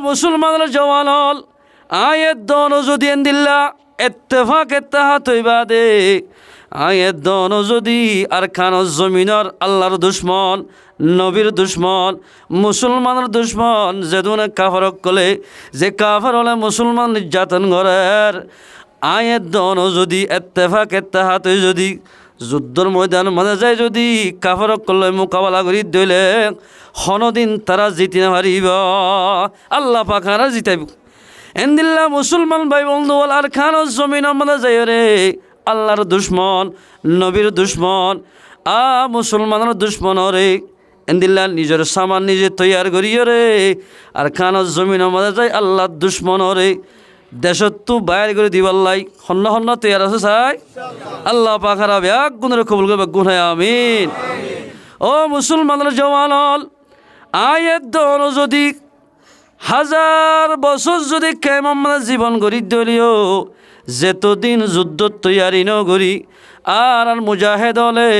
মুসলমানের জওয়ান হল আয়ের দন যদি এন্দিল্লা এত্তেফাক এত্তাহাত হইবা দে আয়ের দন যদি আর খানর জমিনর আল্লাহর দুশ্মন নবীর দুশ্মন মুসলমানের দুশ্মন যেদুনে কাফরক কলে যে কাফর হলে মুসলমান নির্যাতন করের আয়ের দন যদি এত্তেফাক এত্তাহাত হই যদি যুদ্ধর ময়দান মাঝে যায় যদি কাফরক করলে মোকাবেলা করি দইলে হনদিন তারা জিতি না পারিব আল্লাহ পাখারা জিতাইব এন্দিল্লা মুসলমান ভাই বন্ধু আর খানর জমিন মাঝে যায় রে আল্লাহর দুশ্মন নবীর দুশ্মন মুসলমানের দুশ্মন রে এন্দিল্লা নিজের সামান নিজে তৈয়ার করিও রে আর খানর জমিন মাঝে যায় আল্লাহর দুশ্মন রে দেশত তো বাইর করে দিবাল্লাই হন্য হন্য তৈয়ার আছে চাই আল্লাহ পাখারা ব্যাগ গুণের কবুল করবে গুনায় আমিন ও মুসলমানের জওয়ান হল আয়ের দন যদি 1000 বছর যদি কেমন জীবন গড়ি দলিও যেতদিন যুদ্ধ তৈয়ারি ন করি আর মুজাহেদ হলে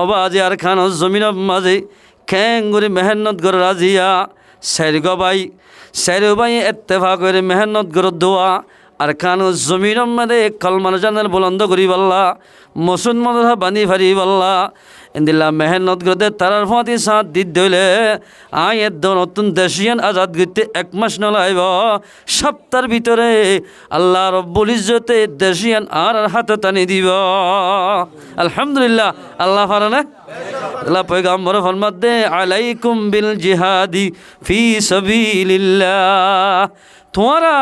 অবাজে আর খানর জমিনের মাঝে খ্যাং করে মেহনত করে রাজিয়া সেরো ভাই এত্তেফা করে মেহনত করে দোয়া আর খানর জমিনের মাঝে কলমান জানের বুলন্দ করি বল্লা মুসলমান বানি ফারি বল্লা ইন্দিল্লা মেহনত করে তারার ফাঁতি সাথ দিত ধইলে আয়ের নতুন দেশিয়ান আজাদ করতে 1 মাস নলাইব সপ্তাহের ভিতরে আল্লাহ রব্বুল ইজ্জতে দেশিয়ান আর হাতে টানি দিব আলহামদুলিল্লাহ আল্লাহ ফারানা আল্লাহ পয়গম্বর ফরমাত দে আলাইকুম বিল জিহাদি ফি সাবিলিল্লাহ তোমরা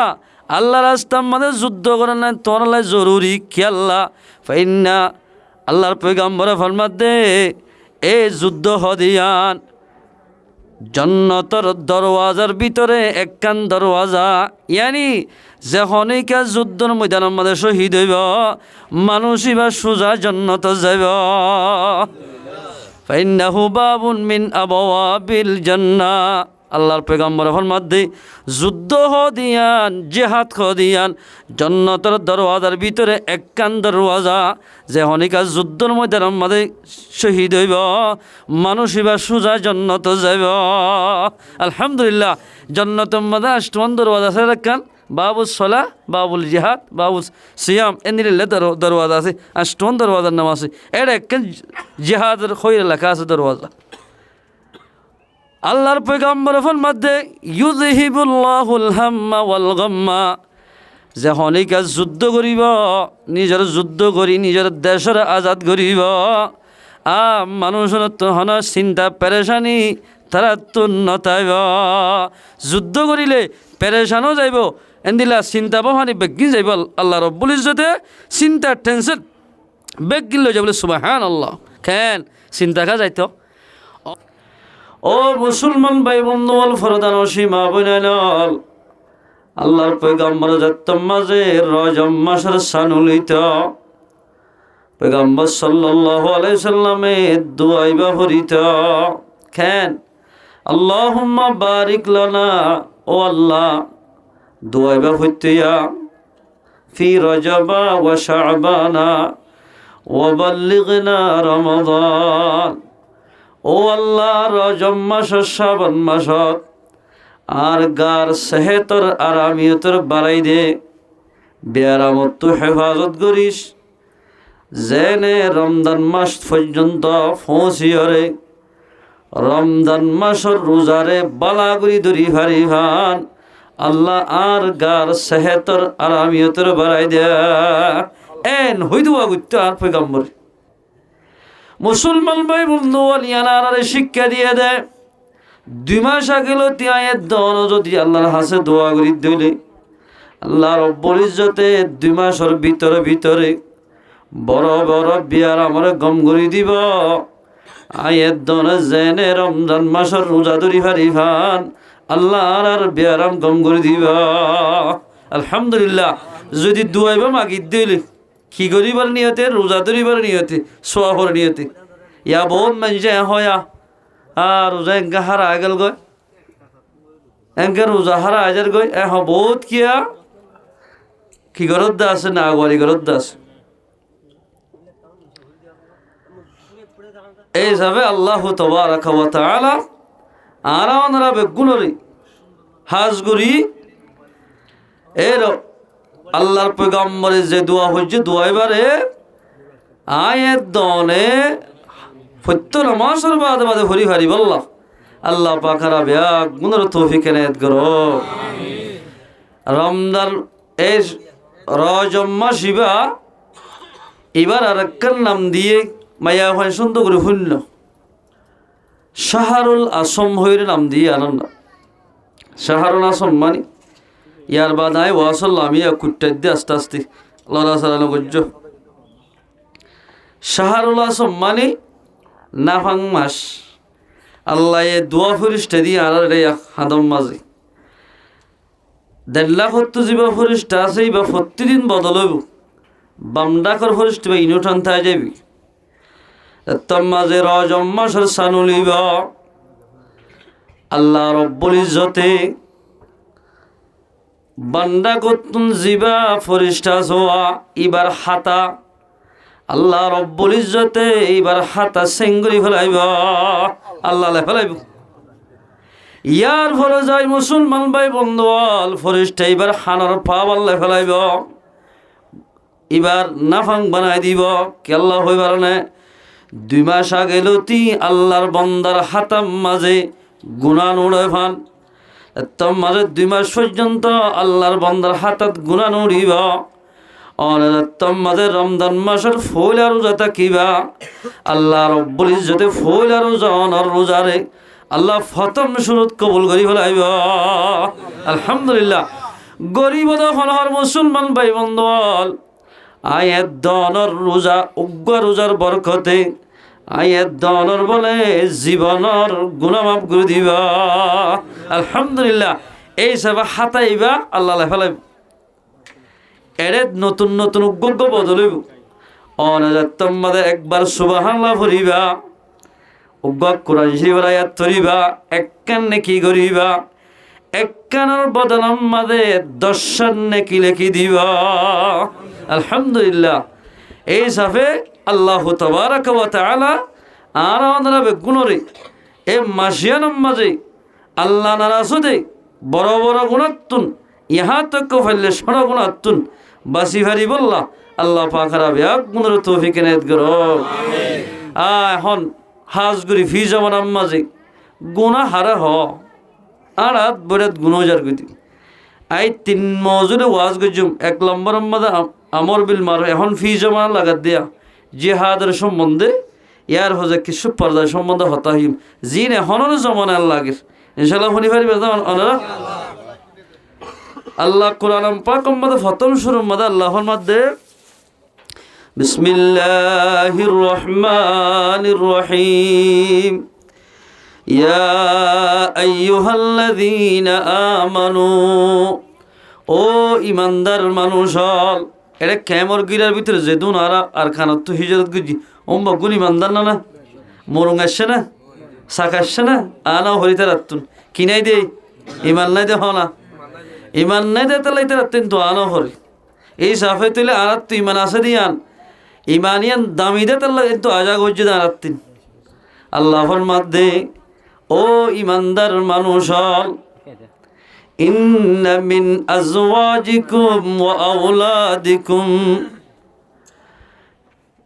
আল্লাহ রাস্তার মধ্যে যুদ্ধ করেন না তোমরা জরুরি কি আল্লাহ ফাইন্না আল্লাহর পয়গম্বর ফরমাত দে এ যুদ্ধ হদিয়ান জান্নাতের দরওয়াজার ভিতরে একখান দরওয়াজা ইয়ানি যে হনিকা যুদ্ধর ময়দানের মধ্যে শহীদ হইব মানুষই বা সোজা জান্নাতে যাইব ফাইন্নাহু বাবুন মিন আবওয়াবিল জান্নাহ আল্লাহর পয়গম্বর ফরমাত দে যুদ্ধ হদিয়ান জিহাদ হদিয়ান জান্নাতের দরওয়াজার ভিতরে একখান দরওয়াজা যে হনিকা যুদ্ধর ময়দানের মধ্যে শহীদ হইব মানুষই বা সোজা জান্নাতে যাইব আলহামদুলিল্লাহ জান্নাতের মধ্যে 8টা দরওয়াজা আছে একখান বাবুল সলা বাবুল জিহাদ বাবুল সিয়াম এনিলে দরওয়াজা আছে 8টা দরওয়াজার নাম আছে এটা একখান জিহাদের খৈর লেখা আছে দরওয়াজা আল্লাহর পয়গম্বর ফরমাত দে ইউযহিবুল্লাহুল হাম্মা ওয়াল গাম্মা যে হনিকা যুদ্ধ করিব নিজের যুদ্ধ করি নিজের দেশের আজাদ করিব মানুষের তো হন চিন্তা পেরেশানি তারা তো নতাইব যুদ্ধ করিলে পেরেশানও যাইব এন্দিলা চিন্তা ভাবনি বেগিন যাইব আল্লাহ রব্বুল ইজ্জতে চিন্তা টেনশন বেগিন লই যাবলে সুবহানাল্লাহ কেন চিন্তা কা যাইতো ও মুসলমান ভাই বন্ধু বল ফরদান সীমা বইনাল আল্লাহর পয়গম্বর যাত্তম মাঝে রজব মাসের সানুলিত পয়গম্বর সাল্লাল্লাহু আলাইহি সাল্লামে দুআইবা ফরিত কেন আল্লাহুম্মা বারিক লানা ও আল্লাহ দুআইবা ফরিতিয়া ফি রজবা ওয়া শাবানা ওয়া বাল্লিগনা রমাদান ও আল্লাহ রজব মাস শাবান মাসত আর গার সেহেতর আরামিয়তর বাড়াই দে বেয়ারামত তো হেফাজত করিস জেনে রমজান মাস পর্যন্ত পৌঁছিয়রে রমজান মাসের রোজারে বালাগুড়ি ধরি ভারি ভান আল্লাহ আর গার সেহেতর আরামিয়তর বাড়াই দে এন হইদুয়া গুত্ত আর পয়গম্বর মুসলমান ভাই বন্ধু ইয়ানারে শিক্ষা দিয়ে দেয় 2 মাস আগেল তিয়ায়ের দন যদি আল্লাহর হাসে দোয়া করি দিলে আল্লাহ রব্বুল ইজ্জতে 2 মাসের ভিতরে বড় বড় বিয়ার আমার গম করে দিব আয়ের দন জেনে রমজান মাসের রোজা ধরি ভারি ভান আল্লাহ আর বিয়ারাম গম করে দিব আলহামদুলিল্লাহ যদি দোয়াইবা মাগি দিলে কি করিবার নিয়তে রোজা ধরিবার নিয়তে সোয়াবর নিয়তে ইয়া বহুত মানুষে হয়া আর রোজা এঙ্কা হারা আগেল গয় এঙ্কা রোজা হারা আজার গয় বহুত কিয়া কি গরত দা আছে না আগবাড়ি গরত দা আছে এই হিসাবে আল্লাহ তাবারাকা ওয়া তাআলা আর ওনারা বেগুনরি হাজগুড়ি এর আল্লাহর পয়গম্বরে যে দোয়া হচ্ছে দোয়া এবারে আয়ের দনে সত্য নামাজের বাদে বাদে হরি হারি বল্লা আল্লাহ পাখারা ব্যাগ গুণের তৌফিক এনায়েত করো রমজান এই রজম্মা শিবা এবার আর একখান নাম দিয়ে মায়া হয় সুন্দর করে শুনল শাহরুল আসম হইর নাম দিয়ে আনন্দ শাহরুল আসম মানে ইয়ার বাদ আয় ওয়াসল আমি কুট্টার দিয়ে আস্তে আস্তে লড়া সারানো করছ শাহরুল আসম মানে নাফাং মাস আল্লাহ এ দোয়া ফরিস্টা দিয়ে আর হাদম মাঝে 1.5 লাখ জীবা ফরিস্টা আছে বা প্রতিদিন বদল হইব বামডাকর ফরিস্টা বা ইনুঠান থাই যাবি তোর মাঝে রজম মাসের সানুলিব আল্লাহ রব্বুল ইজ্জতে বান্দা কতুন জিবা ফরিস্টা সোয়া এবার হাতা আল্লাহ রব্বুল ইজ্জতে এবার হাতা সেঙ্গুরি ফেলাইব আল্লাহ ফেলাইব ইয়ার ফলে যাই মুসলমান ভাই বন্ধুয়াল ফরিস্টা এবার হানার পাব আল্লাহ ফেলাইব এবার নাফাং বানাই দিব কি আল্লাহ হইবার না 2 মাস আগে লতি আল্লাহর বন্দার হাতাম মাঝে গুনাহ নুড়ে ফান তোর মাঝে 2 মাস পর্যন্ত আল্লাহর বন্দার হাতত গুনাহ নুড়িব তোর মাঝে রমজান মাসের ফল আর রোজা থাকিবা আল্লাহ রব্বুল ইজ্জতে ফল আর রোজার রোজারে আল্লাহ ফতম শুরুত কবুল করি ফেলাইব আলহামদুলিল্লাহ গরিব হর মুসলমান ভাই বন্ধুয়াল আয়ের দনর রোজা উগ্র রোজার বরকতে আয়ের দনর বলে জীবনের গুণমাপ করে দিবা আলহামদুলিল্লাহ এই সব হাতাইবা আল্লাহ ফেলাইব এর নতুন নতুন উগ্র বদলিব অনাজাত্তম মাদে একবার সুবহানাল্লাহ ভরিবা উগ্র কোরআন শরীফের আয়াত ধরিবা একখান নেকি করিবা একখানের বদনাম মাদে 10 নেকি লেখি দিবা আলহামদুলিল্লাহ এই সাফে আল্লাহ তাবারাক ওয়া তাআলা আর আমরা বেগুনরে এ মাসিয়ানম মাঝে আল্লাহ নারাজে বড় বড় গুণাত্তুন ইহা তক ফেললে সড় গুণাত্তুন বাসি ভারি বললা আল্লাহ পাখারা ব্যাগ গুণের তৌফিক এনায়েত করো আমিন এখন হাজগুড়ি ফি জমানাম মাঝে গুণা হারা হ আর হাত বড়াত গুণজার গতি আই 3 মজুরে ওয়াজ গজুম 1 নম্বর মাদা আমর বিল মার এখন ফি জমা লাগাত দিয়া জিহাদের সম্বন্ধে ইয়ার হজে কিছু পর্দা সম্বন্ধে হতাহিম জিন এখনও জমানার লাগে ইনশাআল্লাহ শুনি পারিবে ওনারা আল্লাহ কোরআন পাক মধ্যে প্রথম শুরু মধ্যে আল্লাহর মধ্যে বিসমিল্লাহির রহমানির রহিম ইয়া আইয়ুহাল্লাযীনা আমানু ও ইমানদার মানুষ এটা ক্যামর গিরার ভিতরে যেদুন আর খানার তো হিজরত গুজি ওম্বা গুন ইমানদার না না মরুং আসছে না শাক আসছে না আনা হরিতে রাত্তুন কিনাই দে ইমান নাই দে হনা ইমান নাই দে তাহলে রাত্তুন তো আনা হরি এই সাফে তুলে আনার তো ইমান আছে দিয়ান ইমানিয়ান দামি দে তাহলে কিন্তু আজাগ হচ্ছে আনাত্তিন আল্লাহর মধ্যে ও ইমানদার মানুষ ইন্না মিন আজওয়াজিকুম ওয়া আওলাদিকুম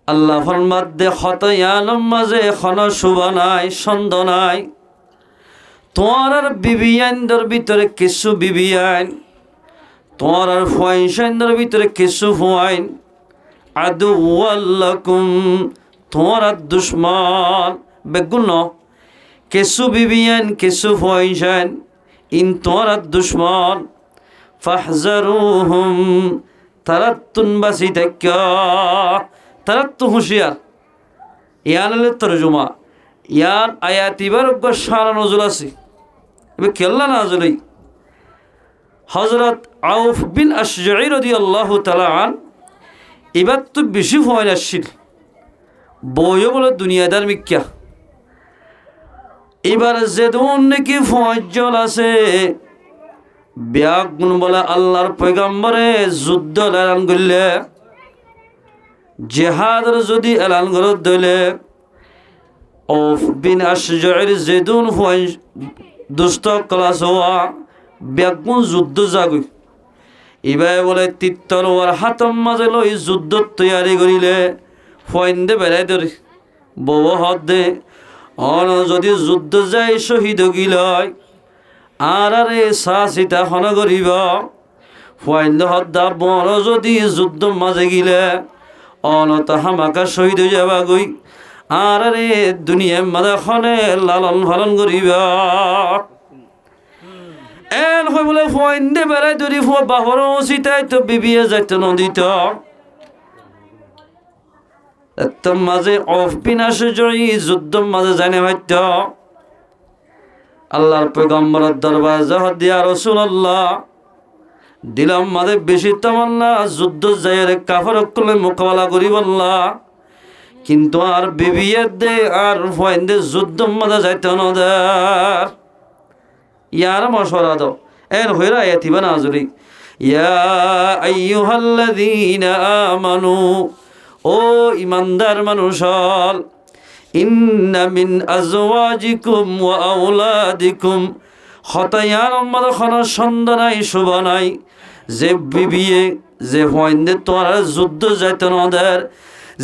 আল্লাহ ফরমাতে খতায়ালম মাঝে খন শুভ নাই ছন্দ নাই তোমার আর বিবিয়ানদের ভিতরে কিছু বিবিয়ান তোমার আর ফুয়াইনদের ভিতরে কিছু ফুয়াইন আদুওয়াল্লাকুম তোমার আর দুশ্মন বেগুন কিছু বিবিয়ান কিছু ফুয়াইন ইন তোমার আর দুশ্মন ফাহজারুহুম তারাতুন বাসি থাকা তারাত্তু হুঁশিয়ার ইয়ান তরজমা ইয়ান আয়াত এবার সারা নজর আছে এবার কেল্লা নাজরই হজরত আউফ বিন আশজাঈ রাদিয়াল্লাহু তাআলা আন এবার তো বেশি ফয়ন আসছিল বইও বলে দুনিয়াদার মিক্কা এবার যেদুন নাকি ফয়জল আছে ব্যাগুন বলে আল্লাহর পয়গম্বরে যুদ্ধ এলান করলে জিহাদের যদি এলান করে দিলে আউফ বিন আশজাঈর যেদুন ফয় দুষ্ট ক্লাস হওয়া ব্যাগুন যুদ্ধ জাগুই এবার বলে তিত্তলোয়ার হাতম মাঝে লই যুদ্ধ তৈয়ারি করিলে ফয়েন্দে বেড়াই ধরি বউ হদ দে অন যদি যুদ্ধ যাই শহীদ গিলয় আর আরে সা সীতা হন করিব ফয়েন্দে হদ্দা বড় যদি যুদ্ধ মাঝে গিলে অনত হামাকা শহীদ হয়ে যাবা গই আর আরে দুনিয়ার মাঝে খনে লালন পালন করিব এন হই বলে ফয়েন্দে বেড়াই ধরি বাহর সীতাই তো বিবিয়ে যাইতে নদীত মাঝে অফ বিনাশে জয়ী যুদ্ধ মাঝে জানে হইত আল্লাহর পয়গম্বরের দরবার জাহাদ দিয়া রাসূলুল্লাহ দিলাম মাঝে বেশি তামান্না যুদ্ধ যাইরে কাফের কলে মোকাবেলা করি বললা কিন্তু আর বিবিয়ে দে আর ফয়েন্দে যুদ্ধ মাঝে যাইতে নদার ইয়ার মশওয়ারা দাও এর হইরা এতিবা নাজরি ইয়া আইয়ুহাল্লাযীনা আমানু ও ইমানদার মানুষ ইন্না মিন আজওয়াজিকুম ওয়া আওলাদিকুম খতায়ার মদখন সন্ধানাই শুভনাই যে বিবিয়ে যে হইন্দে তোরা যুদ্ধ যাইতে নদের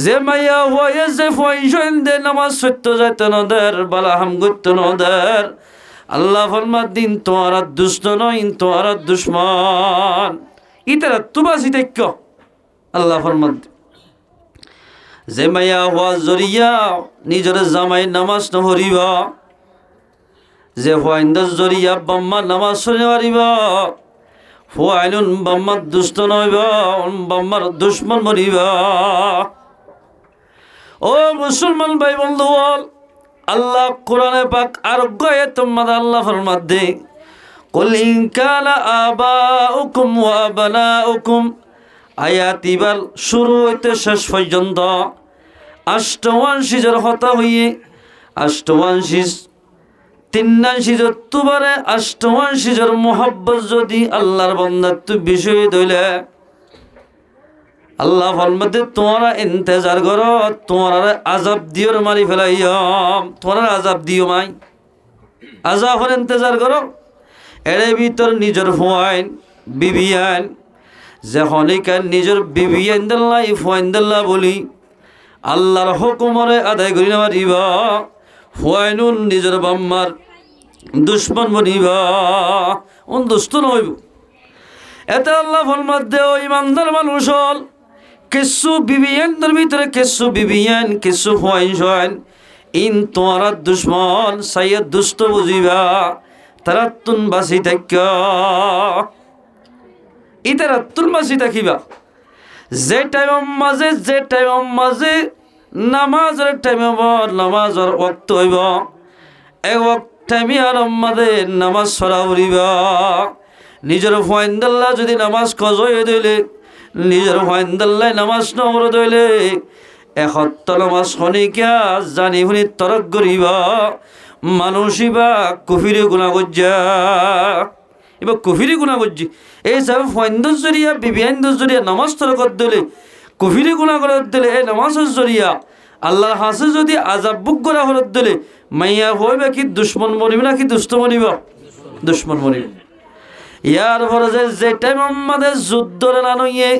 যে মাইয়া হয়ে যে ফয়সন্দে নামাজ সত্য যাইতে নদের বালাহাম করতে নদের আল্লাহ ফরমাদ দিন তোরা দুষ্ট নয় তোরা দুশ্মন ইতারা তুবাসি দেখ আল্লাহ ফরমাদ যে মাইয়া হওয়া জরিয়া নিজের জামাই নামাজ নহরিব যে ফয়েন্দর জরিয়া বাম্মা নামাজ শুনে পারিব ফয়নুন বাম্মার দুষ্ট নইব বাম্মার দুশ্মন মরিব ও মুসলমান ভাই বন্ধু আল্লাহ কোরআনে পাক আর গয়ে তোমাদের আল্লাহ ফরমাত দে কুল ইন কানা আবাউকুম ওয়া আবনাউকুম আয়াত ইবার শুরু হইতে শেষ পর্যন্ত 88 হতা হইয়ে 88 83 তুবারে 88 মোহাব্বত যদি আল্লাহর বান্দার তু বিষয় দইলে আল্লাহ ফরমাতে তোমরা ইন্তজার করো তোমরা আযাব দিওর মারি ফেলাইয়াম তোমরা আযাব দিও মাই আযাবের ইন্তজার করো এর ভিতর নিজের ফুয়াইন বিবিয়ান যখনইকার নিজের বিবিয়ান দিল্লাই ফুয়াইন দিল্লা বলি আল্লাহর হুকুমরে আদায় করি না পারিবা ফুয়াইনুন নিজের বাম্মার দুশ্মন বনিবা দুষ্ট নইব এতে আল্লাহ ফরমাত দেও ইমানদার মানুষ হল কিছু বিবিয়ানদের ভিতরে কিছু বিবিয়ান কিছু ফুয়াইন ইন তোমরা দুশ্মন সাইয়দ দুষ্ট বুঝিবা তারা তুন বাসি থাক ইতারা তুন বাসি থাকিবা যে টাইম মাঝে নামাজের টাইমে নামাজের ওয়াক্ত হইব এক ওয়াক্ত টাইমে আর মাঝে নামাজ সরা উড়িবা নিজের ফাইন্দাল্লাহ যদি নামাজ কজয় দিলে নিজের ফাইন্দাল্লাহ নামাজ নহর দইলে এসত্য নামাজ শনিকা জানি শুনি তরক করিবা মানুষই বা কুফিরে গুণা গজ্জা এবার কুফিরে গুণা গজ্জি এই সব ফাইন্দর জরিয়া বিবিয়ানদের জরিয়া নামাজ তরকত দিলে কুফিরে গুণা করার দিলে এই নামাজের জরিয়া আল্লাহর হাসে যদি আজাব বুক করা হরত দিলে মাইয়া হইবে কি দুশ্মন মরিব নাকি দুষ্ট মরিব দুশ্মন মরিব ইয়ার পরে যে টাইম আমাদের যুদ্ধরে না নইয়ে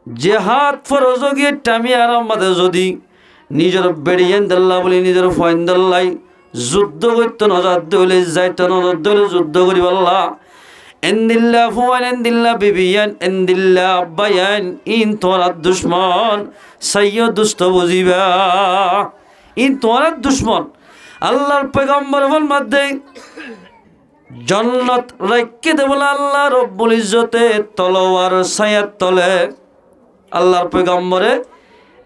জেহাদ ফরজ গিয়ে টামি আর আমাদের যদি নিজের বেড়িয়েন দাল্লা বলি নিজের ফয়েন দাল্লাই যুদ্ধ করতে নজর দইলে যাইতে নজর দইলে যুদ্ধ করি আল্লাহ এন্দিল্লা ফুয়ান এন্দিল্লা বিবিয়ান এন্দিল্লা বায়ান ইন তোরা দুশ্মন সাইয় দুষ্ট বুঝিবা ইন তোরা দুশ্মন আল্লাহর পয়গম্বর মধ্যে জান্নাত রাখতে দেবলা আল্লাহ রব্বুল ইজ্জতে তলোয়ার ছায়ার তলে আল্লাহর পয়গম্বরে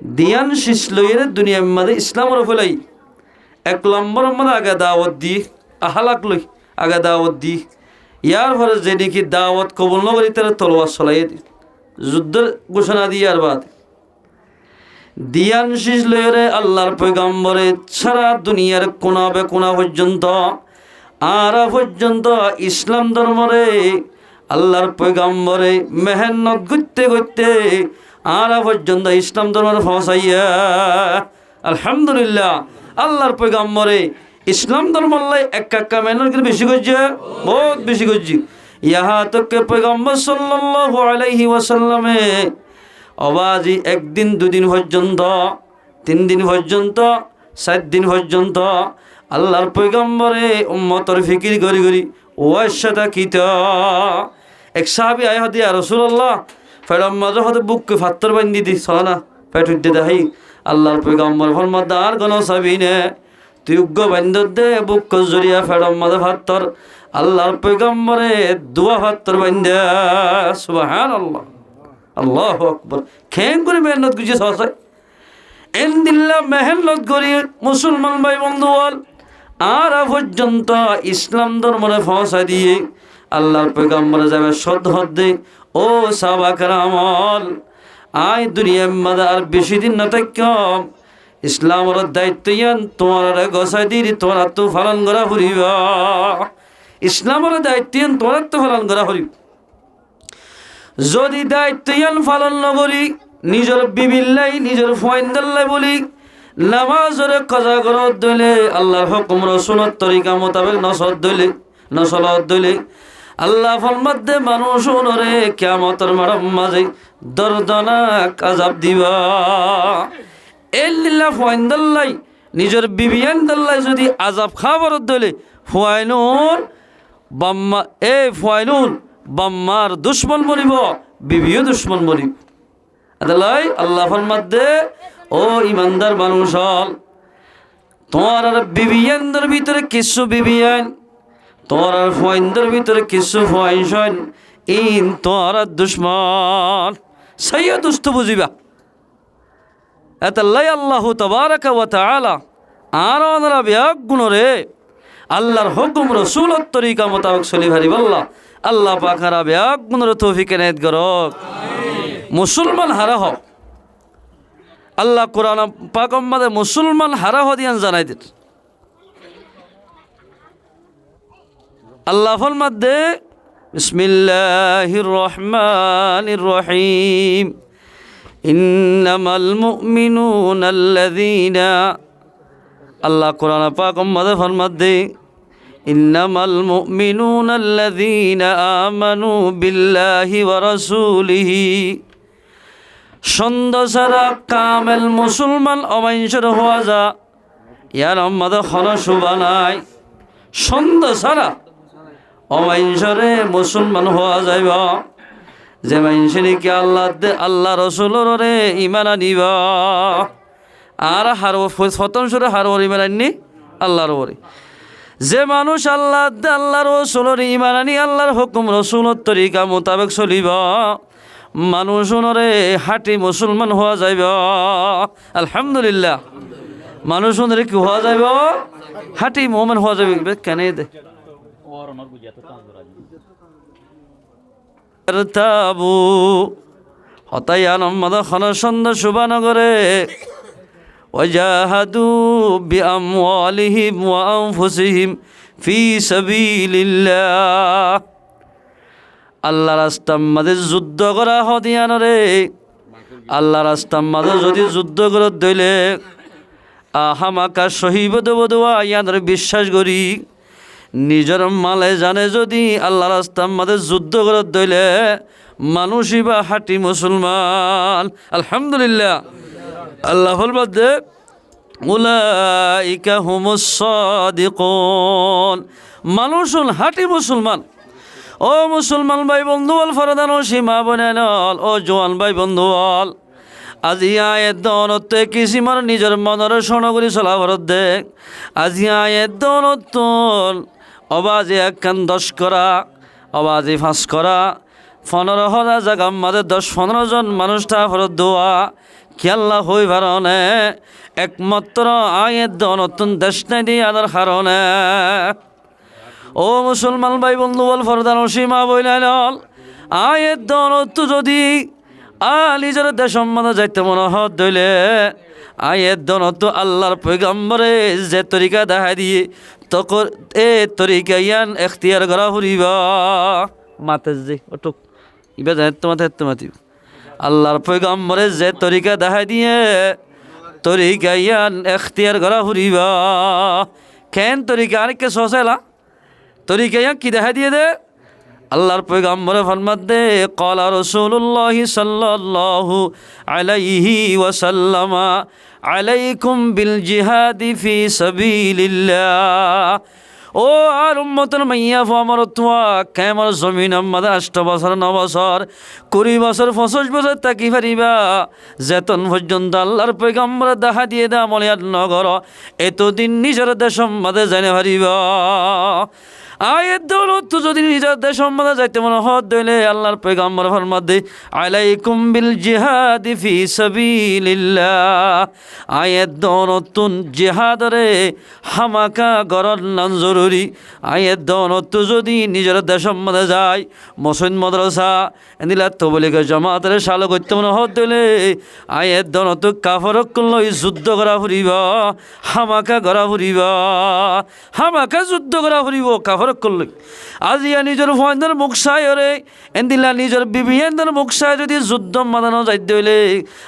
দিয়ান শীষ লইরে দুনিয়ার মধ্যে ইসলামের ফেলাই 1 নম্বর মধ্যে আগে দাওয়াত দি আহালাক লই আগে দাওয়াত দি ইয়ার পরে যে নাকি দাওয়াত কবুল নগরী তারা তলোয়ার চলাই দি যুদ্ধের ঘোষণা দিয়ে আর বাদ দিয়ান শীষ লইরে আল্লাহর পয়গম্বরে সারা দুনিয়ার কোনা পর্যন্ত আর পর্যন্ত ইসলাম ধর্মরে আল্লাহর পয়গম্বরে মেহনত করতে আর পর্যন্ত ইসলাম ধর্মের ফসাইয়া আলহামদুলিল্লাহ আল্লাহর পয়গম্বরে ইসলাম ধর্মল্লাই একা মেহনত করে বেশি করছে, বহুত বেশি করছি। ইহা তোকে পয়গম্বর সাল্লাল্লাহু আলাইহি ওয়াসাল্লামে অবাজি 1 দিন 2 দিন পর্যন্ত, 3 দিন পর্যন্ত, 7 দিন পর্যন্ত আল্লাহর পয়গম্বরে উম্মতর ফিকির করি করি ওয়াশাতা কিত। এক সাহাবী আয় হদি রাসূলুল্লাহ ফেরম মাঝে হতে বুককে ফাত্তর বান্ধি দি সনা পেটুর দে দাহি আল্লাহর পয়গম্বর ফরমাদা আর কোন সাবিনে তুই উগ্গ বান্ধ দে বুক জরিয়া ফেরম মাঝে ফাত্তর আল্লাহর পয়গম্বরে দুয়া ফাত্তর বান্ধা। সুবহানাল্লাহ, আল্লাহু আকবার। খেন করে মেহনত গুজি সসাই এন্দিল্লা মেহনত করি মুসলমান ভাই বন্ধুয়াল আর পর্যন্ত ইসলাম ধর্মরে ফসা দিয়ে আল্লাহর পয়গম্বরে যাবে সদহদ দে। ও সাহাবা কেরামল আই দুনিয়ার মাঝে আর বেশি দিন না থাকম ইসলামের দায়িত্ব ইয়ান তোমার গসাই দি তোরা তো পালন করা ফুরিবা। ইসলামের দায়িত্ব ইয়ান তোরা তো পালন করা ফুরিব। যদি দায়িত্ব ইয়ান পালন নকরি নিজের বিবিল্লাই নিজের ফয়েন্দাল্লাই বলি নামাজরে কাজা করত দইলে আল্লাহর হুকুম রাসূলের তরিকা মোতাবেক নসত দইলে নসলত দইলে আল্লাহ ফরমাদে মানুষ ওনরে কিয়ামতের মাঝে দর্দনাক আযাব দিবা। এল্লিল্লাহ ফয়েন্দাল্লাই নিজের বিবিয়ান্দাল্লাই যদি আযাব খাবার দইলে ফুয়াইনুন বাম্মা ফুয়াইনুন বাম্মার দুশ্মন মরিব, বিবিও দুশ্মন মরিব। আদালাই আল্লাহ ফরমাদে ও ইমানদার মানুষ হল তোমার আর বিবিয়ানদের ভিতরে কিছু বিবিয়ান তোমার আর ফয়েন্দের ভিতরে কিছু ফয়েন ইন তোমার দুশ্মন সাইয়া দুষ্ট বুঝিবা। এতাল্লাই আল্লাহ তাবারাকা ওয়া তাআলা আর ওনারা ব্যাগ গুণরে আল্লাহর হুকুম রাসূলের তরিকা মোতাবেক চলি পারিব। আল্লাহ পাক আর ব্যাগ গুণরে তৌফিক এনায়েত করক। মুসলমান হারা হোক আল্লাহ কোরআন পাক আমাদের মুসলমান হারা হদিয়ান জানাই দিন। আল্লাহ ফরমাদে বিসমিল্লাহির রহমানির রহিম ইন্নামাল মুমিনুনা আল্লাযীনা আল্লাহ কোরআন পাক আমাদের ফরমাদে ইন্নামাল মুমিনুনা আল্লাযীনা আমানু বিল্লাহি ওয়া রাসূলিহি সন্দেহ ছাড়া কামেল মুসলমান অমাইনসর হওয়া যা ইয়ার আমাদের খরশুবা নাই। সন্দেহ ছাড়া অমাইনসরে মুসলমান হওয়া যাইব যে মাইনসে নাকি আল্লাহ রসুলরে ইমান আনিব আর হার শতাংশরে হারর ইমান আনি আল্লাহর ওরে। যে মানুষ আল্লাহ রসুলর ইমান আনি আল্লাহর হুকুম রসুলের তরিকা মোতাবেক চলিব মানুষ ওনরে হাঁটি মুসলমান হওয়া যাইব। আলহামদুলিল্লাহ মানুষ ওনরে কি হওয়া যাইব হাঁটি মোমেন হওয়া যাবে। কেন দে তাবু হতায়ান আমাদের খন সন্ধ্যা শুভানগরে ওয়াজাহাদু বিআমওয়ালিহিম ওয়া আনফুসিহিম ফি সাবিলিল্লাহ আল্লাহ রাস্তার মাঝে যুদ্ধ করা হদিয়ানরে আল্লাহ রাস্তার মাঝে যদি যুদ্ধ করে দইলে আহামাকা শহীদ বদুয়া ইয়াদের বিশ্বাস করি নিজের মালে জানে যদি আল্লাহ রাস্তার মাঝে যুদ্ধ করে দইলে মানুষই বা হাঁটি মুসলমান। আলহামদুলিল্লাহ আল্লাহ বলবাদে উলাইকা হুমুস সাদিকুন মানুষ হাঁটি মুসলমান। ও মুসলমান ভাই বন্ধুয়াল ফরদান ও সীমা বনেনল ও জোয়ান ভাই বন্ধুয়াল আজি আয়ের দনতে কিসিমার নিজের মনের সনগরি চলা ভরত দেখ আজি আয়ের দনত অবাজে একখান 10 করা অবাজে 5 করা 15,000 জায়গার মাঝে 10-15 জন মানুষটা ফরত দোয়া খেয়াল্লা হই ভারণে একমাত্র আয়ের দনতুন দেশ নাই দিয়ে আদার কারণে। ও মুসলমান ভাই বন্ধু বল ফরদান সীমা বইলাল আয়ের দনত যদি নিজের দেশ সম্বন্ধে যাইতে মনে হত দইলে আয়ের দনত আল্লাহর পয়গম্বরে যে তরিকা দেখা দিয়ে তখন এ তরিকা ইয়ান এখতিয়ার করা ফুরিবা মাতে যে অটুক ইবা যায় তোমাতে মাতিব আল্লাহর পয়গম্বরে যে তরিকা দেখা দিয়ে তরিকা ইয়ান এখতিয়ার করা ফুরিবা। কেন তরিকা আরেককে সহসাইলা তরিকা কি দেখা দিয়ে দে আল্লাহর পয়গম্বর ফরমাত দে ক্বালা রাসূলুল্লাহ সাল্লাল্লাহু আলাইহি ওয়াসাল্লাম আলাইকুম বিল জিহাদি ফি সাবিলিল্লাহ ও আর উম্মতের মাইয়া আমার তোয়া কেমন জমিন আমাদের 8 বছর 9 বছর 20 বছর 25 বছর তাকি পারিবা যেতন পর্যন্ত আল্লাহর পয়গম্বর দেখা দিয়ে দা মলিয়ার নগর এতদিন নিজের দেশ মাঝে জানে পারিবা আয়ের দৌলত যদি নিজের দেশ সম্বন্ধে যাইতে মনে হত দইলে আল্লাহর পয়গম্বর ফরমাত দে আলাইকুম বিল জিহাদি ফি সাবিলিল্লাহ আয়ের দৌলতুন জিহাদরে হামাকা গরর নান জরুরি আয়ের দৌলত যদি নিজের দেশ সম্বন্ধে যায় মসজিদ মাদ্রাসা এদিলা তবলিগ জামাতের শালো করতে মনে হত দইলে আয়ের দৌলত কাফরক লই যুদ্ধ করা ফুরিবা হামাকা করা ফুরিবা হামাকা যুদ্ধ করা ফুরিব কাফর করলে আজিয়া নিজের ভয়েন্দ্র মুখ চাই ওরে এন্দিলা নিজের বিবিয়েন্দ্র মুখ চাই যদি যুদ্ধ মাদানো যাইতে হইলে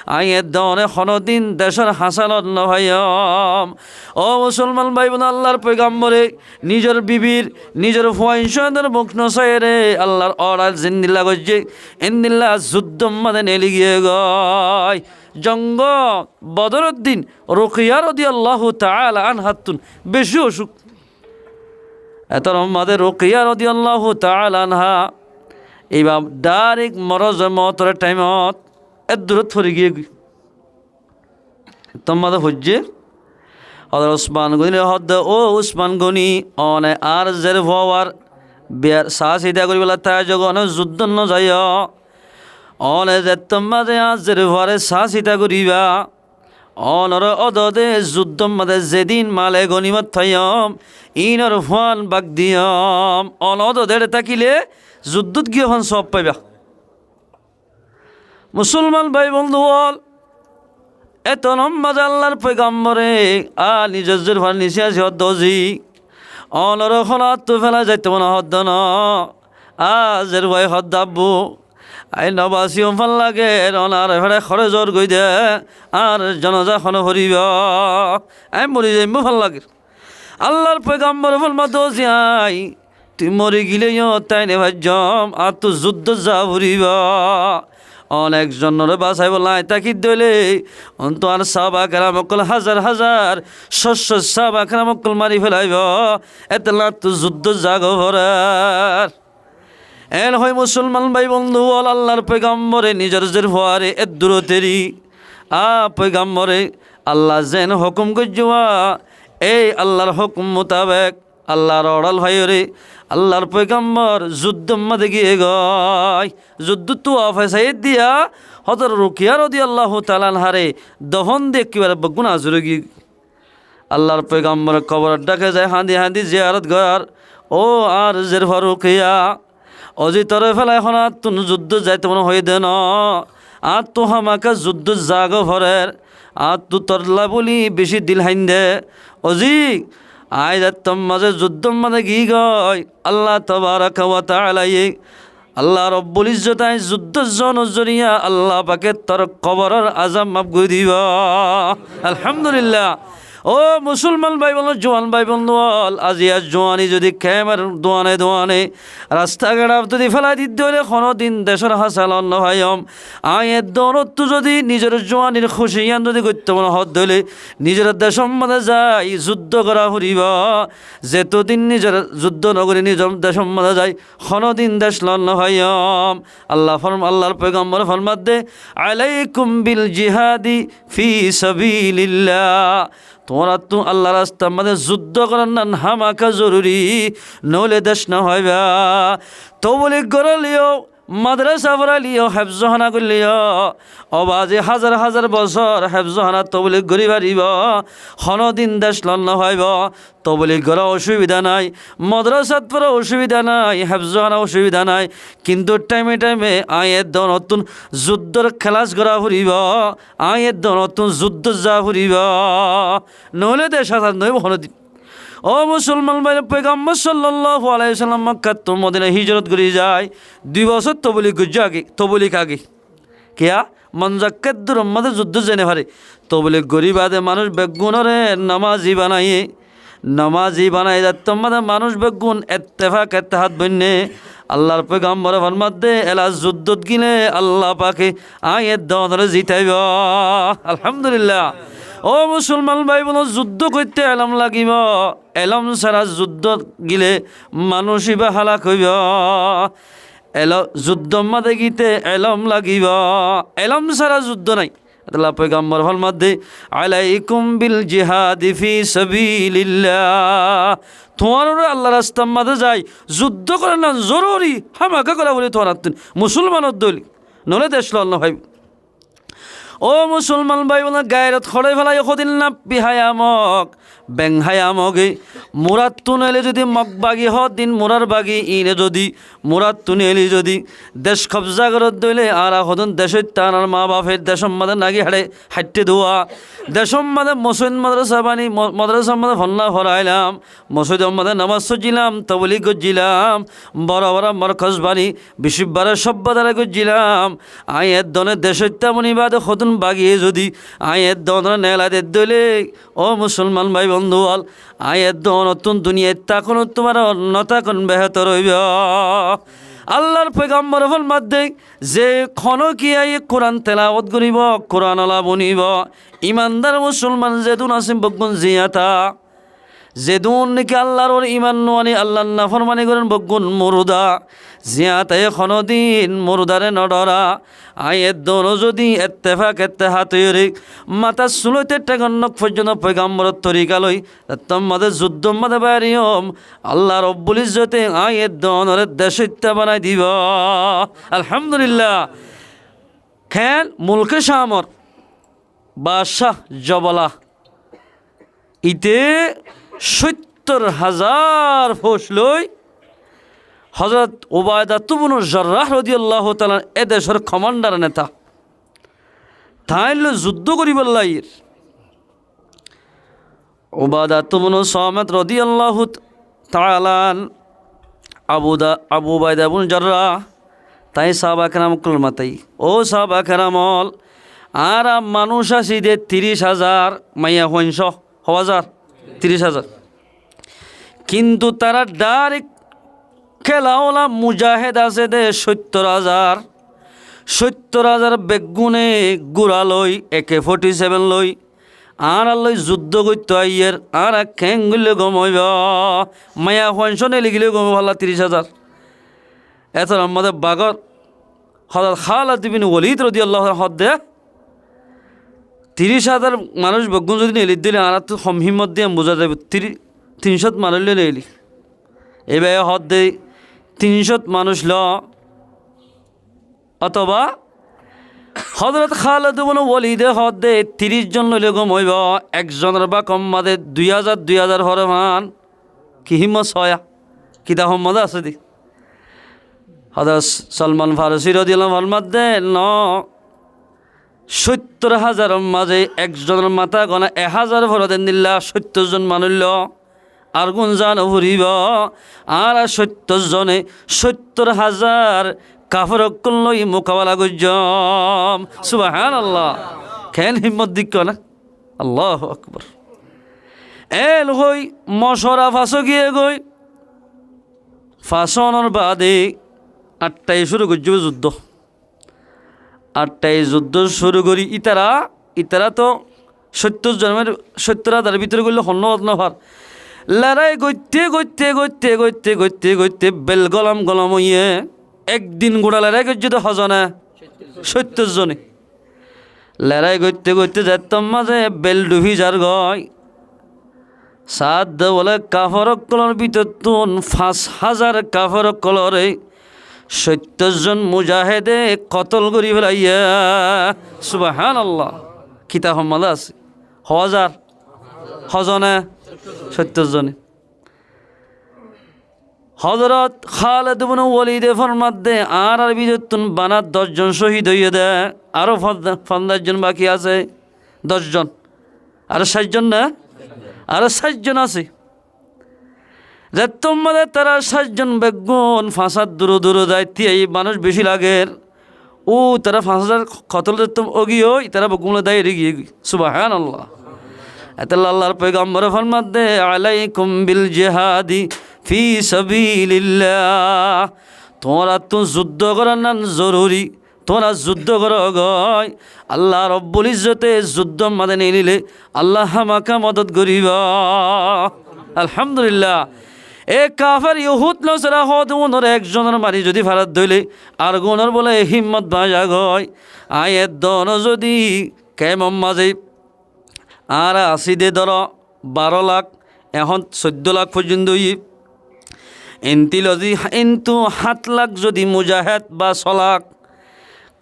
আইয়ের দনে হনদিন দেশের হাসালত নভাইম ও মুসলমান ভাই বোন আল্লাহর পয়গম্বরে নিজের বিবির নিজের ভয়েন্দ্র মুখ নচাই রে আল্লাহর অর্ডার জিন্দিল্লা গজ্জে এন্দিল্লা যুদ্ধ মাদান এলি গিয়ে গয় জঙ্গ বদরের দিন রুকিয়া রাদিয়াল্লাহু তাআলা আনহাতুন বেশি অসুখ এত আমাদের রুকিয়া রাদিয়াল্লাহু তাআলা আনহা এইবার ডাইরেক্ট মরজ মতর টাইমত দূরত ফরি গিয়ে তোমাদের হজ্জে হযরত উসমান গনি হদ ও উসমান গনি অনে আর জের ভওয়ার বিয়ার সাহসিতা করিবেলা তাই জগন যুদ্ধ ন যায় অনে যে তোমাদের আর জের ভরে সাহসিতা করিবা অনর অদদে যুদ্ধ মাদে যেদিন মালে গনিমত থাইম ইনর ফান বাগ দিয়ম অনদদের তাকিলে যুদ্ধত গিয়ে হন সব পাইবা মুসলমান ভাই বন্ধু বল এত নম্মাজ আল্লাহর পয়গম্বরে নিজের ভার নিচে আছে হদ্দি অনর খনাত তো ফেলা যাইতে মনে হদ্দ ন আজের ভাই হদ্দাব্বু আই নবাসিও ভাল লাগে অনার এফারে খরচর গই দে আর জনজা খন ভরিব আই মরি যাইব ভাল লাগে আল্লাহর পয়গম্বর ফলমা দোজিয়াই তুই মরি গিলেও তাই নে ভাজ্যম আর তো যুদ্ধ যা ভরিব অনেক জনের বাসাই বলাই তাকি দইলে অন্ত আর সাবা কেরামকল হাজার হাজার শস্য সাবা কেরামকল মারি ফেলাইব এতলা তো যুদ্ধ জাগ ভরার এন হয় মুসলমান ভাই বন্ধু বল আল্লাহর পয়গম্বরে নিজের জের ভয়ারে এ দূরতেরি পয়গম্বরে আল্লাহ যেন হুকুম করজুয়া এই আল্লাহর হুকুম মোতাবেক আল্লাহর অড়াল ভাইরে আল্লাহর পয়গম্বর যুদ্ধ মাঝে গিয়ে গয় যুদ্ধ তো অফেসাই দিয়া হজর রুকিয়া রাদিয়াল্লাহু তাআলা আনহারে দহন দিয়ে কিবারে বগুনা জুরে গিয়ে আল্লাহর পয়গম্বর কবর ডাকে যায় হাঁদি হাঁদি জিয়ারত গয়ার ও আর জের রুকিয়া অজি তরে ফেলাই এখন আর তুন যুদ্ধ যাইতে মনে হয়ে দেন আর তো হামাকা যুদ্ধ জাগ ভরের আর তু তরলা বলি বেশি দিল হাইন দে অজি আয় যাতম মাঝে যুদ্ধ মাঝে গি গয় আল্লাহ তাবারাকা ওয়া তাআলা আল্লাহ রব্বুল ইজ্জত আই যুদ্ধ জরিয়া আল্লাহ পাকে তোর কবরের আযাব মাফ করে দিবা আলহামদুলিল্লাহ ও মুসলমান ভাই বল জোয়ান ভাই বন্ধু বল আজি আজ জোয়ানি যদি ক্যামের দোয়ানে দোয়ানে রাস্তাঘাট যদি ফেলাই দিতে হলে কোনো দিন দেশের হাসাল অন্য ভাইম আয়ের দৌলত যদি নিজের জোয়ানির খুশিয়ান যদি করতে মনে হত ধরলে নিজের দেশ সম্বন্ধে যাই যুদ্ধ করা ফুরিব যেতদিন নিজের যুদ্ধ নগরী নিজের দেশ সম্বন্ধে যাই কোনো দিন দেশ লন্ন ভাইম আল্লাহর পয়গম্বর ফরমাত দে আলাইকুম বিল জিহাদি ফি সাবিলিল্লাহ তোমরা তো আল্লাহ রাস্তা আমাদের যুদ্ধ করার না হামাকা জরুরি নইলে দেশ না হইবা তো বলে গড়লিও মাদ্রাসা পড়ালিও হেফজহানা করলিও অবাজে হাজার হাজার বছর হেফজহানা তবলিগ গড়ি পারিব হনদিন দেশ লন্ন হইব তবলিগ গড়া অসুবিধা নাই মাদ্রাসাত পড়া অসুবিধা নাই হেফজহানা অসুবিধা নাই কিন্তু টাইমে টাইমে আয়ের দ নতুন যুদ্ধর খেলাস গড়া ফুরিব আয়ের দ নতুন যুদ্ধ যা ফুরিব নহলে দেশ হাজার নইব হনদিন ও মুসলমান ভাই পয়গম্বর সাল্লাল্লাহু আলাইহি ওয়াসাল্লাম মক্কা তো মদিনা হিজরত করে যায় 2 বছর তবলিগ আগে কিয়া মনজাক্কাদুর উম্মতে যুদ্ধ জেনে পারে তবলিগ গরিবাদে মানুষ বেগুনরে নামাজি বানাইয়ে নামাজি বানাই যাত মাদে মানুষ বেগুন ইত্তেফাক ইত্তেহাদ বন্যে আল্লাহর পয়গম্বর ফরমাদে এলা যুদ্ধত গিলে আল্লাহ পাকে আয়ের দনরে জিতাইব। আলহামদুলিল্লাহ। ও মুসলমান ভাই বোন, যুদ্ধ করতে এলম লাগিব, এলম ছাড়া যুদ্ধ গিলে মানুষই বা হালাক হইব। যুদ্ধ মাদে গীতে এলম লাগিব, এলম ছাড়া যুদ্ধ নাই। আল্লাহ পয়গম্বর ফরমাদে আলাইকুম বিল জিহাদি ফি সাবিলিল্লাহ, তোমার আল্লাহ রাস্তার মাঝে যাই যুদ্ধ করে না জরুরি হামাকা করা বলে তোমার মুসলমানের দল নলে দেশ লল ভাই। ও মুসলমান ভাই বোন, গায়ের খড়ে ফেলাই সদিন না পিহায়ামক বেংহায়ামকে মুরাদ তুনেলে যদি মগ বাগি দিন মুরার বাগি ইনে যদি মুরাদ তুনেলি যদি দেশ কবজা করে দইলে আর সদন দেশের টানার মা বাপের দেশম মাদে নাগি হাড়ে হাঁটতে ধোয়া দেশম মাদে মসজিদ মাদ্রাসা বানি মাদ্রাসার মাদে ভন্না ভরাইলাম, মসজিদ মাদে নামাজ সজিলাম, তবলি গজিলাম, বড় বড় মরকজ বানি বিশুবারে সভ্যতারে গজিলাম। আয়ের দনে দেশের তেমনি বাদে সদন বাগিয়ে যদি আয়ের দনের নেলা দইলে ও মুসলমান ভাই বন্ধু আল আয়ের নতুন দুনিয়ায় তখন তোমার অন্যতাখন বেহতর হইব। আল্লাহর পয়গম্বর ফরমাদে যে খনকিয়াই কোরআন তেলাওয়াত করিব, কোরআন আলা বনিব, ইমানদার মুসলমান যেদুন আছে বগুন জিয়াতা, যেদুন নাকি আল্লাহর ইমান নোয়ানি আল্লাহর নাফরমানি করেন বগুন মুরুদা, জিয়াতে খনদিন মুরুদারে নডরা। আয়ের দোনো যদি ইত্তেফাক ইত্তেহাদ হইরে মাথা সুলইতে টেগন্নক পর্যন্ত পয়গম্বরের তরিকা লই তোমাদের যুদ্ধ মাদে বাড়িয়ম আল্লাহ রব্বুল ইজ্জতে আয়ের দোনের দেশিত্তা বানাই দিব। আলহামদুলিল্লাহ। খেল মুলকে শামর বাদশাহ জবলা ইতে ৭০,০০০ ফৌজ লই হযরত উবায়দা ইবনে জাররাহ রাদিয়াল্লাহু তাআলা এ দেশের কমান্ডার নেতা তাইলে যুদ্ধ করিবার লাইর। উবায়দা ইবনে সামিত রাদিয়াল্লাহু তাআলা আবু উবায়দা ইবনে জাররাহ তাই সাহাবা কেরাম কুলমাতাই ও সাহাবা কেরামল আর মানুষ আসি দে ৩০,০০০ মাইয়া হইনস হাজার ৩০,০০০, কিন্তু তারা ডাইরেক্ট খেলাওলা মুজাহেদ আছে দে ৭০,০০০ বেগুনে গুড়া লই AK-47 লই আর লই যুদ্ধ করতে আইয়ের আর খেং গলে গমইব মায়া হইনসনে লিখিলে গম ভাল্লা ৩০,০০০। এত আমাদের বাগর হযরত খালিদ বিন ওয়ালিদ রাদিয়াল্লাহু আনহু দে ৩০,০০০ মানুষ বেগুন যদি নেলি দিলে আর তো হিম্মত দিয়ে বোঝা যাবে ৩০০ মানুষ নেলি এবার হদ দে ৩০০ মানুষ ল অথবা হযরত খালিদ বিন ওয়ালিদে হদ দে ৩০ জন লইলে গম হইব একজনের বা কম মাদে ২০০০ হরমান কি হিম্মত ছয়া কিতা সম্মত আছে দি। হযরত সলমান ফারসি রাদিয়াল্লাহু আনহু ফরমাদে ন ৭০,০০০ মাঝে একজনের মাথা গনা ১,০০০ ভরদেন দিল্লা ৭০ জন মানুষ ল আর গুণ জান ভরিব আর ৭০ জনে ৭০,০০০ কাফরক লই মোকাবেলা করজম। সুবহানাল্লাহ। খেন হিম্মত দিক না আল্লাহু আকবার। এল হই মশরা ফাঁসো গিয়ে গই ফাঁসনের বাদে ৮টায় শুরু করছে যুদ্ধ। ৮টায় যুদ্ধ শুরু করি ইতারা তো ৭০ জন্মের ৭০,০০০ ভিতরে করলে হন্য নভার লড়াই করতে বেল গলাম হইয়ে একদিন গোড়া লড়াই করছে তো হজনা ৭০ জনে লড়াই করতে যেতাম মাঝে বেল ডুবি যার গয় সাদ বলে কাফরক কলর ভিতর তুন ৫,০০০ কাফরক কলরে ৭০ জন মুজাহেদে কতল করি ফেলাইয়া। সুবহানাল্লাহ। কিতা সম্মাদ আছে হাজার হজনে ৭০ জনে। হযরত খালিদ ইবনে ওয়ালিদ ফরমাদে আর বিজতুন বানাত ১০ জন শহীদ হইয়া দে আরো ৫০ জন বাকি আছে ১০ জন আর ৬০ জন না আর ৬০ জন আছে যে তোমাদের তারা ৬০ জন বেগুন ফাঁসার দূর যাইতে এই মানুষ বেশি লাগের ও তারা ৫,০০০ কতল যেতাম অগিয়ে তারা বেগুন দায় রেগিয়ে। সুবহানাল্লাহ। এতাল্লা আল্লাহর পয়গম্বর ফরমাত দে আলাইকুম বিল জিহাদি ফি সাবিলিল্লাহ, তোমরা তো যুদ্ধ করার নান জরুরি, তোমরা যুদ্ধ করো গয়। আল্লাহ রব্বুল ইজ্জতে যুদ্ধ মাদে নিলে আল্লাহ হামাকা মদত করিব। আলহামদুলিল্লাহ। এ কাফের ইহুদ নসরা হদ উনর একজনের মারি যদি ফারাত দইলে আর গুণর বলে হিম্মত বাজা গয়। আয়ের দন যদি কেমন মাঝে আর আসি দে ধর 12 লাখ, এখন 14 লাখ পর্যন্ত কিন্তু 7 লাখ যদি মুজাহেদ বা 6 লাখ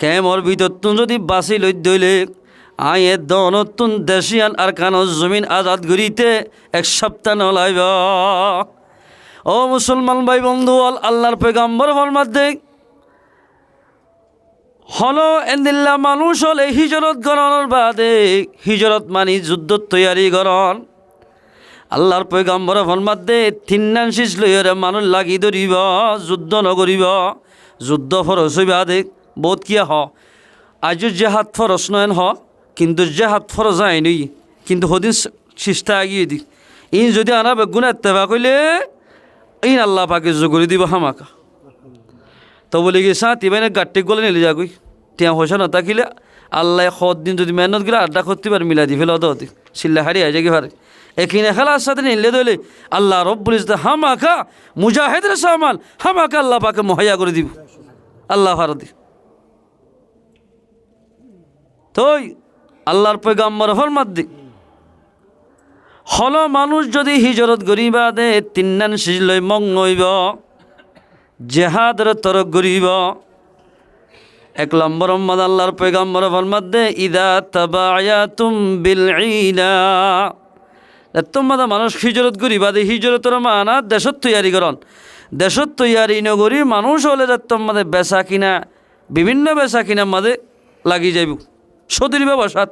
কেমর ভিতর তুন যদি বাঁচি লই দইলে আয়ের দনতুন দেশিয়ান আর কানর জমিন আজাদ গড়িতে 1 সপ্তাহ নলাইব। ও মুসলমান ভাই বন্ধু, আল্লাহর পয়গম্বর ফরমাত দে হলো এন্দিল্লা মানুষ হলে হিজরত গণনের বাদে হিজরত মানি যুদ্ধ তৈয়ারি গরণ। আল্লাহর পয়গম্বর ফরমাত দে 3 নান শীষ লইরে মানুষ লাগি ধরিব, যুদ্ধ নগরিব। যুদ্ধ ফরস হইবা দে বহুত কিয়া হ আজ জেহাদ ফরস নয়ন হ, কিন্তু জেহাদ ফরস যায় নই, কিন্তু হদিন শিষ্টা আগিয়ে দি ইন যদি আনা বেগুনা এত্তেবা কইলে ইন আল্লাহ পাকে জগরি দিব হামাকা। তো বলে গিয়ে সাঁতি বাইনে গাট্টি গলে নিলে যাগুই টিয়া হসা না তাকিলে আল্লাহ সদ দিন যদি মেহনত গেলে আড্ডা করতে পারে মিলা দি ফেলে অতি সিল্লা হারিয়ে যাগে পারে এখানে খেলার সাথে নিলে দইলে আল্লাহ রব্বুল ইজ্জত হামাকা মুজাহিদের সামান হামাকা আল্লাহ পাকে মুহাইয়া করে দিব আল্লাহ ফারদি। তোই আল্লাহর পয়গম্বর ফরমাত দি হলো মানুষ যদি হিজরত গরিবা দে 3 নান শীষ লই মং নইব, জেহাদের তরক গরিব। 1 নম্বর আল্লাহর পয়গম্বর ফরমাত দে ইদা তাবায়াতুম বিল ইনা, তোমাদের মানুষ হিজরত গরিবা দে হিজরতের মানা দেশত তৈয়ারি করন। দেশত তৈয়ারি নগরী মানুষ হলে তোমাদের বেচা কিনা বিভিন্ন বেচা কিনা মাঝে লাগি যাইব সদরি ব্যবসাত।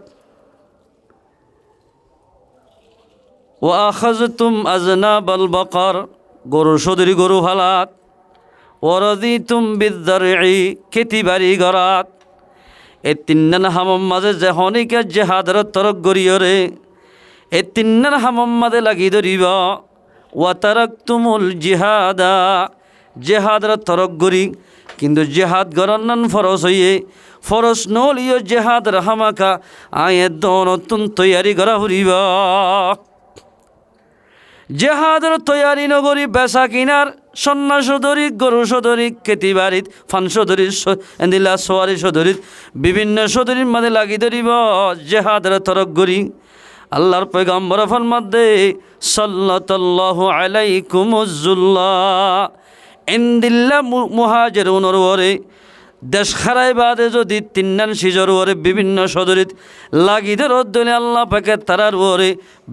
ও আখাজতুম আজনাবাল বাকার, গরু সদরি গরু হালাত। ওরদিতুম বিদ্দারই, খেতি বাড়ি গরাত। এই 3 নান হামম মাঝে যে হনিকে জেহাদের তরক গরিয়রে এই 3 নান হামম মাঝে লাগি ধরিব। ওয়াতারাকতুমুল জিহাদা, জেহাদের তরক গরি কিন্তু জেহাদ গরন নান ফরস হইয়ে ফরস নলিও জেহাদের হামাকা আয়ের দনতুন তৈয়ারি করা ফুরিব। জেহাদের তৈয়ারি নগরী বেচা কিনার সন্না সদরি গরু সদরি খেতি বাড়িত ফান সদরি এন্দিলা সোয়ারি সদরিত বিভিন্ন সদরির মাঝে লাগি ধরিব জেহাদের তরক গরি। আল্লাহর পয়গম্বর ফরমাত দে সাল্লাল্লাহু আলাইকুমুজ্জুল্লাহ এন্দিল্লা মুহাজিরুনের ওরে দেশ খারাই বাদে যদি 3 নান সিজর ওরে বিভিন্ন সদরিত লাগি ধর দলে আল্লাহ পাকে তারার ওরে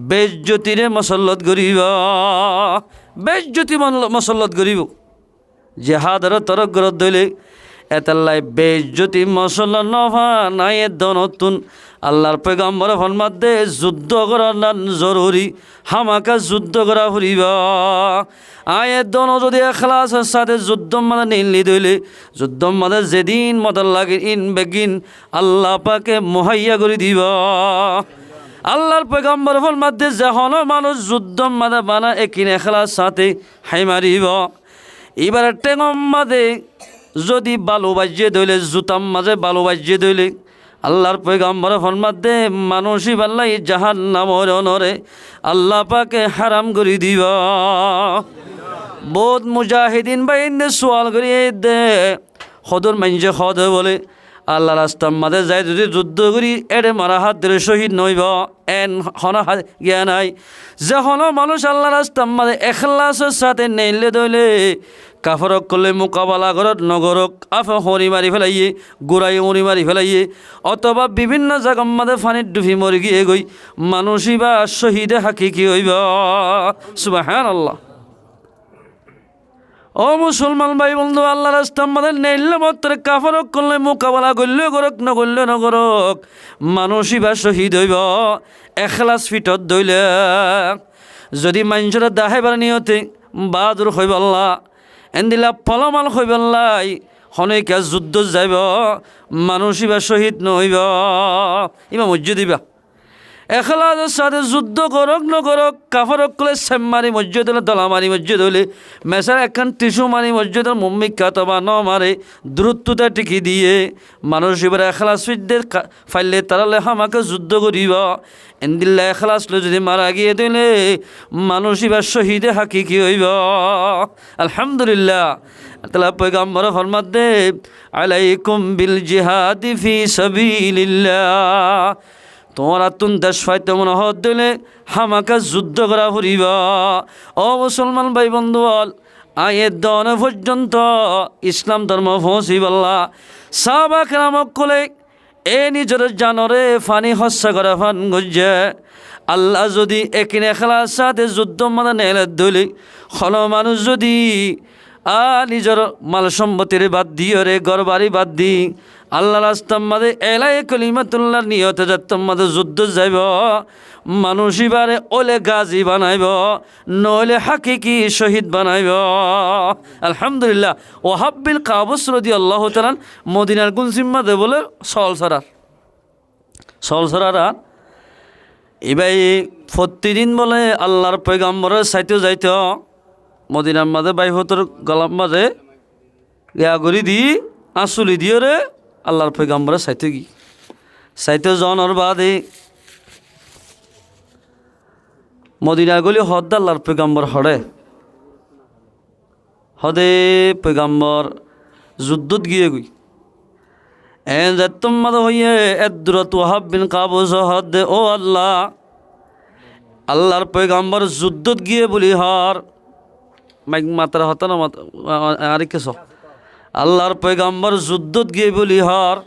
বেজ্জতিরে মসল্লত গরিব, বেজ্জতি মসল্লত গরিব। জেহাদের তরক গরত দলে এতাল্লাই বেজ্জতি মসল্লা নভা নাই দনতুন আল্লাহর পয়গম্বর ফরমাত দে যুদ্ধ করার নান জরুরি, হামাকা যুদ্ধ করা ফুরিব। আয়ের দন যদি এখলাসের সাথে যুদ্ধ মানে নিলি দইলে যুদ্ধ মানে যেদিন মতন লাগে ইন বেগিন আল্লাহ পাকে মুহাইয়া করে দিব। আল্লাহর পয়গম্বর ফরমাত দে যখন মানুষ যুদ্ধ মানে বানা একিন এখলাস সাথে হাই মারিব। এবারে টেঙম মাঝে যদি বালু বাজিয়ে দইলে জুতাম মাঝে বালু বাজিয়ে দইলে আল্লাহর পয়গম্বর ফরমাত দে মানুষই বাল্লাই জাহান্নামের অনরে আল্লাহ পাকে হারাম করে দিব। বহুত মুজাহিদিন বাইন্দে সোয়াল করিয়ে দে সদর মাঞ্জে সদ বলে আল্লাহ রাস্তার মাঝে যাই যদি যুদ্ধ করি এড়ে মারা হাত ধরে শহীদ নইব এন হনা জ্ঞান নাই যে হন মানুষ আল্লাহ রাস্তার মাঝে এখলাসের সাথে নেইলে দইলে কাফরক করলে মোকাবেলা করত নগরক আফে হরি মারি ফেলাইয়ে গোড়াই উড়ি মারি ফেলাইয়ে অথবা বিভিন্ন জায়গার মাঝে ফানির ডুবি মরি গিয়ে গই মানুষই বা শহীদে হাকিকি হইব। সুবহানাল্লাহ। ও মুসলমান ভাই বন্ধু, আল্লাহ রাস্তার মাঝে নেইলে মাত্র কাফরক করলে মোকাবেলা করলে গরক নগরলে নগরক মানুষই বা শহীদ হইব এখলাস ফিটত দইলে। যদি মানুষের দাহেবার নিয়তে বাহাদুর হইব আল্লাহ এন্দিলা ফলমাল হইব আল্লাহ হনেকা যুদ্ধ যাইব মানুষই বা শহীদ নহইব। ইমা মজ্জু দিবা এখলাসের সাথে যুদ্ধ করক নকরক কাফারক কলে সেম্মারি মসজিদ হলে দলামারি মসজিদ হলে মেসার একখান টিসু মারি মসজিদের মুম্মিকা তবা ন মারে দ্রুততা টিকি দিয়ে মানুষ এবার এখলাস ফিরদের ফাইলে তারালে হামাকে যুদ্ধ করিব এন্দিল্লা এখলাস যদি মারা গিয়ে দিলে মানুষ এবার শহীদে হাকিকি হইব। আলহামদুলিল্লাহ। তাহলে পয়গম্বর ফরমাত দে আলাইকুম বিল জিহাদি ফি সাবিলিল্লাহ, তোমার আতুন দেশ ফাইতে মনে হত দিলে হামাকা যুদ্ধ করা ফুরিব। ও মুসলমান ভাই বন্ধুল, আয়ের দন পর্যন্ত ইসলাম ধর্ম পৌঁছিবল্লা সাহাবা কেরামক কোলে এ নিজের জানরে ফানি হস্যা করে ফান গজ্জে আল্লাহ যদি একিনে খেলার সাথে যুদ্ধ মানে নেলে দলি হল মানুষ যদি নিজের মাল সম্পত্তির বাদ দিয়ে রে ঘর বাড়ি বাদ দি আল্লাহ রাস্তার মাঝে এলাই কলিমাতুল্লাহ নিয়তে যাত্রার মাঝে যুদ্ধ যাইব, মানুষ এবারে ওলে গাজী বানাইব নইলে হাকিকি শহীদ বানাইব। আলহামদুলিল্লাহ। ওয়াহাব বিন কাবুস রাদিয়াল্লাহু তাআলা মদিনার গুনসিম্মাদে বলে সলসরার এবার প্রতিদিন বলে আল্লাহর পয়গম্বরের সাইতে যাইত মদিনার মাঝে বাইহতর গলার মাঝে গড়ি দি আঁচুলি দিয়ে রে আল্লাহর পয়গম্বরের সাইতে জনের বাদে মদিনার গলি হদ আল্লাহর পয়গম্বর হদে পয়গম্বর যুদ্ধত গিয়ে গই এন যাত্তম মাদে হইয়ে এদুরত ওয়াহাব বিন কাবুস হদ ও আল্লাহ আল্লাহর পয়গম্বর যুদ্ধত গিয়ে বলি হর মাইক মাত্রা হত না আর কেস আল্লাহর পয়গম্বর যুদ্ধত গিয়ে বলি হর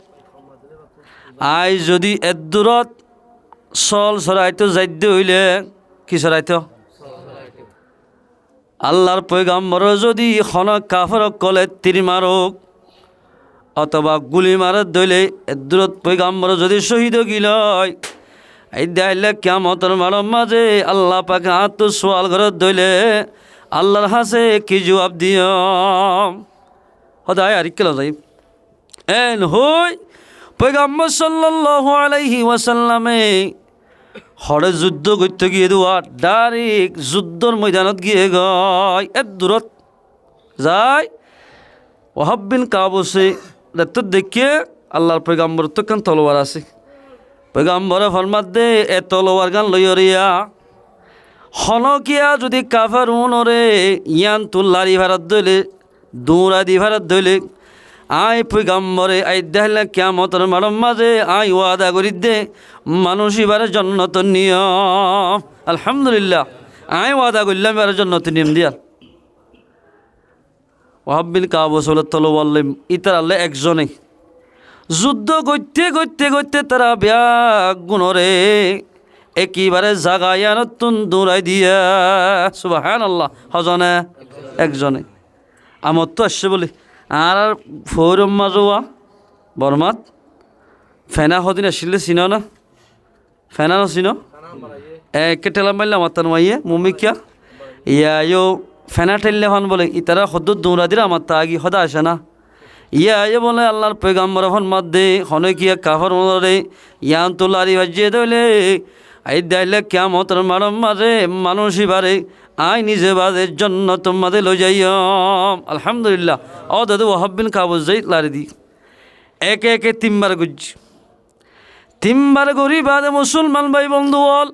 আই যদি এদুরত সল সরাইতো যাইতে হইলে কি সরাইতো আল্লাহর পয়গম্বর যদি খন কাফরক কলে তীর মারক অথবা গুলি মারত দইলে এদুরত পয়গম্বর যদি শহীদ গিলয় এই দাইলে কিয়ামতের মারম মাঝে আল্লাহ পাকে হাত সোয়াল ঘরত দইলে আল্লাহর হাসে কি জবাব দিয়ম হদায় আর কেলা যাই এন হই পয়গম্বর সাল্লাল্লাহু আলাইহি ওয়াসাল্লামে হরে যুদ্ধ করতে গিয়ে দেওয়া ডাইরেক্ট যুদ্ধর ময়দানত গিয়ে গয় এত দূরত যায় ওয়াহাব বিন কাবুসে দেখিয়ে আল্লাহর পয়গম্বর তো কেন তলোয়ার আছে পয়গম্বরে ফরমাত দে এ তলোয়ার গান লইয়া হনকিয়া যদি কাফার উনরে ইয়ান তুল্লারি ভারত দইলে দৌড়া দি ভারত দইলে আই পয়গম্বরে আই দেহলে কিয়ামতের মারম মাঝে আই ওয়াদা করি দে মানুষ এবারে জন্নত নিয়ম। আলহামদুলিল্লাহ। আই ওয়াদা করলাম এবারে জন্নত নিয়ম দিয়ার ওয়াহাব বিন কাবুস হলে তলোয়ার ইতার আল্লাহ একজনে যুদ্ধ করতে করতে করতে তারা ব্যাগ গুণরে একেবারে জাগাইয়া নতুন দৌড়াই দিয়া সুবহানাল্লাহ হজনে একজনে আমার তো আসছে বলি আর ফৌরম মাজোয়া বর্মাত ফেনা সদিন আসলে চিন না ফেনা নচিন একে ঠেলা মারলে আমার তার মাইয়ে মুমিকিয়া ইয়া ফেনা ঠেললে হন বলে ইতারা সদ দৌড়া দিলে আমার তা আগি সদা আসে না ইয়া বলে আল্লাহর পয়গম্বর হন মাত দে হনে কিয়া কাফর মরে ইয়ান তোলারি বাজিয়ে দইলে আই দাইলে কিয়ামতের মারম মাঝে মানুষ এবারে আই নিজে বাদের জন্য তোমাদের লই যাইম। আলহামদুলিল্লাহ। ও দাদু ওয়াহাব বিন কাবুস যাই লারি দি একে একে তিনবার গড়ি বাদে মুসলমান ভাই বন্ধু বল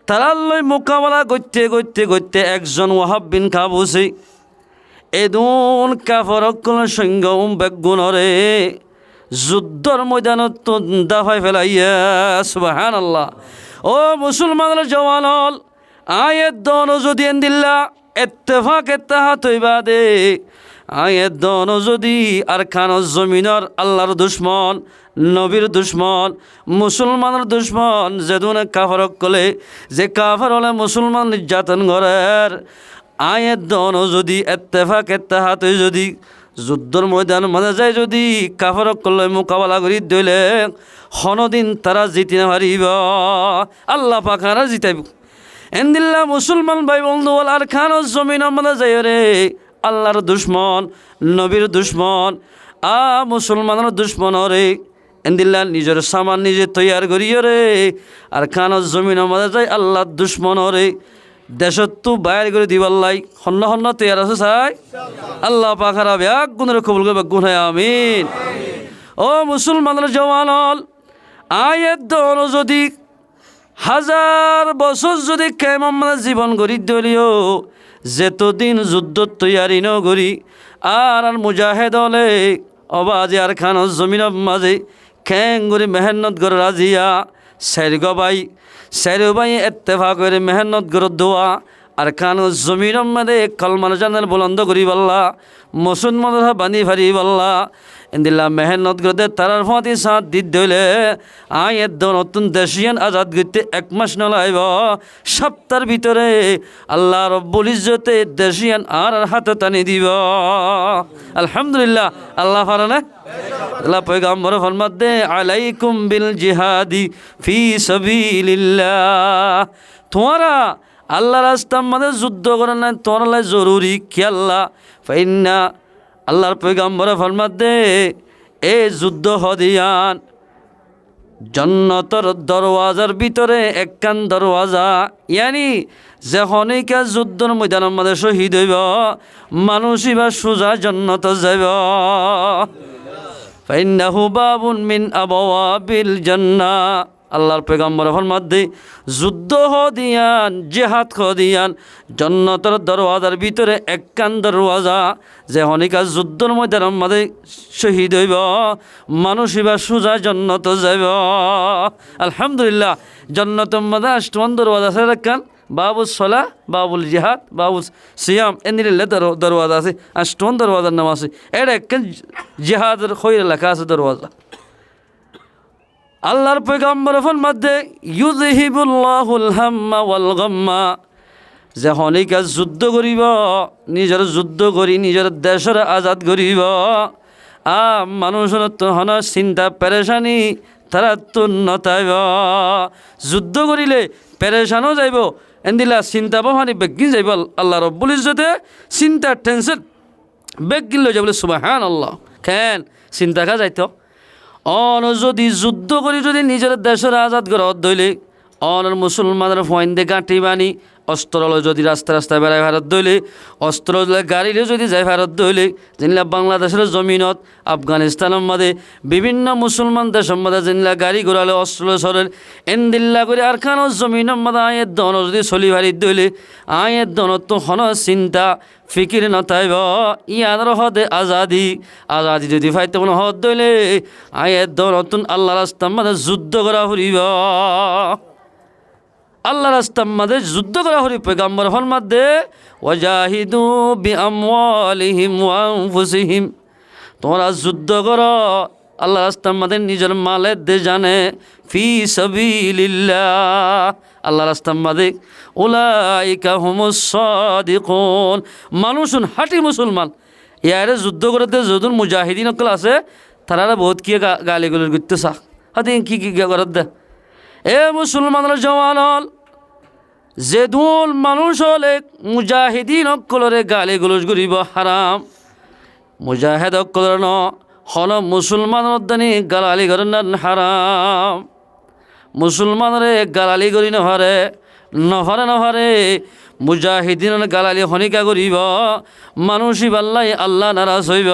তারার লই মোকাবেলা করতে করতে করতে একজন ওয়াহাব বিন কাবুসে এদুন কাফরকল সৈন্য বেগুনরে যুদ্ধর ময়দানত দাফাই ফেলাইয়া সুবহানাল্লাহ। ও মুসলমানের জওয়ানল আয়ের দন যদি এন্দিল্লা এত্তেফাক এত্তাহাত হইবা দে আয়ের দন যদি আর খানর জমিনর আল্লাহর দুশ্মন নবীর দুশ্মন মুসলমানের দুশ্মন যেদুন কাফরক কলে যে কাফর হলে মুসলমান নির্যাতন করের আয়ের দন যদি এত্তেফাক এত্তাহাত যদি যুদ্ধর ময়দান মাঝে যায় যদি কাফরক করলে মোকাবেলা করি দইলে হনদিন তারা জিতি না পারিব আল্লাহ পাখারা জিতাইব এন্দিল্লা মুসলমান ভাই বন্ধু আর খানর জমিন মাঝে যায় রে আল্লাহর দুশ্মন নবীর দুশ্মন মুসলমানের দুশ্মন রে এন্দিল্লা নিজের সামান নিজে তৈয়ার করিও রে আর খানোর জমিনের মাঝে যাই আল্লাহ দুশ্মন রে দেশত তো বাইর করে দিবাল্লাই হন্য হন্য তৈয়ার আছে চাই আল্লাহ পাখারা ব্যাগ গুণের কবুল করবে গুণ হয় আমিন। ও মুসলমানের জওয়ানল আয়ের দল যদি 1000 বছর যদি কেমন জীবন গড়ি দলীয় যেতদিন যুদ্ধ তৈয়ারি ন করি আর মুজাহেদ হলে অবাজে আর খানোর জমিনের মাঝে খ্যাং করে মেহনত করে রাজিয়া সেরবাই এত্তেফা করে মেহনত করে দোয়া আর খানোর জমিনের মাঝে কলমান জানার বুলন্দ করি বললা মুসলমান বানি ফারি বললা ইন্দিল্লা মেহনত করতে তারার ফাঁতি সাথ দি দইলে আয়ের নতুন দেশিয়ান আজাদ করতে 1 মাস নলাইব সপ্তাহের ভিতরে আল্লাহ রব্বুল ইজ্জতে দেশিয়ান আর হাতে টানি দিব আলহামদুলিল্লাহ। আল্লাহ ফারানে আল্লাহ পয়গম্বর ফরমাত দে আলাইকুম বিল জিহাদি ফি সাবিলিল্লাহ তোমরা আল্লাহ রাস্তার মধ্যে যুদ্ধ করে না তোমরা জরুরি কি আল্লাহ ফাইন্না আল্লাহর পয়গম্বর ফরমাত দে এ যুদ্ধ হদিয়ান জন্নতর দরওয়াজার ভিতরে একখান দরওয়াজা ইয়ানি যখনইকা যুদ্ধর ময়দানের মধ্যে শহীদ হইব মানুষই বা সোজা জন্নত যাইব ফাইন্নাহু বাবুন মিন আবওয়াবিল জান্নাহ আল্লাহর পয়গম্বর ফরমাত দে যুদ্ধ হদিয়ান জিহাদ হদিয়ান জন্নতর দরওয়াজার ভিতরে একখান দরওয়াজা যে হনিকা যুদ্ধর ময়দানের মধ্যে শহীদ হইব মানুষই বা সোজা জন্নত যাইব আলহামদুলিল্লাহ। জন্নতের মধ্যে 8টা দরওয়াজা আছে একখান বাবুল সলা বাবুল জিহাদ বাবুল সিয়াম এনিলে দরওয়াজা আছে 8টা দরওয়াজার নাম আছে এটা একখান জিহাদের খৈর লেখা আছে দরওয়াজা। আল্লাহর পয়গম্বর ফরমাত দে ইউযহিবুল্লাহুল হাম্মা ওয়াল গাম্মা যে হনিকা যুদ্ধ করিব নিজের যুদ্ধ করি নিজের দেশের আজাদ করিব মানুষের তো হন চিন্তা পেরেশানি তারা তো নতাইব যুদ্ধ করিলে পেরেশানও যাইব এন্দিলা চিন্তা ভাবনি বেগিন যাইব আল্লাহ রব্বুল ইজ্জতে চিন্তা টেনশন বেগিন লই যাব সুবহানাল্লাহ কেন চিন্তা খা যাইতো অন যদি যুদ্ধ করি যদি নিজের দেশের আজাদ করে দইলে অনের মুসলমানের ফয়েন্দে গাঁটি বানি অস্ত্র যদি রাস্তায় বেড়ায় ভারত দইলে অস্ত্র গাড়িলে যদি যায় ভারত দইলে যেনিলা বাংলাদেশের জমিনত আফগানিস্তানের মধ্যে বিভিন্ন মুসলমান দেশের মধ্যে যেনিলা গাড়ি ঘোরালে অস্ত্র সরেল এন্দিল্লা করে আর খানো জমিনের মধ্যে আয়ের দন যদি চলি ভারি দইলে আয়ের দনত তো হন চিন্তা ফিকির নতাইব ইয়ার হদে আজাদি যদি ফাইতে কোনো হদ দইলে আয়ের দনতুন আল্লাহ রাস্তার মধ্যে যুদ্ধ করা ফুরিব আল্লাহ রাস্তার মধ্যে যুদ্ধ করা হরি পয়গম্বর ফরমাত দে ওয়াজাহিদু বিআমওয়ালিহিম ওয়া আনফুসিহিম তোমরা যুদ্ধ করো আল্লাহ রাস্তার মধ্যে নিজের মালের দে জানে ফি সাবিলিল্লাহ আল্লাহ রাস্তার মধ্যে উলাইকা হুমুস সাদিকুন মানুষুন হাঁটি মুসলমান ইয়ারে যুদ্ধ করতে যদুন মুজাহিদিন অকল আছে তারা বহুত কি গালিগুলো করতে চাক হাতে কি করত দে এ মুসলমানের জওয়ানল যে দুল মানুষ হলে মুজাহিদিন অকলরে গালিগুলোজ করিব হারাম মুজাহিদ অকলর ন হল মুসলমানের দানি গালালি করেন হারাম মুসলমানরে গালালি করি নহরে মুজাহিদিন গালালি হনিকা করিব মানুষই বাল্লাই আল্লাহ নারাজ হইব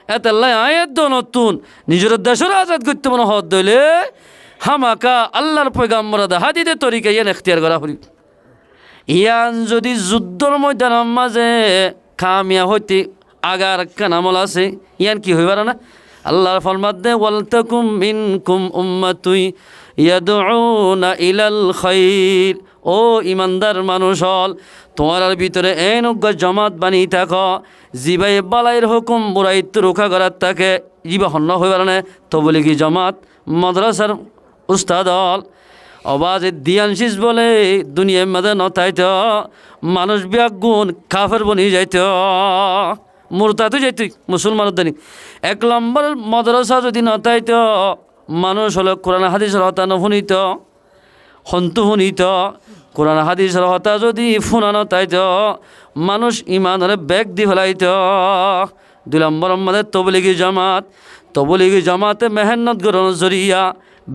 এতাল্লাই আয়ের নতুন নিজের দেশের আজাদ করতে মনে হদ দইলে হামাকা আল্লাহর পয়গম্বর হাদিতে তরিকা ইয়ান এখতিয়ার করা হরি ইয়ান যদি যুদ্ধর ময়দানের মাঝে কামিয়া হইতে আগার কানামল আছে ইয়ান কি হইবার না আল্লাহর ফরমাত দে ওয়ালতাকুম মিনকুম উম্মাতুই ইয়াদউনা ইলাল খাইর ও ইমানদার মানুষ হল তোমার ভিতরে এনজ্ঞ জমাত বানি থাক জিবাই বালাইয়ের হুকুম বুড়াইত্ব রক্ষা করার তাকে জিবা হন্য হইবার না তো বলি কি জমাত মাদ্রাসার উস্তাদ হল অবাজে দিয়ানশিস বলে দুনিয়ার মধ্যে নতাইত মানুষ ব্যাগুণ কাফের বনি যাইত মুরতাতো যাইত মুসলমানের দানি 1 নম্বর মাদ্রাসা যদি নতাইত মানুষ হলো কোরআন হাদিসের হতা নশুনিত হন্তু শুনিত কোরআন হাদিসের হতা যদি ফুনা নতাইত মানুষ ইমানের বেগ দি ফেলাইত দুই নম্বর আমাদের তবলিগি জামাতে মেহনত গ্রহণ জরিয়া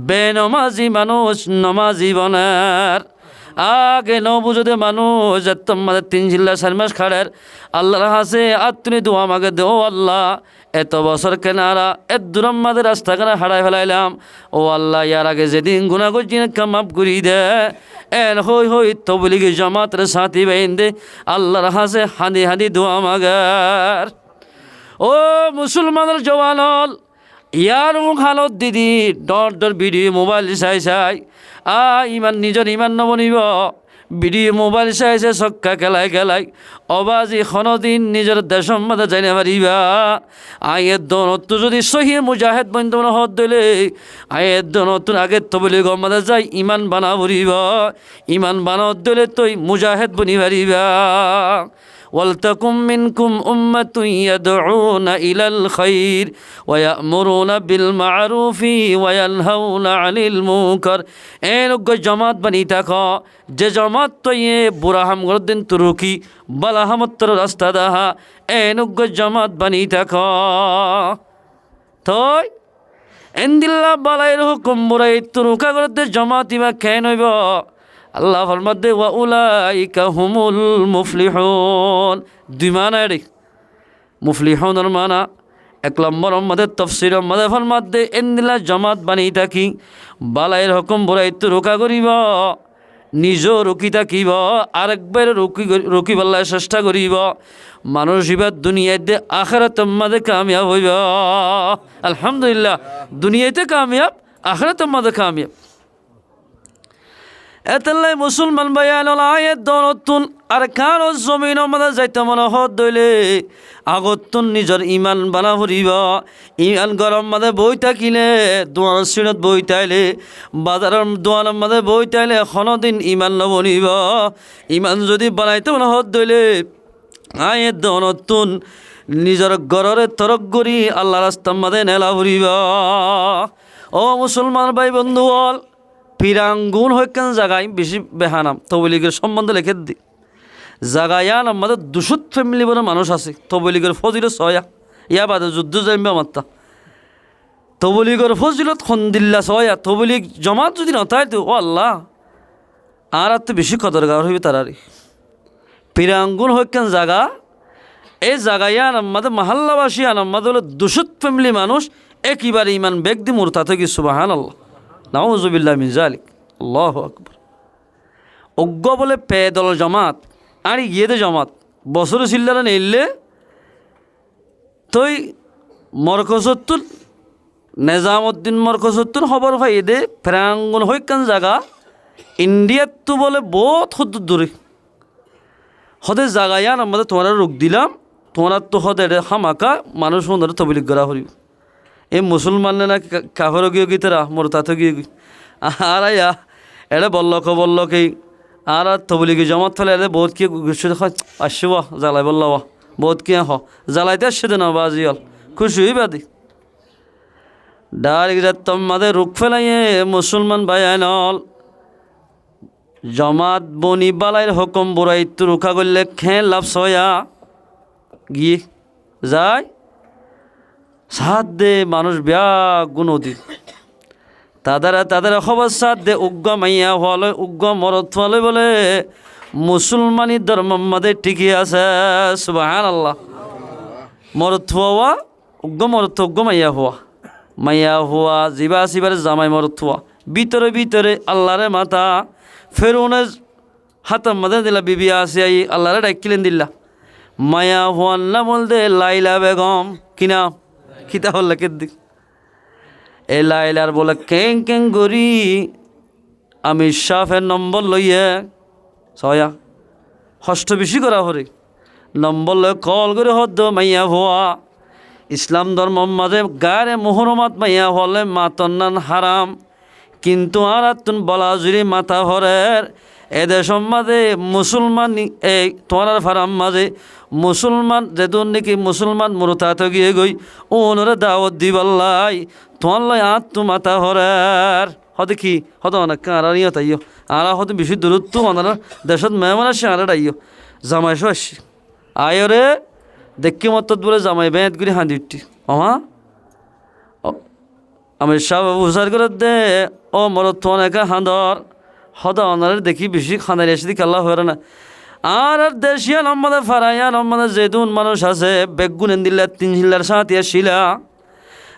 বেনমাজি মানুষ নমাজি বনার আগে নবুজতে মানুষ তোমাদের 3 জিল্লা 4 মাস খাড়ের আল্লাহর হাসে আত্মনি দোয়া মাগে দেও আল্লাহ এত বছর কেনারা এত দূর আমাদের রাস্তা কেনা হারাই ফেলাইলাম ও আল্লাহ ইয়ার আগে যেদিন গুণা করছি মাফ করি দে এন হই তবলিগি জামাতের সাথী বাইন দে আল্লাহর হাসে হাঁদি দোয়া মাগার ও মুসলমানের জওয়ানল ইয়ার হালত দিদি ডর ভিডিও মোবাইল চাই ইমান নিজের ইমান নবনিব ভিডিও মোবাইল চাই চক্কা খেলাই অবাজি দিন নিজের দেশের মধ্যে যাইতে পারিবা আয়ের দনতো যদি সহি মুজাহেদ বন্ধ হত দিলে আয়ের দনতুন আগে তবলিগ মধ্যে যাই ইমান বানা ভরিব ইমান বানাত দিলে তুই মুজাহেদ বনি পারিবা ولتكن منكم أمة يدعون إلى الخير ويأمرون بالمعروف وينهون عن المنكر লোক জামাত বানি থাকো যে জামাত তো বুড়া হাম দিন তুরুকি বালা হামত্তর রাস্তা দাহা লোক জামাত বানি থাকো তই এন্দিল্লা বালাইর হুকুম বুড়াই তুরুকা করতে জামাত ইবা খেয়ে নইব আল্লাহ ফরমাদে ওয়া উলাইকা হুমুল মুফলিহুন দুই মানা রে মুফলিহুনের মানা 1 নম্বর আমাদের তাফসীর আমাদের ফরমাদে এন্দিলা জামাত বানি থাকি বালাইর হুকুম বুড়াইতে রোকা করিব নিজ রুকি থাকিব আরেকবার রুকি বল্লায় চেষ্টা করিব মানুষ এবার দুনিয়াতে আখিরাতের মধ্যে কামিয়াব হইব আলহামদুলিল্লাহ দুনিয়াতে কামিয়াব আখিরাতের মধ্যে কামিয়াব এতলাই মুসলমান ভাইয়ান আয়াত দনতুন আর কারো জমিন মধ্যে যাইতে মনে হত দইলে আগতুন নিজের ইমান বানা ভরিব ইমান গরম মধ্যে বই থাকিলে দোয়ার সিনত বই তাইলে বাজারের দোয়ার মধ্যে বই তাইলে দিন ইমান নবনিব ইমান যদি বানাইতে মনে হত দইলে আয়াত দনতুন নিজের গররে তরক করি আল্লাহ রাস্তার মধ্যে নেলা ভরিব ও মুসলমান ভাই বন্ধু বল পিরাঙ্গুন হইকেন জায়গায় বেশি বেহানাম তবলিগের সম্বন্ধে লিখে দি জাগায়ান আমাদের 200 ফ্যামিলি বলে মানুষ আছে তবলিগের ফজিলত 6 ইয়া বাদে যুদ্ধ যাইবা মাত্তা তবলিগের ফজিলত খন্দিল্লা 6 তবলিগ জমাত যদি নতাই তো ও আল্লাহ আর তো বেশি কদরগার হইবে তারারি পিরাঙ্গুন হইকেন জায়গা এই জাগায়ান আমাদের মহল্লাবাসী আমাদের 200 ফ্যামিলি মানুষ একইবারে ইমান ব্যক্তি মুরতা থেকে সুবহানাল্লাহ নাউজুবিল্লাহ মিন যালিক আল্লাহু আকবার অজ্ঞ বলে পেদল জামাত আর ইয়েতে জামাত বছর চিল্লারা নেইলে তুই মরকজতুল নিজামুদ্দিন মরকজতুল খবর পাই দে প্রাঙ্গন হইকান জায়গা ইন্ডিয়াত তো বলে বহুত হদ দূরে হদে জাগায়ান আমাদের তোমরা রোগ দিলাম তোমরা তো হদে হামাকা মানুষ মনে তবলিগ করা হরিব এই মুসলমান না কাফের গিয়ে গীতারা মোর তাতে গিয়ে আর আয়া এটা বললকেই আর তবলিগি জমাত ফেলে এলে বহুত কি আসব জ্বালাই বলল বহুত কি জ্বালাইতে আসছে না বাজি হল খুশি হই বাদি ডাইরেক্ট তোমাদের রুখ ফেলাইয়ে মুসলমান ভাইয়ানল জমাত বনি বালাইয়ের হুকুম বুড়াই তো রুখা করলে খেয়ে লাভ সয়া গিয়ে যায় সাথ দে মানুষ ব্যাগ গুণতি তাদের খবর সাথ দে উগ্র মাইয়া হলে উগ্র মরত হলে বলে মুসলমানি ধর্ম মধ্যে ঠিকই আছে সুবহানাল্লাহ মরত হওয়া উগ্র মাইয়া হওয়া জিবা সিবার জামাই মরত হওয়া ভিতরে আল্লাহরে মাতা ফেরুনের হাতের মধ্যে দিলা বিবি আসি আই আল্লাহরে ডাকিলেন দিল্লা মায়া হওয়ার নাম বলতে লাইলা বেগম কিনা কিতা হল লেখের দিক এ লাইলার বলে কেং করি আমি শাফের নম্বর লইয়ে ছয়া হষ্ট বেশি করা হরে নম্বর লই কল করে হদ্দ মাইয়া হওয়া ইসলাম ধর্ম মাঝে গায়ে মোহরমাত মাইয়া হলে মাতন্নান হারাম কিন্তু আর তুন বলা জুড়ি মাথা ভরের এদের মাঝে মুসলমান এই তোমার ফারাম মাঝে মুসলমান যেদুন নাকি মুসলমান মুরতাতে গিয়ে গই ওনরে দাওয়াত দিবাল্লাই তোমার লাই তো মাথা ভরের হতে কি হতো অনেক আর নিয়ে তাইও আর হতে বেশি দূরত্ব ওনার দেশত মেহমান আসে আর আইও জামাইশো আসি আয়রে দেখি মত বলে জামাই বেঁত করে হাঁদি উঠি আমা আমি সব উচার করে দে ও মরত তো অনেকে হাঁদর হদা অনারের দেখি বেশি খানার এসে দিকে আল্লাহ হয়ে না আর দেশিয়া নম্বরে ফারাইয়া নম্বরে যেদুন মানুষ আছে বেগুন দিল্লা 3 হিল্লার সাথে শিলা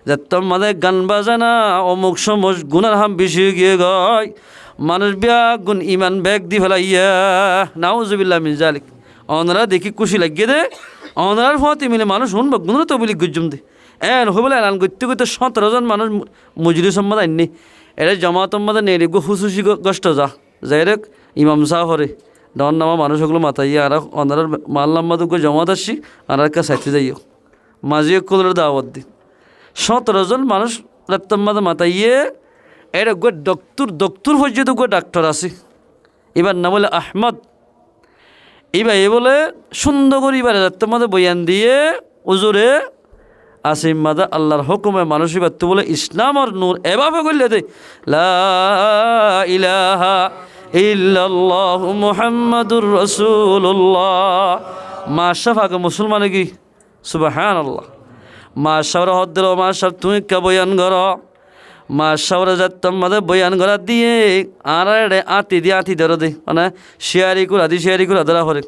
যে তোমাদের গান বাজানা অমুক সমুক গুণার হাম বেশি গিয়ে গয় মানুষ বিয়া গুণ ইমান ব্যাগ দি ফেলাইয়া নাউজুবিল্লাহ মিন জালিক অনরা দেখি খুশি লাগিয়ে দে অনরার ফতে মিলে মানুষ শুনবো গুণরা তো বলি গুজুম দে হইবলে এলান করতে করতে 17 জন মানুষ মজুরি সম্মত আননি এটা জমাত সম্মতে নেই গো হুসুসি কষ্ট যাই রে ইমাম সাহ হরে ডন নামা মানুষগুলো মাতাইয়া আর অনার মাল্লাম্মাদুকে জমাত আসছি আর একটা সাইতে যাইও মাঝি কুলের দাওয়াত দি 17 জন মানুষ রাত্তম্মাদে মাতাইয়ে এটা গো ডক্টর পর্যন্ত গো ডাক্তার আছে এবার না বলে আহমদ এবার এ বলে সুন্দর করে এবার রাত্তম্মাদে বয়ান দিয়ে উজুরে আসিম মাদা আল্লাহর হুকুমে মানুষ এবার তো বলে ইসলাম আর নূর এভাবে করলে দে লা ইলাহা ইল্লাল্লাহু মুহাম্মাদুর রাসূলুল্লাহ মাশাফাকে মুসলমান কি সুবহানাল্লাহ মাশাওর হদ্দর মাশাফ তুমি কা বয়ান কর মাশাওর যাত্তম মাদে বয়ান করা দিয়ে আর আতি ধরে দে মানে শেয়ারি করে ধরা হরে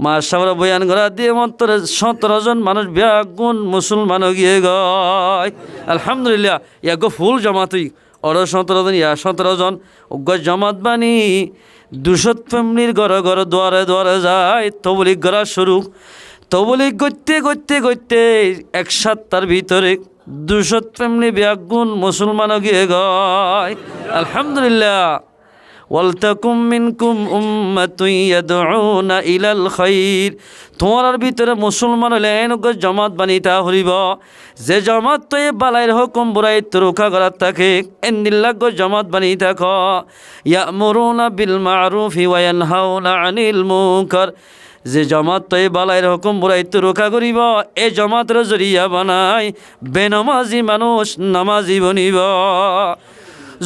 মাশাওর বয়ান করা দিয়ে মাত্র 17 জন মানুষ ব্যাগুন মুসলমান গিয়ে গয় আলহামদুলিল্লাহ ইয়াগো ফুল জামাতুই ওর 17 জন 17 জন উগ্র জমাত বানি 200 ফ্যামিলির ঘরে দুয়ারে যায় তবলিগ করা শুরু তবলিগ করতে এক সপ্তাহের ভিতরে 200 ফ্যামিলি ব্যাগুন মুসলমান গিয়ে গয় আলহামদুলিল্লাহ ওয়ালতাকুম মিনকুম উম্মাতুন ইয়াদউনা ইলাল খাইর তোমার ভিতরে মুসলমান হলে এনকে জামাত বানিতা হরিব যে জামাত তো বালাইর হুকুম বুরাই রক্ষা করার থাকে এন্দিল্লাহ গো জামাত বানি থাক ইয়ামুরুনা বিল মারুফি ওয়া ইয়ানহাউনা আনিল মুনকার যে জামাত তো বালাইর হুকুম বুরাই রক্ষা করিব এ জামাতের জরিয়া বানাই বেনামাজি মানুষ নামাজি বনিব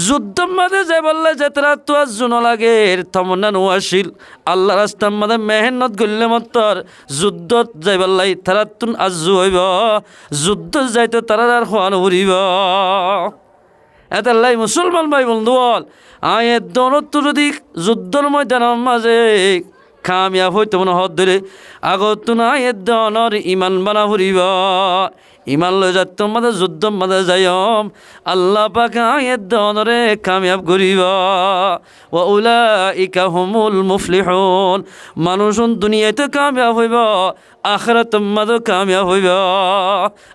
যুদ্ধর মাঝে যে বললে যে তারা তো আর জুনো লাগে তমন্না নোয়াশিল আল্লাহ রাস্তার মাঝে মেহনত করলে মতর যুদ্ধত যাই বললাই তারা তুন আজু হইব যুদ্ধ যাইতো তারা আর হওয়ানো উড়িব এতাল্লাই মুসলমান ভাই বন্ধু বল আয়ে দনত যদি যুদ্ধর ময়দানের মাঝে কামিয়াব হইতো মনে হত ধরে আগত না এ দনর ইমান বানা ফুরিব ইমান লই যাত তোমাদের যুদ্ধ মাঝে যাইম আল্লাহ পাক এ দনরে কামিয়াব করিব ওয়া উলাইকা হুমুল মুফলিহুন মানুষ দুনিয়াতে কামিয়াব হইব আখিরাত মাঝে কামিয়াব হইব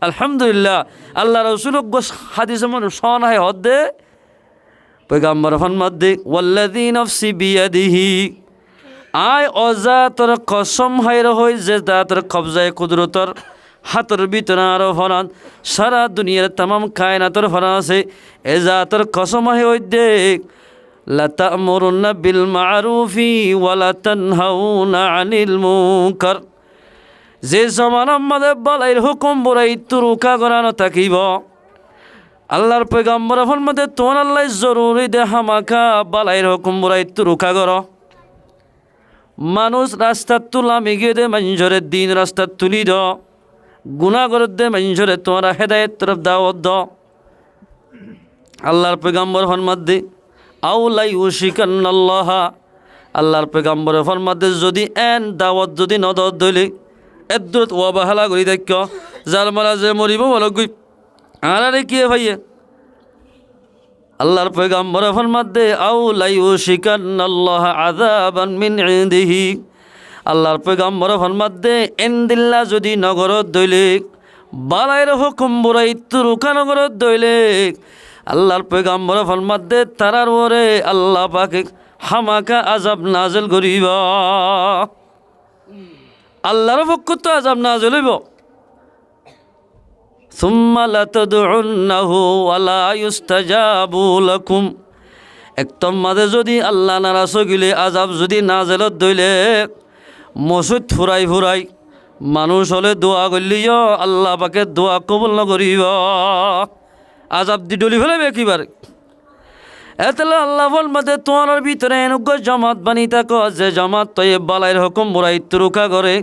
আলহামদুলিল্লাহ আল্লাহ রাসূল হাদিসে মনে শোনা হয় হদ দে পয়গম্বর ফরমাত দে ওয়াল্লাযী নাফসি বিয়াদিহি আয় অজাতর কসম হাইর হই যে দাতর কবজায় কুদরতর হাতর ভিতরে আরো ফরান সারা দুনিয়ার তামাম কায়নাতর ফরান আছে এ জাতর কসম হাই হই দেখ লা তা'মুরুনা বিল মা'রুফি ওয়া লা তানহাউনা আনিল মুনকার যে জমানার মধ্যে বালাইর হুকুম বুরাই রক্ষা করানো থাকিব আল্লাহর পয়গম্বর ফরমাতে তোমার আল্লাহ জরুরি দে হামাকা বালাইর হুকুম বুরাই রক্ষা করো মানুষ রাস্তার তুলামি গিয়ে দে মানুষের দিন রাস্তার তুলি দ গুণা করে দে মানুষের তোমরা হেদায়েত তরফ দাওয়াত দ আল্লাহর পয়গম্বর ফরমাত দে আউলাই উশিকান্নাল্লাহ আল্লাহর পয়গম্বর ফরমাত দে যদি এন দাওয়াত যদি নদত দইলে এদ্দুত ওয়াবাহালা করি দেখ যার মারা যে মরিব বলো গুই আর কি ভাইয়ে আল্লাহর পয়গম্বর ফরমাত দে আউলাই উশিকান্নাল্লাহ আযাবান মিন ইনদিহি আল্লাহর পয়গম্বর ফরমাত দে ইনদিল্লাহ যদি নগরত দইলে বালাইর হুকুম বুরাই রক্ষা নগরত দইলে আল্লাহর পয়গম্বর ফরমাত দে তারার ওরে আল্লাহ পাকে হামাকা আযাব নাজিল করিব আল্লাহর পক্ষ তো আযাব নাজিল হইব সুম্মা লাতাদউন্নাহু ওয়ালা ইউস্তাজাবু লাকুম একদম মাঝে যদি আল্লাহ নারাজ গিলে আযাব যদি নাজিলত দইলে মসজিদ ফুরাই মানুষ হলে দোয়া করলিও আল্লাহ পাকে দোয়া কবুল নকরিব আযাব দি ডলি ফেলে একেবারে এতলে আল্লাহ ফরমাতে তোমার ভিতরে এনেক জামাত বানি থাকো যে জামাত তো এ বালাইর হুকুম বুরাই রক্ষা করে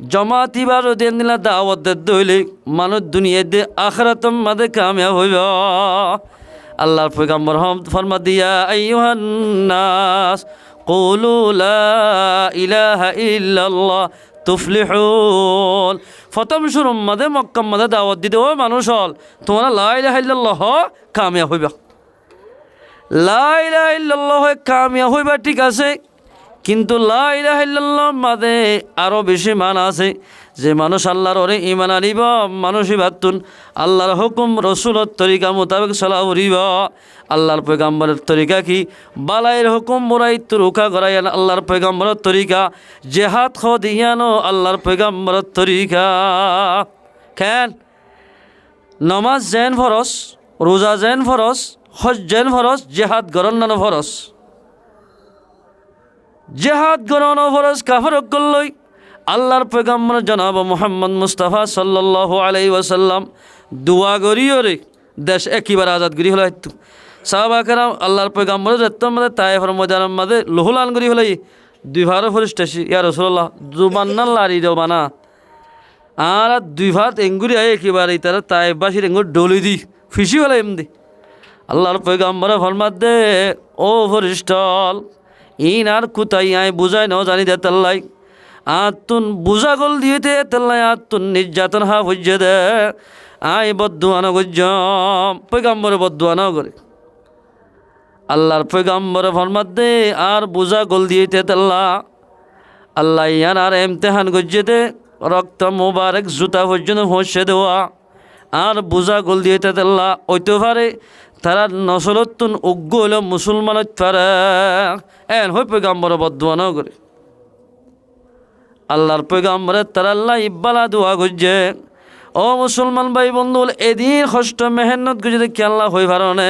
জমাতিবা যদি দিলা দাওয়াত দইলে মানুষ দুনিয়া দে আখিরাতম মাদে কামিয়াব হইব আল্লাহর পয়গম্বর ফরমা দিয়া আইয়ুহান নাস কুলু লা ইলাহা ইল্লাল্লাহ তুফলিহুন প্রথম শুরু মাদে মক্কা মাদে দাওয়াত দিতে ও মানুষ হল তোমরা লা ইলাহা ইল্লাল্লাহ কামিয়াব হইবা লা ইলাহা ইল্লাল্লাহ কামিয়াব হইবা ঠিক আছে কিন্তু লা ইলাহা ইল্লাল্লাহ মাদে আরও বেশি মান আছে যে মানুষ আল্লাহর ওরে ইমান আনিব মানুষই ভাবতুন আল্লাহর হুকুম রসুলের তরিকা মোতাবেক চলা উড়িব আল্লাহর পয়গাম্বরের তরিকা কি বালাইয়ের হুকুম মোরাইত রুখা গড়াইয়ান আল্লাহর পয়গাম্বরের তরিকা জেহাদ খ দিয়ানো আল্লাহর পয়গাম্বরের তরিকা কেন নমাজ জেন ফরস রোজা জেন ফরস হজ জেন ফরস জেহাদ গরন্নানো ফরস জেহাদ গরণ ফরজ কাফর করলই আল্লাহর পয়গম্বর জনাব মুহাম্মদ মুস্তাফা সাল্লাল্লাহু আলাইহি ওয়াসাল্লাম দুয়া করিও রে দেশ একেবারে আজাদ করি হলো একটু সাহাবা কেরাম আল্লাহর পয়গম্বর যেতম মাদে তায়েফের ময়দানের মাদে লহুলান করি হলাই দুই ভার ফরিস্তাসি ইয়া রাসূলুল্লাহ জুবান্না লারি দেও বানা আর দুই ভাত এঙ্গুরি আয় একেবারে তারা তায়েফবাসীর এঙ্গুর ডলি দি ফিসি হলো এমদি আল্লাহর পয়গম্বর ফরমাত দে ও ফরিস্টল ইন আর কুতাই আয় বুঝাই নাও জানি দে তাল্লাই আতুন বুঝা গল দিয়েতে তাল্লাই আতুন নির্যাতন হা বুঝে দে আয় বদুয়ানো গুজম পয়গাম্বরে বদুয়ানো করে আল্লাহর পয়গাম্বরে ফরমাত দে আর বুঝা গল দিয়েতে তাল্লা আল্লাহ ইয়ান আর এমতেহান গুজে দে রক্ত মোবারক জুতা পর্যন্ত পৌঁছে দেওয়া আর বুঝা গল দিয়েতে তাল্লা ওইতে পারে তারা নসলতুন উগ্র হইল মুসলমানত পারে এন হই পয়গাম্বর বদুয়ানো করে আল্লাহর পয়গাম্বরে তারা আল্লাহ ইব্বালা দোয়া করছে ও মুসলমান ভাই বন্ধু এদিন কষ্ট মেহনত করে দেখি আল্লাহ হই পারনে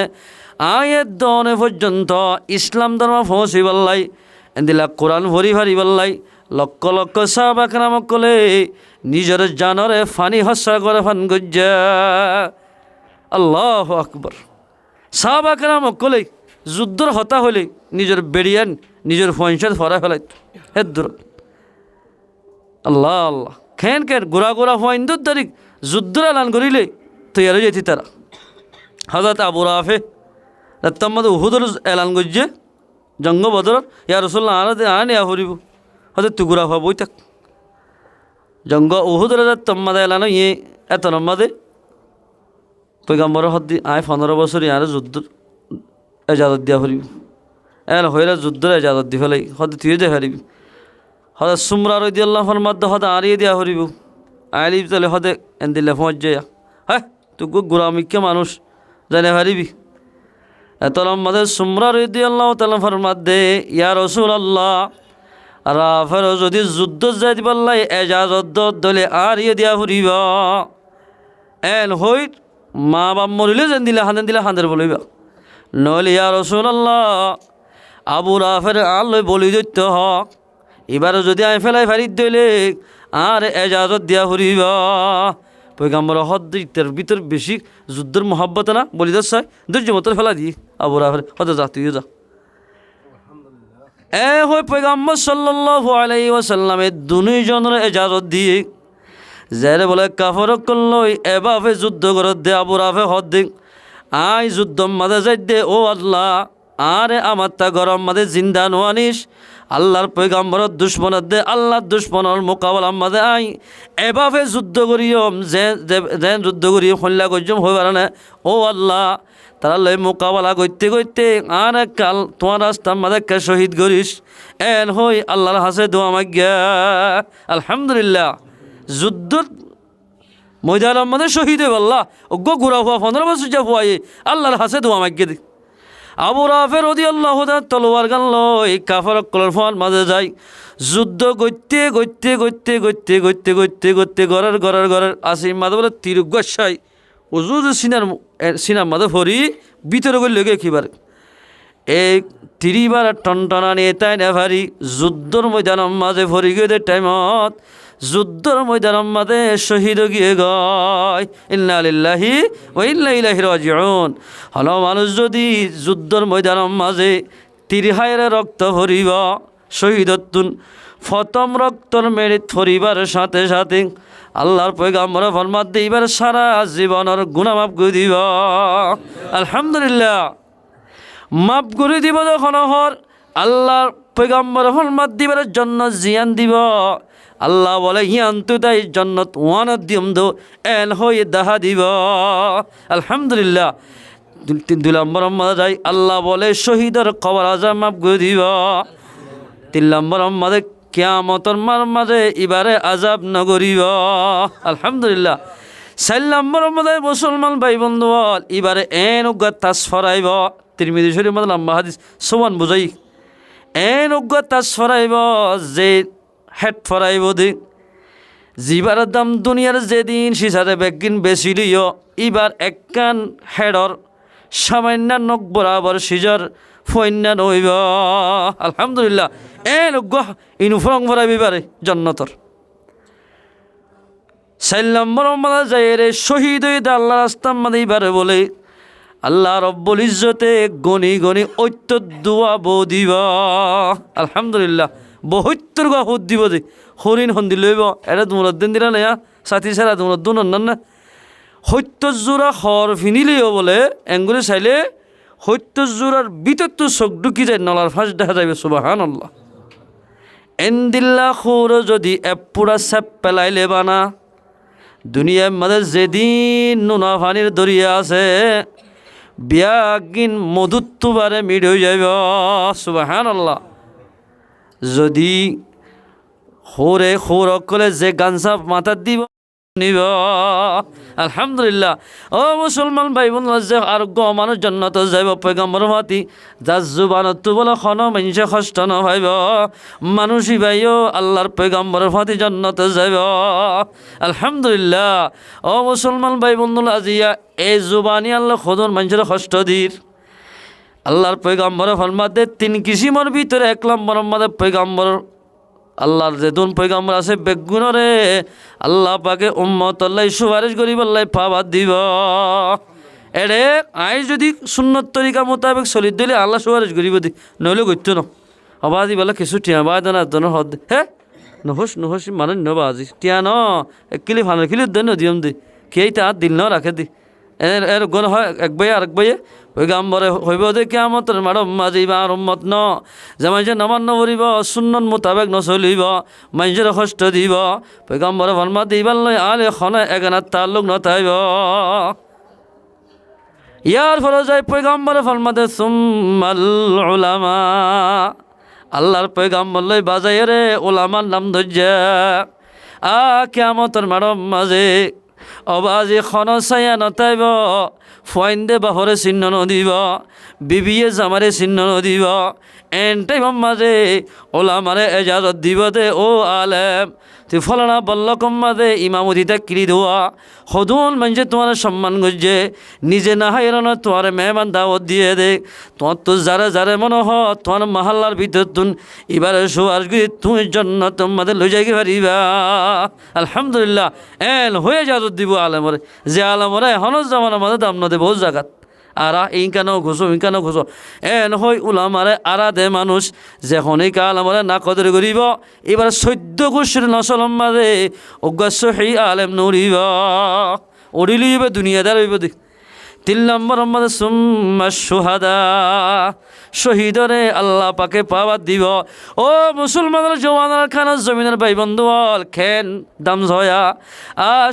আয়ের দনে পর্যন্ত ইসলাম ধর্ম পৌঁছি বললাই এদিলা কোরআন ভরি ভারি বললাই লক্ষ লক্ষ সাহাবা কেরামক কলে নিজের জানরে ফানি হস্যা করে ফান গজ্জা আল্লাহু আকবার সাহাবা কেরামক কলে যুদ্ধর হতা হলে নিজের বেড়িয়ান নিজের পয়সা ফরা ফেলাই হে দূর আল্লাহ আল্লাহ খেন খেন গোড়া গোড়া ফয়ন্দুর তারিখ যুদ্ধর এলান করিলে তৈরি যেতি তারা হজরত আবু রাফে রাত্তাম্মদ উহুদর এলান করছে জঙ্গ বদর ইয়া রসুল্লাহ আনে হরিব হয়তো তুগুরা হওয়া বই থাক জঙ্গ উহুদর রাত্তাম্মাদ এলান ইয়ে এত নম্মাদে পয়গাম্বর হদ্দি আয় 15 বছর ইয়ার যুদ্ধ এজাজত দিয়া হরিব এন হইরা যুদ্ধর এজাজত দি ফেলাই হদ তুই দে হারিবি হদ সুমরা রদি আল্লাহ ফরমাদ হদ আরিয়ে দিয়া হরিব আইলি তাহলে হদে এন দিলে পৌঁছ যায় হ্যাঁ তুই গুরামিকে মানুষ জানে হারিবি এত লম্বাদে সুমরা রদি আল্লাহ তালা ফরমাদ দে ইয়া রাসূলুল্লাহ রাফের যদি যুদ্ধ যাই দিবাল্লাই এজাজত দলে আরিয়ে দিয়া হরিব এন হই মা বাপ মরিলে যেন দিলে হাঁদের বলিবা নইলে ইয়া রাসূলুল্লাহ আবু রাফের আল্লাহ বলি দৈত্য হক এবারে যদি আমি ফেলাই ফারিদ দইলে আর এজাজত দিয়া হরিব পয়গাম্বর হদ্দের ভিতর বেশি যুদ্ধের মহাব্বত না বলি দশ ধৈর্য মতো ফেলা দি আবু রাফের হতে যা তুইও যা এ হই পয়গাম্বর সাল্লাল্লাহু আলাইহি ওয়াসাল্লামের দুইজনের এজাজত দিয়ে যারে বলে কাফর করলই এভাবে যুদ্ধ করে দে আবু রাফে হদ দিক আই যুদ্ধ মাঝে যাই দে ও আল্লাহ আরে আমার তা গরম মাঝে জিন্দা নোয়ানিস আল্লাহর পয়গাম্বরের দুশ্মনের দে আল্লাহর দুশ্মনের মোকাবেলা মাঝে আই এভাবে যুদ্ধ করিয়ম যে যুদ্ধ করিও হল্লা গজ্জম হয়ে পারে না ও আল্লাহ তারা লই মোকাবেলা করতে করতে আর কাল তোমার রাস্তার মাঝে কে শহীদ করিস এন হই আল্লাহর হাসে দোয়া মাগিয়া আলহামদুলিল্লাহ যুদ্ধর ময়দানের মধ্যে শহীদ হয়ে আল্লাহ অজ্ঞ ঘুরা হওয়া 15 বছর যা হওয়াই আল্লাহর হাসে দোয়া মাগিয়ে দিক আবু রাফে রাদিয়াল্লাহু তাআলা তলোয়ার গান লই কাফর কলর ফল মাঝে যাই যুদ্ধ করতে করতে করতে করতে করতে করতে করতে ঘরের আসি মাঝে বলে তীর গসাই ওজুজ সিনার মাঝে ভরি ভিতরে করে লেগে একেবারে এই তিরিবার টনটনা নিয়ে তাই না ভারি যুদ্ধর ময়দানের মাঝে ভরি গিয়ে টাইমত যুদ্ধর ময়দানের মাঝে শহীদ গিয়ে গয় ইন্না লিল্লাহি ওয়া ইন্না ইলাইহি রাজিউন হলো মানুষ যদি যুদ্ধর ময়দানের মাঝে তিরিহায়ের রক্ত ভরিব শহীদতুন প্রথম রক্তর মেরিত পরিবারের সাথে সাথে আল্লাহর পয়গাম্বর ফরমাত দিবার সারা জীবনের গুনাহ মাফ করে দিব। আলহামদুলিল্লাহ, মাফ করে দিব যখন হর আল্লাহর পয়গাম্বর ফরমাত দিবার জন্য জিয়ান দিব। আল্লাহ বলে হিয়ান তু তাই জন্নত ওয়ান দিম দো এন হয়ে দাহা দিব। আলহামদুলিল্লাহ, 2 নম্বর যাই আল্লাহ বলে শহীদের কবর আজাব মাফ করে দিব। 3 নম্বর আমাদের কিয়ামতর মাঝে এবারে আজাব নগরিব। আলহামদুলিল্লাহ, 4 নম্বর আমাদের মুসলমান ভাই বন্ধু এবারে এন উগ্র তাস ফরাইব। তিরমিজি শরীফ মধ্যে লম্বা হাদিস সোয়ান বুঝাই এন উগ্র তাস ফরাইব যে হেড ফরাইব দি জিবার দাম দুনিয়ার যেদিন সিসারে বেগিন বেশি লিও এবার একখান হেডর সামান্য নখ বরাবর সিজর ফৈন্যা নইব। আলহামদুলিল্লাহ, এন উগ্র ইনু ফরং ফরাইব এবারে জন্নতর। 4 নম্বর মাদা যায় রে শহীদ হইতে আল্লাহ রাস্তার মাদে এবারে বলে আল্লাহ রব্বুল ইজ্জতে গনি গনি ঐত্য দোয়া বৌ দিব। আলহামদুলিল্লাহ, 72 গা হুদ দিব যে হরিণ হন্দি লইব। এটা তোমরা দিন দিলা না সাথী সারা তোমরা দু নন্না 70 জোড়া হর ফিনিলেও বলে এঙ্গুলি চাইলে 70 জোড়ার ভিতর তো চোখ ঢুকি যায়, নলার ফাঁস দেখা যাবে। সুবহানাল্লাহ, এন্দিল্লা খুর যদি এপুরা সেপ পেলাইলে বানা দুনিয়ার মাঝে যেদিন নুনা পানির দরিয়া আছে বিয়াগিন মধুত্ববারে মিড হয়ে যাইব। সুবহানাল্লাহ, যদি হোরে হোর অকলে যে গানসা মাথার দিব নিব। আলহামদুলিল্লাহ, ও মুসলমান ভাই বোন যে আরোগ্য মানুষ জন্নত যাইব পয়গম্বর ভাতি যার জুবানত বলে খন মানুষে কষ্ট ন ভাইব মানুষই ভাইও আল্লাহর পয়গম্বর ভাতি জন্নত যাইব। আলহামদুলিল্লাহ, ও মুসলমান ভাই বন্ধুল আজিয়া এই জুবানি আল্লাহ খোদন মানুষের কষ্ট দির। আল্লাহর পয়গম্বর ফরমাতে 3 কিসিমের ভিতরে 1 নম্বর আমাদের পয়গম্বর আল্লাহর যে দুন পয়গম্বর আছে বেগুনরে আল্লাহ পাকে উম্মত আল্লাহ সুপারিশ করিব আল্লাহ পাবাদ দিব। এরে আই যদি সুন্নত তরিকা মোতাবেক চলি দিলে আল্লাহ সুপারিশ করিব দি, নইলে করতো ন হবা দি বলে কিছু টিয়া বা দেন হদ হে নহস মানে নবা আজি টিয়া ন 1 কিলি ফানের কিলি দেন দিয়ম দি কেই তা দিল ন রাখে দি এর গুণ হয় এক বইয়ে আরেক বইয়ে পয়গম্বরে হইব দে কিয়ামতের মারম মাঝি বা উম্মত ন যে মানুষে নমান্য করিব সুন্নত মোতাবেক নচলিব মানুষের কষ্ট দিব পয়গম্বরে ফরমা দিবার লই আলে খনে এগানার তাল্লুক নথাইব। ইয়ার ফলে যায় পয়গম্বরে ফরমাতে সুম্মাল উলামা আল্লাহর পয়গম্বর লই বাজাই রে উলামার নাম ধৈর্য কিয়ামতের মারম মাঝে অবাজি খন ছায়া নতাইব ফয়েন্দে বাহরে চিহ্ন নদিব বিবিয়ে জামারে চিহ্ন নদিব এন টাইম মাঝে ওলামারে এজাজত দিব দে ও আলেম তুই ফলানা বল্লকম মাঝে ইমামতিটা কিরি ধোয়া সদুন মানুষে তোমার সম্মান করছে নিজে না হাইর না তোমার মেহমান দাওয়াত দিয়ে দে তোমার তো যারে যারে মনে হ তোমার মহল্লার ভিতর তুন এবারে সোয়ার তুমি জন্য তোমাদের লই যাইতে পারিবা। আলহামদুলিল্লাহ, এন হয়ে যাজত দিব আলেমরে যে আলেমরে হনজ জামানের মাঝে দাম না দে বহু জায়গাত আরা ইনকানো ঘুষো এন হই উলামারে আরা দে মানুষ যখন এই কালামরে না কদর করিব এবার 14 গোষ্ঠীর নসলম মাঝে অজ্ঞাস্য সেই আলেম নড়িব ওড়িলিবে দুনিয়াদার হইব দেখ। 3 নম্বর আমাদের সুম্মা সুহাদা শহীদরে আল্লাহ পাকে পাওয়ার দিব। ও মুসলমানের জওয়ানের খানার জমিনের ভাই বন্ধু খেন দাম ঝয়া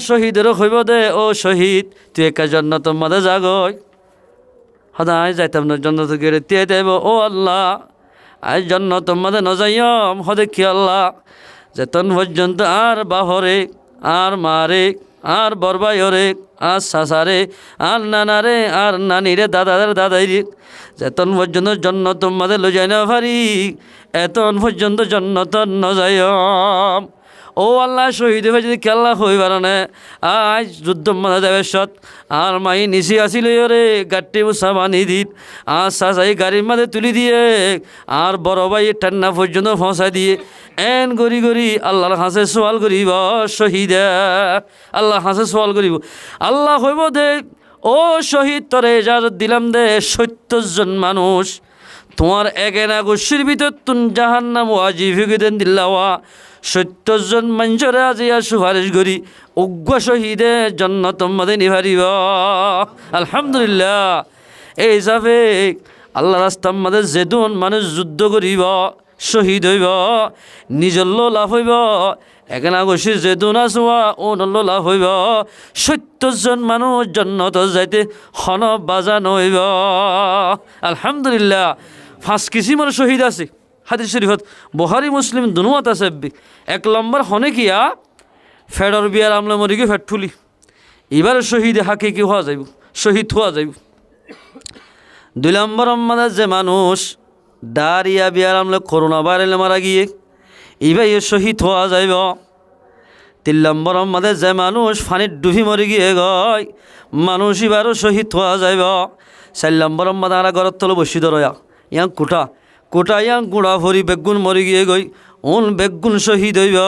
শহীদেরও হইব দে ও শহীদ তুই একা জন্নত মাঝে জাগই সদায় যাইতাম না জন্নত গেড়ে তে দেব ও আল্লাহ আজ জন্নত মাঝে নজাইম হদে কি আল্লাহ যেতন পর্যন্ত আর বাহরে আর মারে আর বরবাইরে আর সাসারে আর নানারে আর নানিরে দাদাদের দাদাইরে যেতন পর্যন্ত জন্নত মাঝে লো যাই না পারি এতন পর্যন্ত জন্নত নজাইম। ও আল্লাহ শহীদ হয়ে যদি কেল্লা হই পারে আজ যুদ্ধ মাঝে যাবে সৎ আর মাই নিচে আসিল রে গাড়ি উষা বানি দিত আর সাসাই গাড়ির মাঝে তুলি দিয়ে আর বড় ভাই ঠান্ডা পর্যন্ত ফসা দিয়ে এন গড়ি গড়ি আল্লাহর হাসে সোয়াল করিব শহীদে আল্লাহ হাসে সোয়াল করিব আল্লাহ হইব দে ও শহীদ তরে এজাজত দিলাম দে 70 জন মানুষ তোমার একেনা গোষ্ঠীর ভিতর তুন জাহান্নাম ওয়াজিব হইতেন দিল্লাওয়া 70 জন মানুষরে আজিয়া সুপারিশ করি উগ্র শহীদে জান্নাত মধ্যে নিভারিব আলহামদুলিল্লাহ। এই হিসাবে আল্লাহ রাস্তার মধ্যে যেদুন মানুষ যুদ্ধ করিব শহীদ হইব নিজের লাভ হইব, একেনা গোষ্ঠীর যেদুন আসোয়া অনল্য লাভ হইব, 70 জন মানুষ জান্নাত যাইতে হন বাজানো হইব আলহামদুলিল্লাহ। 5 কিসিমের শহীদ আছে হাদিস শরীফত, বুখারী মুসলিম দুনুয়াত আছে। 1 নম্বর হনে কিয়া ফেডর বিয়ার আমলে মরি গিয়ে ফেট ফুলি, এবার শহীদ হাকি কি হওয়া যাইব, শহীদ হওয়া যাইব। 2 নম্বর আমাদের যে মানুষ ডারিয়া বিয়ার আমলে করোনা ভাইরালে মারা গিয়ে এবার শহীদ হওয়া যাইব। 3 নম্বর আমাদের যে মানুষ ফানির ডুবি মরি গিয়ে গয় মানুষ এবারও শহীদ হওয়া যাইব। 4 নম্বর আমাদের আর ঘরের তলে বসি ধরয়া ইয়াং কোটা ইয়াং গুড়া ভরি বেগুন মরি গিয়ে গই বেগুন শহীদ হইব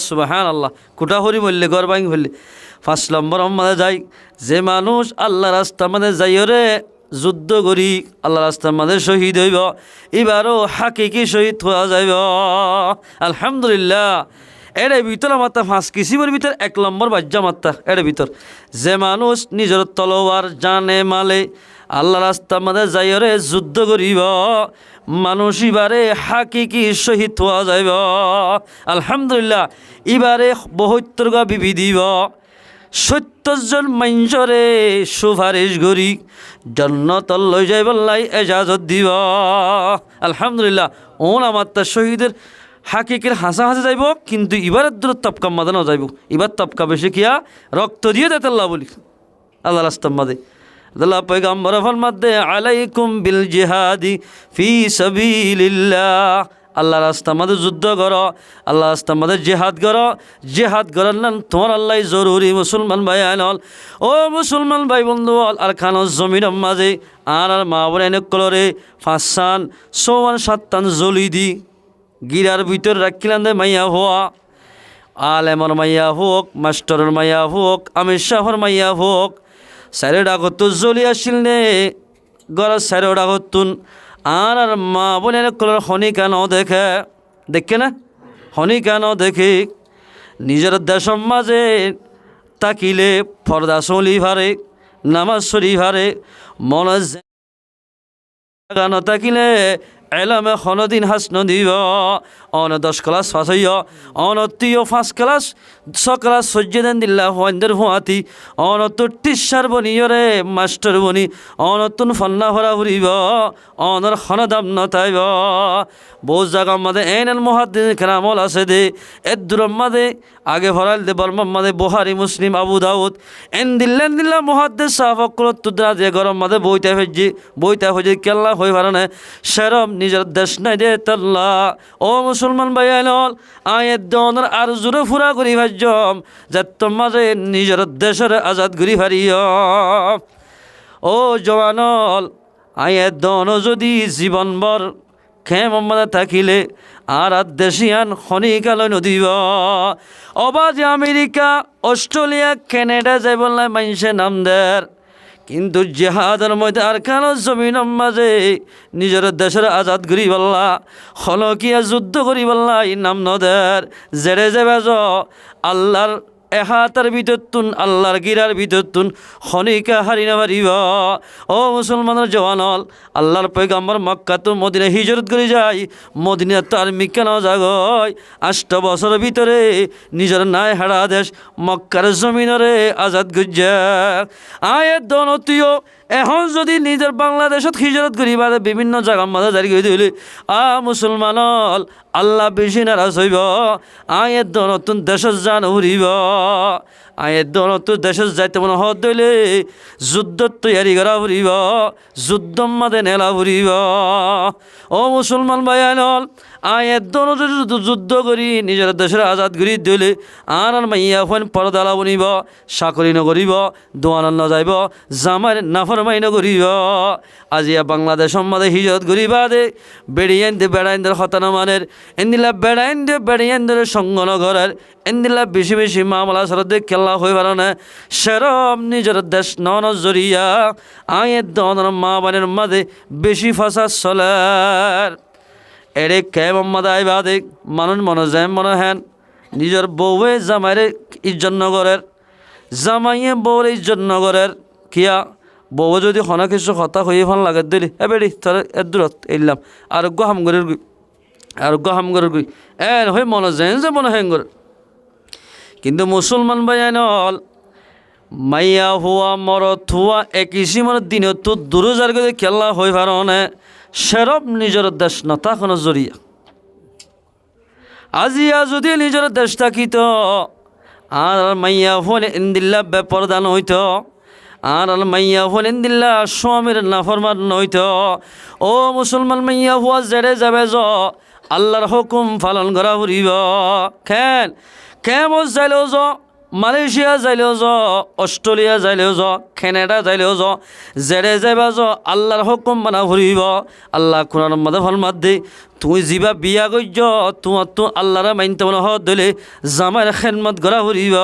সুবহানাল্লাহ। কোটা ভরি মরলে ঘর ভাঙি ফেললে। 5 নম্বর আমাদের যাই যে মানুষ আল্লাহ রাস্তা মানে যাইরে যুদ্ধ করি আল্লাহ রাস্তার মাঝে শহীদ হইব এবারও হাকিকি শহীদ হওয়া যাইব আলহামদুলিল্লাহ। এর ভিতর মাত্রা 5 কিসিমের ভিতর 1 নম্বর বাজ্যা মাত্রা এর ভিতর যে মানুষ নিজের তলোয়ার জানে মালে আল্লাহ রাস্তার মাঝে যাইরে যুদ্ধ করিব মানুষ এবারে হাকিকি শহীদ হওয়া যাইব আলহামদুলিল্লাহ। এবারে 72 গা বিবি দিব 70 জন মানুষরে সুপারিশ করি জান্নাত লই যাইব লাই এজাজত দিব আলহামদুলিল্লাহ। আমার তা শহীদের হাকিকের হাসা যাইব, কিন্তু এবার দূর তপকা মাদে না যাইব, এবার তপকা বেশি কিয়া রক্ত দিয়ে দেতাল্লাহ বলি আল্লাহ রাস্তার মাদে। আল্লাহ পয়গম্বর ফরমাতে আলাইকুম বিল জিহাদি ফি সাবিলিল্লাহ, আল্লাহ রাস্তার মাঝে যুদ্ধ করো, আল্লাহ রাস্তার মাঝে জেহাদ করো, জেহাদ করার নাম তোমার আল্লাহ জরুরি মুসলমান ভাই আইনল। ও মুসলমান ভাই বন্ধু আর খানোর জমিনের মাঝে আর মা বোন কলরে 5 সান 6 7 জ্বলি দি গিরার ভিতর রাখিলাম দে মাইয়া হওয়া আলেমর মাইয়া হোক মাস্টরের মাইয়া হোক আমির শাহর মাইয়া হোক 4 ডাকত জ্বলি আসিল নে গড় 4 ডাকতুন আর মা বোনের কলর হনি কেন দেখে না হনি কেন দেখে নিজের দেশের মাঝে তাকিলে ফরদা চলি ভারে নামাজ শরী ভারে মনে গান তাকিলে এলামে হনদিন হাসন দিব অন 10 ক্লাস পাস হইয় অন 5 ক্লাস 6 ক্লাস সহ্য দেন দিল্লা হইন্দের হুয়াতি অন তো টিচার বনিয়রে মাস্টার বনি অনতুন ফন্না ভরা ফুরিব অনর হনদাম নতাইব। বহু জায়গা মাদে এনএল মুহাদ্দিস কেরামল আছে দে এদুর মাদে আগে ভরাল দে বর্মা মাদে বুখারী মুসলিম আবু দাউদ এন দিল্লা মুহাদ্দিস সাহাবকল তুদরা যে গরম মাদে বইতা হইজি কেল্লা হই পারে সেরম নিজের দেশ নাই দে তাল্লা। ও মুসলমান ভাই আইনল আয়ের দনের আর জোরে ফুরা করি ভাজ্যম যাত মাঝে নিজের দেশের আজাদ করি ভারিয়। ও জওয়ানল আয়ের দন যদি জীবনভর খেম মাদে থাকিলে আর দেশিয়ান খনিকালয় নদীব অবাজ আমেরিকা অস্ট্রেলিয়া কানাডা যাই বললে মানুষে নাম দের, কিন্তু জেহাদের মধ্যে আর কেন জমিনের মাঝে নিজের দেশের আজাদ করি বললা হলকিয়া যুদ্ধ করি বললা এই নাম নদের জেরে যে বেজ আল্লাহর এহাতার ভিতরতুন আল্লাহর গিরার ভিতরতুন খনিকা হারি না পারিব। ও মুসলমানের জওয়ানল আল্লাহর পয়গম্বর মক্কা তো মদিনা হিজরত করে যায়, মদিনা তো আর মিক্কা না জাগয় 8 বছরের ভিতরে নিজের নাই হারা দেশ মক্কার জমিনরে আজাদ গুজ্জা আয়ের দনতীয় এখন যদি নিজের বাংলাদেশত হিজরত করি বাদে বিভিন্ন জায়গার মাঝে জারি করে দিলে মুসলমানল আল্লাহ বেশি নারাজ হইব আয়ের নতুন দেশের জান উড়িব আয়ের নতুন দেশের যাইতে মনে হত দইলে যুদ্ধ তৈয়ারি করা উড়িব যুদ্ধ মাদে নেলা উড়িব। ও মুসলমান ভাই আইনল আয়ের যুদ্ধ করি নিজের দেশের আজাদ করি দিলে আর মাইয়া হন পরদালা বনিব চাকরি নকরিব দোয়ান নযাইব জামাই নাফরমাই নকরিব। আজিয়া বাংলাদেশের মাঝে হিজরত করি বাদে বেড়াইন্দের হতানো মানের এন্দিলা বেড়াইন্দের সঙ্গ নগরের এন্দিলা বেশি মামলা সরদে খেলা আল্লাহ হই পারে সেরম নিজের দেশ নন জরিয়া আয়ের দনের মা বানের মাঝে বেশি ফাঁসা চলার এরে কে মোহাম্মদ আইবাদে মানুষ মনে যায় মনে হেন নিজের বউয়ে জামাইরে ইজ্জত নগরের জামাইয়ে বউরে ইজ্জত নগরের কিয়া বউ যদি হনা কিছু কথা হয়ে ফোন লাগে দিলি এ বেড়ি তোর এর দূরত এলাম আরোগ্য হামগরের গুই আরোগ্য হামগরের গুই এন হয়ে মনে যায় যে মনে হেঙ্গর কিন্তু মুসলমান বাইনল মাইয়া হুয়া মরত হুয়া একই সীমার দিনে তো দূরজার গেলে খেলা হয়ে পারে সেরব নিজের দেশ নতা কোনো জরিয়া আজিয়া যদি নিজের দেশ থাকিত আর মাইয়া হলে ইন্দিল্লা বেপরদান হইত আর মাইয়া হলে ইন্দিল্লা স্বামীর নাফরমান হইত ও মুসলমান মাইয়া হুয়া জেরে যাবে য আল্লাহর হুকুম পালন করা ফুরিব খেন কেমন যাইলেও য মালয়েশিয়া যাইলেও য অস্ট্রেলিয়া যাইলেও য কানাডা যাইলেও য জেরে যাইবা য আল্লাহর হুকুম মানা ফুরিব আল্লাহ কোরআন মধ্যে ফরমাত দে তুই যিবা বিয়া গজ্য তোমার তো আল্লাহরে মানতে মনে হত দিলে জামাইর খেদমত করা ফুরিব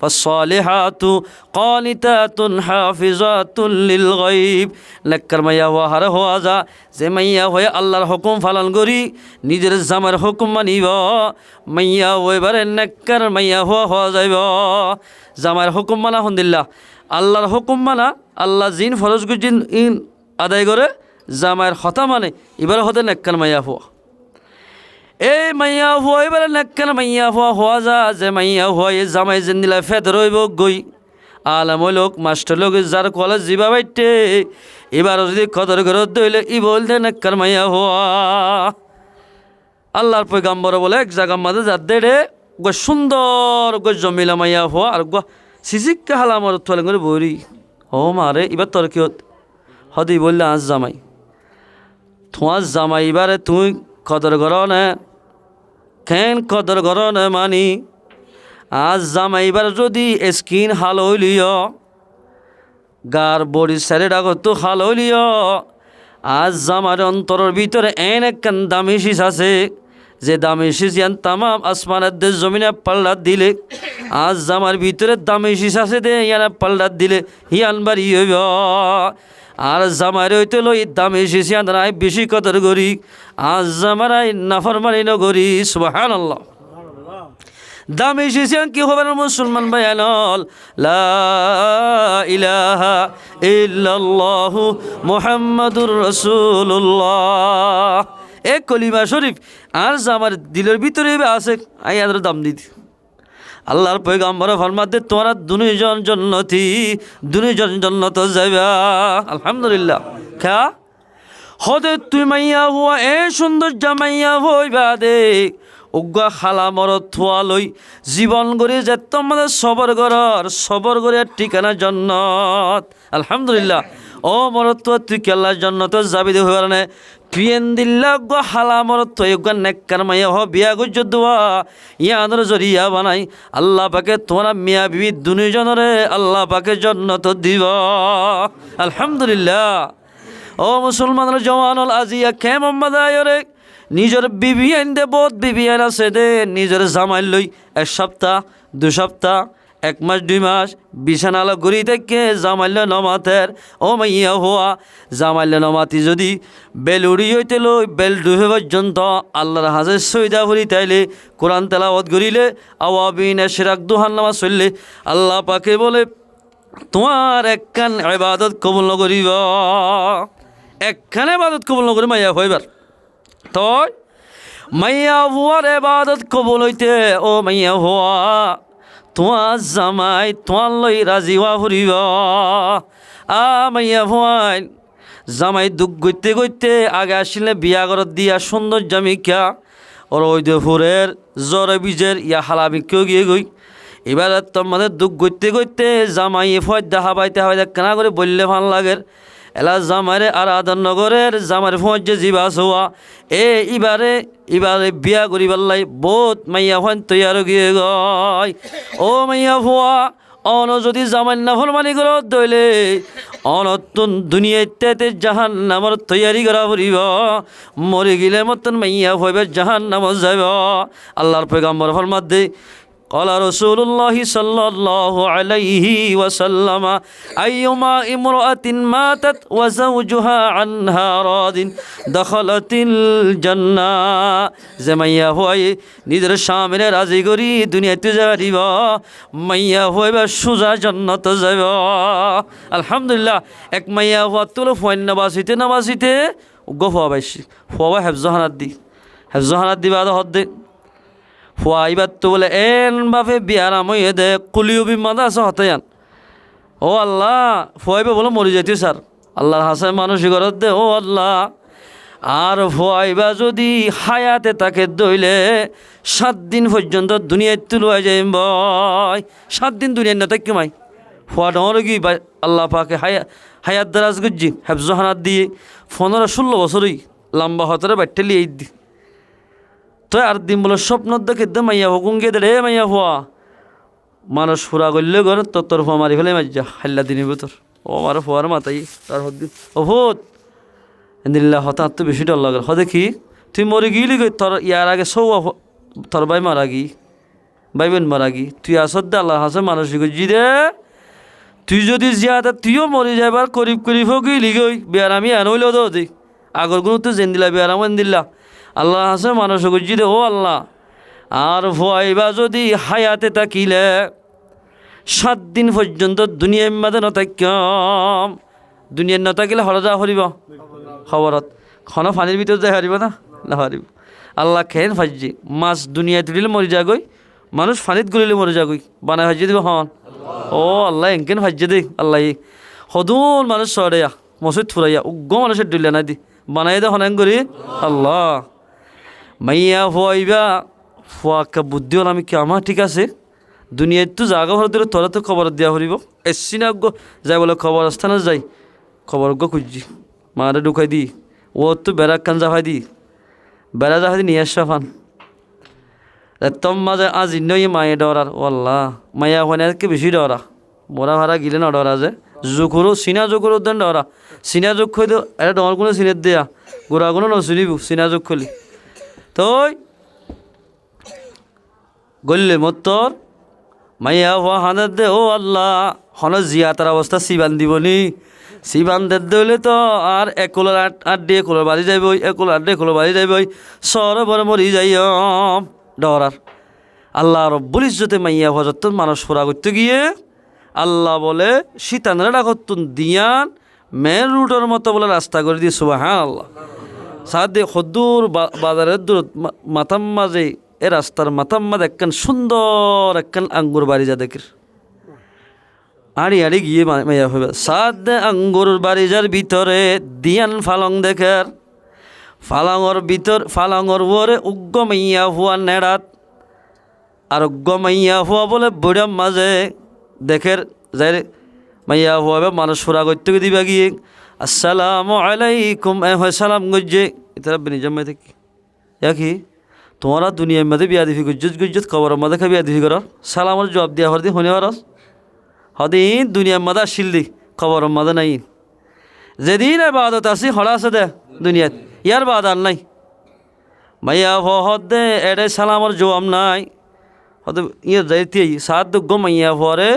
ফাসসালিহাতু কানিতাতুন হাফিজাতুন লিল গায়ব নেককার মাইয়া হওয়ার হওয়া যা যে মাইয়া হয়ে আল্লাহর হুকুম পালন করি নিজের জামাইর হুকুম মানিব মাইয়া হইবারে নেককার মাইয়া হওয়া যাইব জামাইর হুকুম মানা হন্দিল্লা আল্লাহর হুকুম মানা আল্লাহ জিন ফরজ জিন ইন আদায় করে জামাইয়ের হতা মানে এবার হতে নেককার মাইয়া হওয়া এই মাইয়া হওয়া এবারে নেককার মাইয়া হওয়া যা যে মাইয়া হওয়া এই জামাই যেন দিলা ফেদ রইব গই আলাম লোক মাস্টার লোক যার কলেজ যাবা বাইতে এবার যদি কদর করে দইলে ই বলতে নেককার মাইয়া হওয়া আল্লাহর পয়গাম্বর বলে এক জায়গার মাঝে যার দেড়ে গো সুন্দর গো জমিলা মাইয়া হওয়া আর গো সিজিককে হালামর তোলে করে বইরি ও মারে এবার তোর কি হদি বললে আজ জামাই তোমার জামাই এবারে তুই কদর কর না কেন কদর কর না মানি আজ জামাই এবার যদি স্কিন হাল হইলিও গার বডি স্যারের তো হাল হইলিও আজ জামার অন্তরের ভিতরে এন একখান দামি শীষ আছে যে দামি শীষ ইয়ান তামাম আসমানের দেশ জমিনে পাল্লা দিলে আজ জামার ভিতরে দামি শীষ আছে দে ইয়ান পাল্লা দিলে হিয়ান বাড়ি হইব আর জামাই হইতে লই দামি শীষ ইয়ান রায় বেশি কদর করি আজ জামারাই নাফরমানি নগরি সুবহানাল্লাহ দামি শিশিয়ান কি হবে না মুসলমান বায়ানল লা ইলাহা ইল্লাল্লাহু মুহাম্মাদুর রাসূলুল্লাহ এ কলিমা শরীফ আর আমার দিলের ভিতরে আছে আয়াদের দাম দিতে আল্লাহর পয়গম্বর ফরমাতে তোমরা দুনিজন জান্নাতি দুনিজন জান্নাত যাইবা আলহামদুলিল্লাহ খা হদে তুই মাইয়া হুয়া এ সুন্দর জামাইয়া হইবা দে উগ্র খালা মরত থোয়া লই জীবন গড়ে যে তোমাদের সবর গড়ের ঠিকানা জন্নত আলহামদুলিল্লাহ ও মরত তুই কেল্লার জন্নত যাবি দে হইবার না তুই এন্দিল্লা উগ্র খালা মরত উগ্র নেককার মাইয়া হ বিয়া গুজ দোয়া ইয়াদের জরিয়া বানাই আল্লাহ পাকে তোমরা মিয়া বিবি দুজনরে আল্লাহ পাকে জন্নত দিব আলহামদুলিল্লাহ ও মুসলমানের জওয়ানল আজিয়া কে মোহাম্মদ আয়রে নিজের বিবি আইন দে বহুত বিবি আইন আছে দে নিজের জামাই লই এক সপ্তাহ 2 সপ্তাহ 1 মাস 2 মাস বিছানালো ঘুরি থেকে জামাইল নমাতের ও মাইয়া হওয়া জামাইল নমাতি যদি বেল উড়ি হইতে লই বেল ডুবে পর্যন্ত আল্লাহর হাজের সইদা ভরি তাইলে কোরআন তেলাওয়াত করিলে আওয়াবিন শিরাক দুহান নামাজ চললে আল্লাহ পাকে বলে তোমার একখান ইবাদত কবুল নকরিব একখান ইবাদত কবুল নকরি মাইয়া হইবার তই মাইয়া হুয়ার ইবাদত কবুল হইতে ও মাইয়া হুয়া তোমার জামাই তোমার লই রাজি হওয়া ফুরিব মাইয়া হুয়াই জামাই দুঃখ গইতে গইতে আগে আসলে বিয়া ঘরত দিয়া সুন্দর জামিকা ওর ওই ফুরের জ্বর বীজের ইয়া হালামিকেও গিয়ে গই এবার তোমাদের দুঃখ গইতে গইতে জামাই ফয়দা হাবাইতে হাবাইতে কেনা করে বললে ভাল লাগে এলা জামারে আর আদরনগরের জামার ফোঁজ যে জিবাস হওয়া এবারে বিয়া করিবার লাই বহুত মাইয়া ফোন তৈয়ার গিয়ে গয় ও মাইয়া ফোয়া অন যদি জামাই না ফরমানি করো দইলে অনতুন দুনিয়াতে জাহান নামর তৈয়ারি করা ফুরিব মরে গেলে মতন মাইয়া হইবে জাহান নাম যাইব আল্লাহর পয়গম্বর ফরমাত দে قال رسول الله صلى الله عليه وسلم أيما امرأة ماتت وزوجها عنها راض دخلت الجنة যে মাইয়া হয় নিজের স্বামীরে রাজি করি দুনিয়াতে যাইব মাইয়া হইবা সোজা জান্নাত যাইব আলহামদুলিল্লাহ এক মাইয়া হওয়া তুলো ফোন নাবাসিতে নাবাসিতে গফা বাইছি ফোয়া হেফজহানাত দিবা হদ্দে ফুয়াইবার তো বলে এন বাপে বিয়ারাম হয়ে দে কুলিও বিমাদা আছে হতায়ান ও আল্লাহ ফুয়াইবে বলে মরি যাইতে স্যার আল্লাহর হাসায় মানুষই ঘরত দে ও আল্লাহ আর ফুয়াইবা যদি হায়াতে তাকে দইলে 7 দিন পর্যন্ত দুনিয়ায় তুলুয়া যাই বয় 7 দিন দুনিয়ার না তাকে মাই ফুয়া ডর কি আল্লাহ পাকে হায়াত দারাজ গুজি হেফজহানাত দিয়ে 15-16 বছরই লম্বা হতরে বাইটে লিয়ে দি তো আর দিন বলে স্বপ্ন দেখে দে মাইয়া হুকুম গিয়ে দে রে মাইয়া হওয়া মানুষ ফুরা করলে ঘর তোর ফুয়া মারি ফেলে মাইজা হাল্লা দিনের ভিতর ও আমার ফুয়ার মাতাই তার হদ ও ভূত এদিল্লা হঠাৎ তো বেশি ডর লাগে হদে কি তুই মরে গিয়েলি গই তোর ইয়ার আগে সৌয়া তোর ভাই মারা গি ভাই বোন মারা গি তুই আসত দে আল্লাহ হাসে মানসিক জি দে তুই যদি জিয়াতে তুইও মরে যাবার করিব গিলি গই বেয়ার আমি আনইলেও দো দে আগর গুলো তো জেন দিলা বেয়ারাম এন দিল্লা আল্লাহ হাসে মানুষ গুজি দে ও আল্লাহ আর ভয়বা যদি হায়াতে তাকিলে 7 দিন পর্যন্ত দুনিয়ার মাঝে নতাক্যম দুনিয়ার নতাকিলে হরজা হরিব খবরত খন পানির ভিতর যাই হারিব না হারিব আল্লাহ খেন ফাজি মাছ দুনিয়ায় তুলিলে মরি যাগই মানুষ ফানিত গুলিলে মরি যাগই বানাই ফাজি দিব হন ও আল্লাহ এনকেন ফাজি দে আল্লাহ সদুন মানুষ সরাইয়া মসজিদ ফুরাইয়া উগ্র মানুষের ডুলিয়া নাই দি বানাই দে হনাং করি আল্লাহ মাইয়া ফুয়াইবা ফুয়াকা বুদ্ধি হল আমি কি আমার ঠিক আছে দুনিয়ায় তো জাগা ভর দিলে তোরা তো খবর দেওয়া হরিব এসছি না যাই বলে খবর স্থানে যাই খবর খুঁজছি মারে ঢুকাই দি ও তো বেড়া কান জাফাই দি বেড়া জাফাই দি নিয়ে আসা ফান তোম মাঝে আজ ইন্নই মায়ে ডরার ও আল্লাহ মাইয়া হওয়াকে বেশি ডরা মোরা ভাড়া গিলে না ডরা যে জোকরো চিনা জোকরো দেন ডরা চিনা যোগ খুঁই দিও এটা ডর কোনো চিনের দেয়া গোড়াগুলো নচুনিব চিনা যোগ খুলি তই গল্লে মতর মাইয়া হওয়া হানের দে ও আল্লাহ হন জিয়াতার অবস্থা সিবান দিবনি সিবান দে তো আর একোলার আট দিয়ে কোলার বাড়ি যাইবই একোলার আট দিয়ে কোলার বাড়ি যাইবই সরে বরে মরি যাই ডরার আল্লাহ রব্বুল ইজ্জতে মাইয়া হওয়া যত মানুষ ফোরা করতে গিয়ে আল্লাহ বলে শীতানরা ডাকতুন দিয়ান মেন রুটের মতো বলে রাস্তা করে দিয়ে সুবহান আল্লাহ সাদে খদ্দুর বাজারের দূর মাথাম মাঝে এ রাস্তার মাথাম মাঝে একখান সুন্দর একখান আঙ্গুর বাড়ি যা দেখের আড়ি গিয়ে মাইয়া হবে সাদে আঙ্গুর বাড়ি যার ভিতরে দিয়ান ফালং দেখের ফালাঙর ওরে উগ্র মাইয়া হুয়া নেড়াত আর উগ্র মাইয়া হুয়া বলে বুড়ার মাঝে দেখের যাই মাইয়া হুয়া মানুষ ফুরা করতে দিবা গিয়ে আসসালামু আলাইকুম হয় সালাম গজ্জে এটা বেনিজামাই থাকি কি তোমরা দুনিয়ার মধ্যে বিয়া দিবি গজ্জত খবরের মধ্যে খাই বিয়া দিবি কর সালামের জবাব দিয়া হরদি শুনে হরস হদিন দুনিয়ার মধ্যে আসিল দি খবরের মধ্যে নাই যেদিন বাদত আসি হরা আছে দে দুনিয়াত ইয়ার বাদ আর নাই মাইয়া হদ দে এডে সালামের জবাব নাই হতে ইয়ে যাইতে সাত গো মাইয়া হরে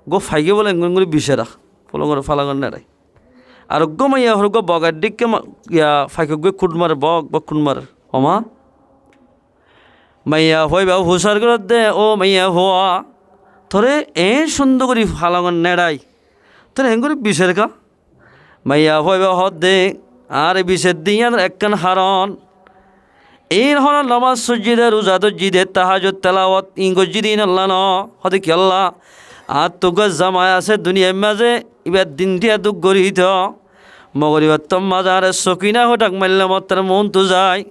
গো ফাইগে বলে এঙ্গুলি বিশেরা ফলঙ্গর ফালাঙ্গর নেড়াই আর গো মাইয়া হর গো বগার দিককে ইয়া ফাইকে গো খুটমার বক বা খুটমার অমা মাইয়া হই বা হুসার করে দে ও মাইয়া হওয়া তোরে এ সুন্দর করি ফালাঙ্গর নেড়াই তোরে এঙ্গুলি বিশের কা মাইয়া হই বা হদ দে আর বিশের দিয়ে একখান হারন এই হন নামাজ সজ্জিদে রোজা দজ্জিদে তাহাজুদ তেলাওয়াত ইংগজ্জিদিন আল্লাহ ন হতে কি আল্লাহ আর তোকে জামাই আছে দুনিয়ার মাঝে এবার দিন দিয়া দুঃখ গরিত মগরিবার তম মাজারে সকিনা হঠাক মারলে মতার মন তো যায়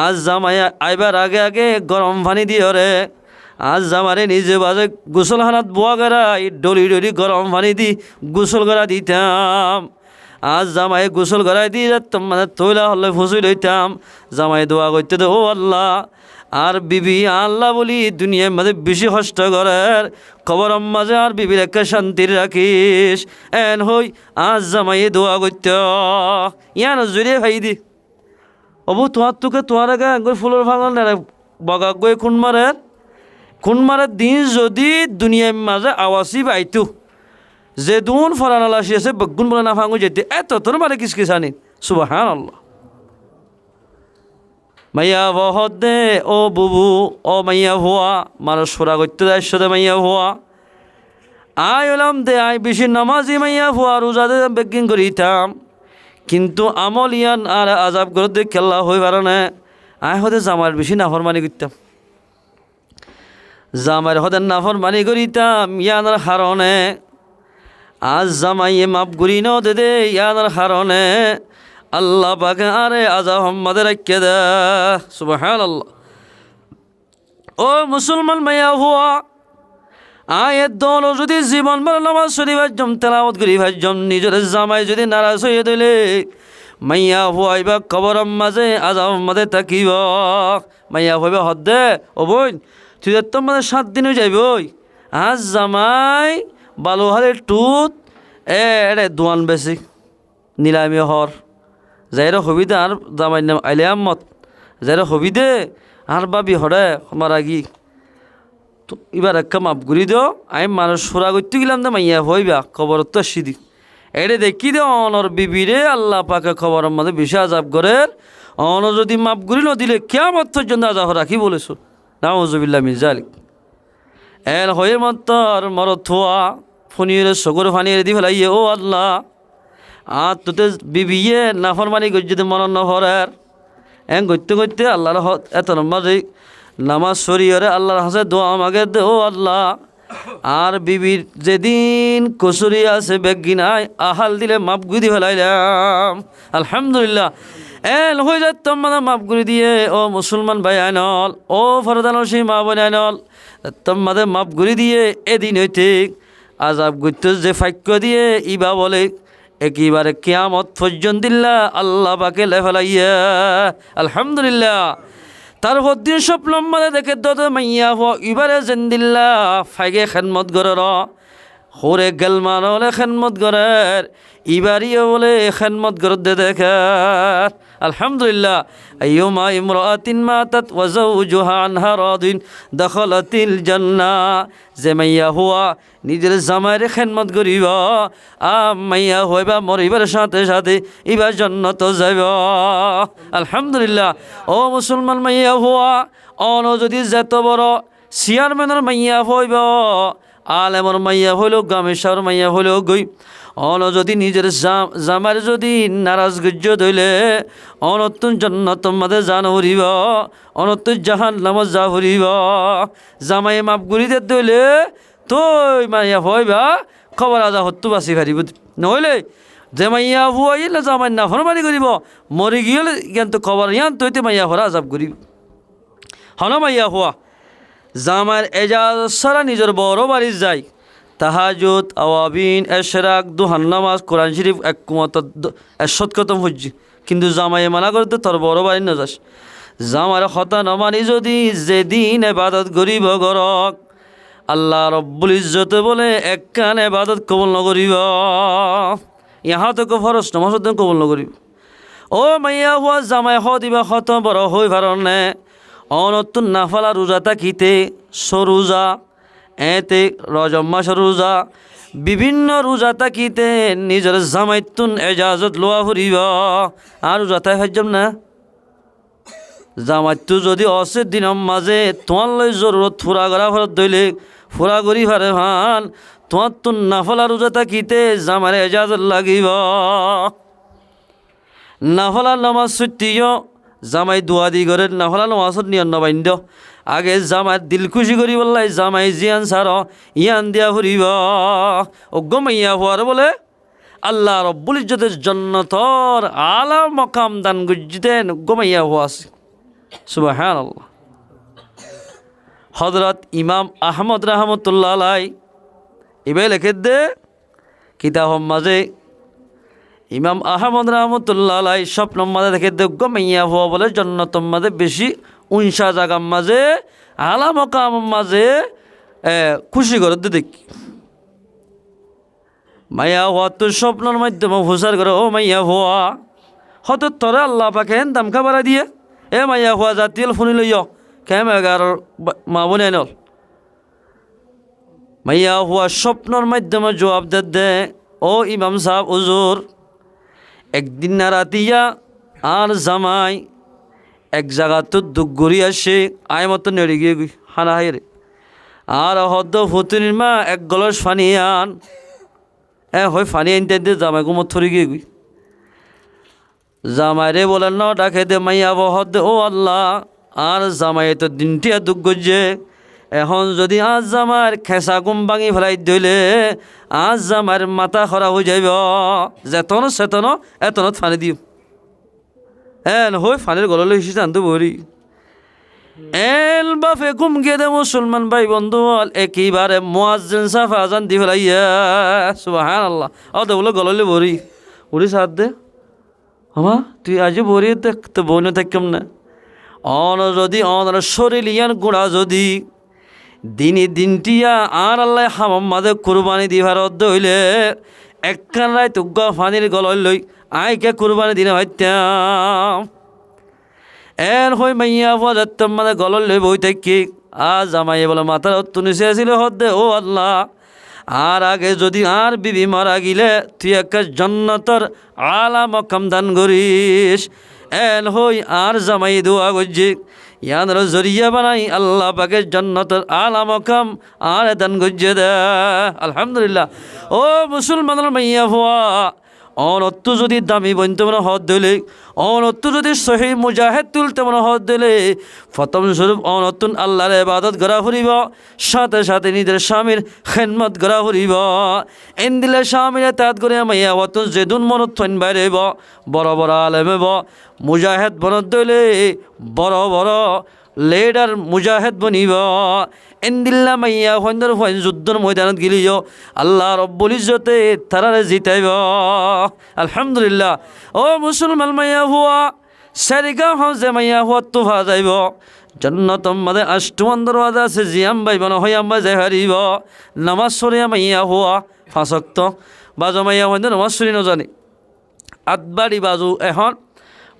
আজ জামাই আইবার আগে গরম পানি দিয়ে রে আজ জামারে নিজে বাজে গোসল হানাত বোয়া গড়াই ডলি গরম পানি দি গোসল গড়া দিতাম আজ জামাই গোসল গড়াই দিয়ে যাতাম মানে তৈলা হলে ফুসুই লইতাম জামাই দোয়া করতে দে ও আল্লাহ আর বিবি আল্লাহ বলি দুনিয়ার মাঝে বেশি কষ্ট করার খবর মাঝে আর বিবির একটা শান্তির রাখিস এন হই আজ জামাই দোয়া করতে ইয়ান জুড়ে ভাই দি অবু তোমার তোকে তোমার আগে ফুলের ভাঙল না বগা গই খুন মারের কোন মারে দিন যদি দুনিয়ার মাঝে আওয়াসি পাইতো যে দুন ফরান আসি আছে বগুন বলে না ফাঙ্গু যেতে এত তোর মারে কিস কিসানি সুবহানাল্লাহ মাইয়া বহদ দে ও বুবু ও মাইয়া ভুয়া মানুষ সোরা করতে দেয় সাথে মাইয়া ভুয়া আয় ওলাম দে আয় বেশি নামাজি মাইয়া ভুয়া রোজা দে বেগিং করিতাম কিন্তু আমল ইয়ান আর আজাব করে দে খেলা হই পারে না আয় হতে জামার বেশি নাফরমানি করতাম জামার হতে নাফরমানি করিতাম ইয়ানার হারণে আজ জামাইয়ে মাপ করি ন দে দে ইয়ানার হারণে আল্লাহ পাকে আরে আজাব আমাদের রাখিয়ে দে সুবহানাল্লাহ ও মুসলমান মাইয়া ভুয়া আয়ের দল যদি জীবন বলে নামাজ শরীফ ভাজ্যম তেলাওয়াত করি ভাজ্যম নিজের জামাই যদি নারাজ হয়ে দিলে মাইয়া ভুয়াইবা কবরম মাঝে আজাব মাঝে থাকিব মাইয়া ভুয়াইবা হদ দে ও বোন তুই তোর মাঝে 7 দিন হয়ে যাইব আজ জামাই বালুহারের টুত এ দোয়ান বেশি নিলামি হর যাইরা হবিদে আর জামাই নাম আইলে আম্মত যাইরা হবিদে আর বাবি হরে আমার আগি তো এবার একটা মাপ ঘুরি দিও আমি মানুষ সোরা করতে গেলাম তো মাইয়া হইবা খবর তো সিদি এটা দেখি দে অনর বিবিরে আল্লাহ পাকে খবরের মধ্যে বেশি আজাব করে অন যদি মাপ ঘুরি ন দিলে কেমন পর্যন্ত আজাব রাখি বলেছো নাউজুবিল্লাহ মিন জালিক এর হয়ে মতর মর থোয়া ফনিরে সগর ফানিয়ে দি ফেলাইয়ে ও আল্লাহ আর তোতে বিবিয়ে নাফরমানি গজ্জিতে মনন নহরের করতে করতে আল্লাহর এত নম্বর নামাজ শরীয়রে আল্লাহর হাসে দোয়া মাগে দে ও আল্লাহ আর বিবির যেদিন কসুরি আছে বেগিনায় আহাল দিলে মাপ গুদি ফেলাইলাম আলহামদুলিল্লাহ হয়ে যায় তোমাদের মাপ গুড়ি দিয়ে ও মুসলমান ভাই আইনল ও ফরদানোর সেই মা বোন আইনল তোমাদের মাপ গুড়ি দিয়ে এদিন হইতে আজাব গুত্ত যে ফাক্য দিয়ে ইবা বলে একেবারে কিয়ামত পর্যন্ত আল্লাহ পাকে লেফেলাইয়া আলহামদুলিল্লাহ তারপর দিন স্বপ্ন মানে দেখে দত মাইয়া এবারে জেন্দিল্লা ফাইগে খেদমত গরের হোরে গেলমান হলে খেদমত গরের ইবারিও বলে খেদমত গরত দে দেখার আলহামদুলিল্লাহ আইয়ুমা ইমরাতিন মাতাত ওয়া যাওজুহা আনহা রাদিন দখলাতিল জান্নাহ যে মাইয়া হুয়া নিজের জামাইয়ের খেদমত করিব মাইয়া হইবা মরিবার সাথে সাথে ইবা জান্নাত যাইব আলহামদুলিল্লাহ ও মুসলমান মাইয়া হুয়া অন যদি যেত বড় চেয়ারম্যানের মাইয়া হইব আলেমর মাইয়া হইল গামেশার মাইয়া হইল গই অন যদি নিজের জামার যদি নারাজ গুজ্জ ধইলে অনতুন জন্নত মাদে জান হরিব অনতুন জাহান নাম যা হরিব জামাই মাপ গুড়িতে ধইলে তই মাইয়া হইবা খবর আজা হত্তু বাঁচি ফারিব নহলে যে মাইয়া হুয়াইলে জামাই না ফরমানি করিব মরি গিয়ে জ্ঞান তো খবর ইয়ান তৈতে মাইয়া হরা আজাব করিব হন মাইয়া হুয়া জামার এজাজ সারা নিজের বড় বাড়ি যায় তাহাজুদ আওয়াবিন এশরাক দুহান নামাজ কোরআন শরীফ একমত 100 হজ্জি কিন্তু জামাই মানা করতে তোর বড় বাড়ি না যাস জামার হতা নমানি যদি যেদিন এবাদত গরিব গরক আল্লাহ রব্বুল ইজ্জতে বলে এক কান এবাদত কবল নকরিব ইহা তো ফরজ নমাজ কবল নকরিব ও মাইয়া হুয়া জামাই হ দিবা হত বড় হই ভারণে অনতুন নাফালা রোজা তাকিতে সরোজা এতে রজব মাস রোজা বিভিন্ন রোজা তাকিতে নিজের জামাইতুন এজাজত লোয়া ফুরিব আর রোজা তাই ভাজ্যম না জামাইতু যদি অসে দিনের মাঝে তোমার লই জরুরত ফুরা করা ফরত দইলে ফুরা করি ফারে ভান তোমার তুন নাফালা রোজা তাকিতে জামার এজাজত লাগিব নাফালা নামাজ ছুটিও জামাই দোয়া দি করে নাফালা নামাজত নিয়ন নবাইন্দ আগে জামাই দিল খুশি করি বললাই জামাই জিয়ান সার ইয়ান দিয়া ফুরিব অজ্ঞমাইয়া হওয়ার বলে আল্লাহ রব্বুল ইজ্জতের জন্নতর আলা মকাম দান গুজ্জিতেন অজ্ঞমাইয়া হওয়া আছে সুবহানাল্লাহ হযরত ইমাম আহমদ রহমতুল্লাহ আলাই এবার লেখে দে কিতাব মাঝে ইমাম আহমদ রহমতুল্লাহ আলাই স্বপ্ন মাঝে দেখে যোগ্য মাইয়া হওয়া বলে জন্নতম মাঝে বেশি উনসা জাগার মাঝে আলা মকাম মাঝে খুশি করে দেখি মাইয়া হওয়া তোর স্বপ্নের মাধ্যমে হুসার করে ও মাইয়া হওয়া হয়তো তোরা আল্লাহ পাকে হেন দাম খাবার দিয়ে এ মাইয়া হওয়া জাতিল শুনি লইয় কেম 11 মা বোন এনল মাইয়া হুয়া স্বপ্নর মাধ্যমে জবাব দে ও ইমাম সাহেব হুজুর একদিন না রাতিয়া আর জামাই এক জায়গাতো দুঃখ ঘুরি আসে আয় মতো নেড়ে গিয়ে হানা হাইরে আর হদ্দ ফুতুনির মা এক গলস ফানি আন হয় ফানি আনতে দে জামাই গুমত থরি গিয়ে জামাই রে বলেন ন ডাকে দে মাইয়া বহদ ও আল্লাহ আর জামাই তো দিনটি দুঃখ গজে এখন যদি আজ জামার খেসা গুম ভাঙি ফেলাই দিলে আজ জামার মাথা খরা হয়ে যাইব যেতন সেতন এতনত ফানি দিও হই ফানির গললে হিসি জানতো বরি এল বাফে ঘুম গিয়ে দে মুসলমান ভাই বন্ধু একেবারে মুয়াজ্জিন সাফা আজান দি ফেলাইয়া সুবহানাল্লাহ ও তো বলে গললে বরি উড়ি সাথ দে আমা তুই আজ বরি দেখ তো বনে থাকম না অন যদি অনর শরীর ইয়ান গুড়া যদি দিনটিয়া আর আল্লাহ হামাম মাঝে কুরবানি দিবার অর্ধ হইলে একখান রায় তুগ্গা ফানির গলয় লই আইকে কুরবানি দিনে ভাইতাম এর হই মাইয়া বাজার মানে গলর লই বই থাকি আজ জামাই বলে মাথার তুনিসে আসিল হদ্দে ও আল্লাহ আর আগে যদি আর বিবি মারা গিলে তুই একটা জন্নতর আলা মকাম দান করিস এল হই আর জামাই দোয়া গজ্জি ইয়ানর জরিয়া বানাই আল্লাহ পাকের জন্নতর আলা মকাম আর দান গজ্জে দে আলহামদুলিল্লাহ ও মুসলমানের মাইয়া হওয়া অনত্তু যদি দামি বনতে মনে হদ দিলে অনত্তু যদি সহি মুজাহেদ তুলতে মনে হদ দিলে প্রথম স্বরূপ অনতুন আল্লাহর ইবাদত করা ফুরিব সাথে সাথে নিজের স্বামীর খেদমত করা ফুরিব এন দিলে স্বামীর তাত করে মাইয়া অতুন যেদুন মনত থইন বাইরেব বড় বড় আলেমেব মুজাহেদ বনত দিলে বড় বড় লেডার মুজাহেদ বনিব এন্দিল্লা মাইয়া হইন্দর হইন যুদ্ধর ময়দানত গিলিও আল্লাহ রব্বুল ইজ্জতে তারারে জিতাইব আলহামদুলিল্লাহ ও মুসলমান মাইয়া হুয়া সারিগা হাউজে মাইয়া হুয়া তুফা যাইব জন্নতম মাদে আষ্টমান দরওয়াজা আছে জিয়াম বাইব নহয়াম বাই যাই হারিব নামাজ সরিয়া মাইয়া হুয়া ফাঁসক্ত বাজো মাইয়া হইন্দ নামাজ সরি নজানি আতবাড়ি বাজু এখন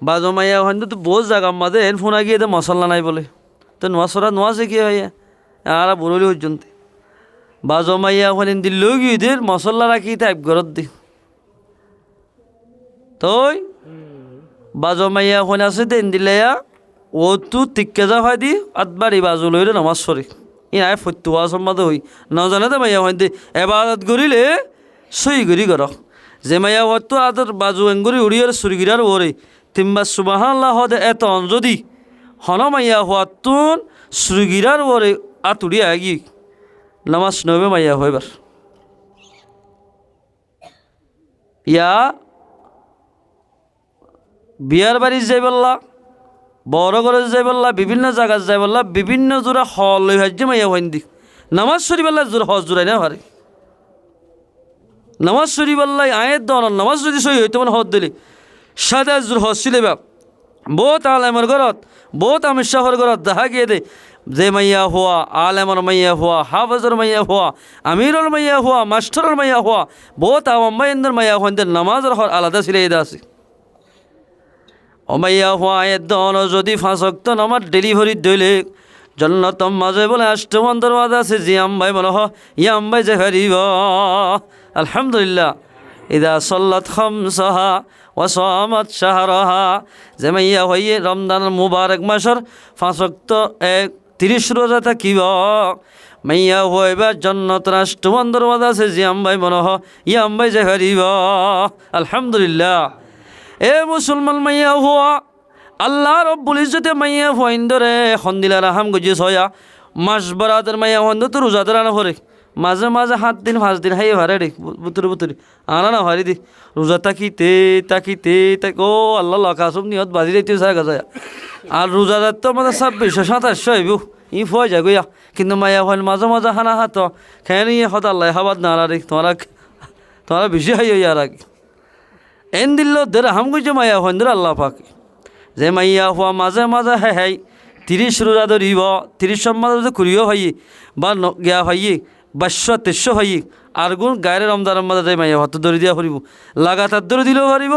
বাজো মাইয়া হইন্দ তো বহুত জায়গা মাদে এন ফোনা গিয়ে মশলা নাই বলে তো নোয়া সরা নোয়া সে কি হইয়া আর বরলি পর্যন্ত বাজো মাইয়া ওখানে দিল গিয়ে মশলা রাখি টাইপ ঘরত দি তই বাজো মাইয়া ওখানে আছে দেন দিলে ও তু টিকে যা হয় দি আতবাড়ি বাজু লইলে নামাজ সরি ই আয় ফতুয়া সম্মাদ হই নজানে তো মাইয়া ওখানে এবাদত করিলে সই করি কর যে মাইয়া হতো আদর বাজু এঙ্গুরি উড়িয়ার সুরগিরার ওরে তিনবার সুবহানাল্লাহ হদে এত যদি হন মাইয়া হওয়াতুন সুরগিরার ওরে আতুড়ি আগি নামাজ নবে মাইয়া হইবার ইয়া বিয়ার বাড়ি যাই বললা বড় ঘরে যাই বললা বিভিন্ন জায়গা যাই বললা বিভিন্ন জোড়া হল লই ভাজ্য মাইয়া হইন দি নামাজ শরীফ আল্লাহ জোর হজ জোড়াই না পারে নামাজ শরীফ আল্লাহ আয়ের দন নামাজ যদি সই হইতো মানে হজ দিলি সাদা জোর হজ ছিলে বাপ বহুত আলেমের ঘরত বহুত আমির শাহর ঘরত দেখা গিয়ে দে যে মাইয়া হওয়া আলেমর মাইয়া হওয়া হাফজর মাইয়া হওয়া আমিরর মাইয়া হওয়া মাস্টারের মাইয়া হওয়া বহুত আম্মাইন্দের মাইয়া হইন্দের নামাজের হর আলাদা ছিল এই আছে ও মাইয়া হওয়া আয়ের দন যদি ফাঁসক্ত আমার ডেলিভারি দইলে জন্নতম মাঝে বলে আষ্টমন দরওয়াজা আছে জি আম্বাই বলো ইয়াম ভাই যে হারিব আলহামদুলিল্লাহ ইদা সল্লাত খামসাহা ওয়াসামাত শাহরাহা যে মাইয়া হইয়ে রমজানের মুবারক মাসের ফাঁসক্ত 30 রোজা থাকিব মাইয়া হইবা জন্নত রাষ্ট্রমন দরওয়াজা আছে জিয়াম ভাই মনে ইয়াম ভাই যে হারিব আলহামদুলিল্লাহ এ মুসলমান মাইয়া হওয়া আল্লাহ রব্বুল ইজ্জতে মাইয়া হইন্দরে খন্দিলা রাহাম গজি ছয়া মাস বরাতের মাইয়া হইন্দ তো রোজাদার আনা ভরে মাঝে মাঝে 7 দিন 5 দিন হাই হারে রে বুতুরি আনা না হারি দি রোজা তাকিতে ও আল্লাহ লাকাসুম নিয়ত বাজি দিতে সারা যায় আর রোজাদার তো মানে 2600-2700 হইব ই ফয় যায় গইয়া কিন্তু মাইয়া হইল মাঝে মাঝে হানা হাত খেয়ে হত আল্লাহ হাবাদ না রে তোমারা বেশি হাই আর আগে এন দিল দের হাম গইছে মাইয়া হইন্দ আল্লাহ পাক যে মাইয়া হওয়া মাঝে মাঝে হাই 30 রোজা ধরিব 30 সম্মাদ করিও ভাই বা গিয়া ভাই 2200-2300 ভাই আর গুণ গায়ের রমজানের মাঝে যাই মাইয়া হত ধরে দিয়া ফুরিব লাগাতার ধরে দিলেও পারিব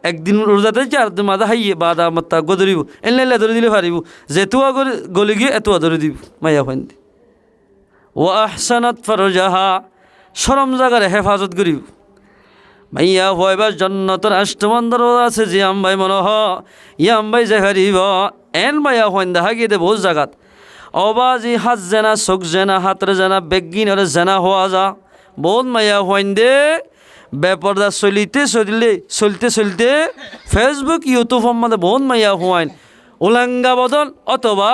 একদিন রোজাতে 4 দিন মাঝে হাইয়ে বাদা মাত্তা গো ধরিব এনলে ধরে দিলে পারিব যেতুয়া গলি গিয়ে এতুয়া ধরে দিব মাইয়া ফাইন ও আহসানাত ফারজাহা শরম জাগারে হেফাজত করিব মাইয়া হইবার জন্নতর আষ্টমান দরজা আছে যে আম্বাই মনহ ইয়াম্বাই যে হারিব এন মাইয়া হইন দেখা গিয়ে দে বহুত জাগাত অবাজি হাত জেনা চোখ জেনা হাতের জেনা বেগিনের জেনা হওয়া যা বহুত মাইয়া হইন দে বেপরদা চলতে ফেসবুক ইউটিউব মধ্যে বহুত মাইয়া হওয়াইন উলাঙ্গা বদল অথবা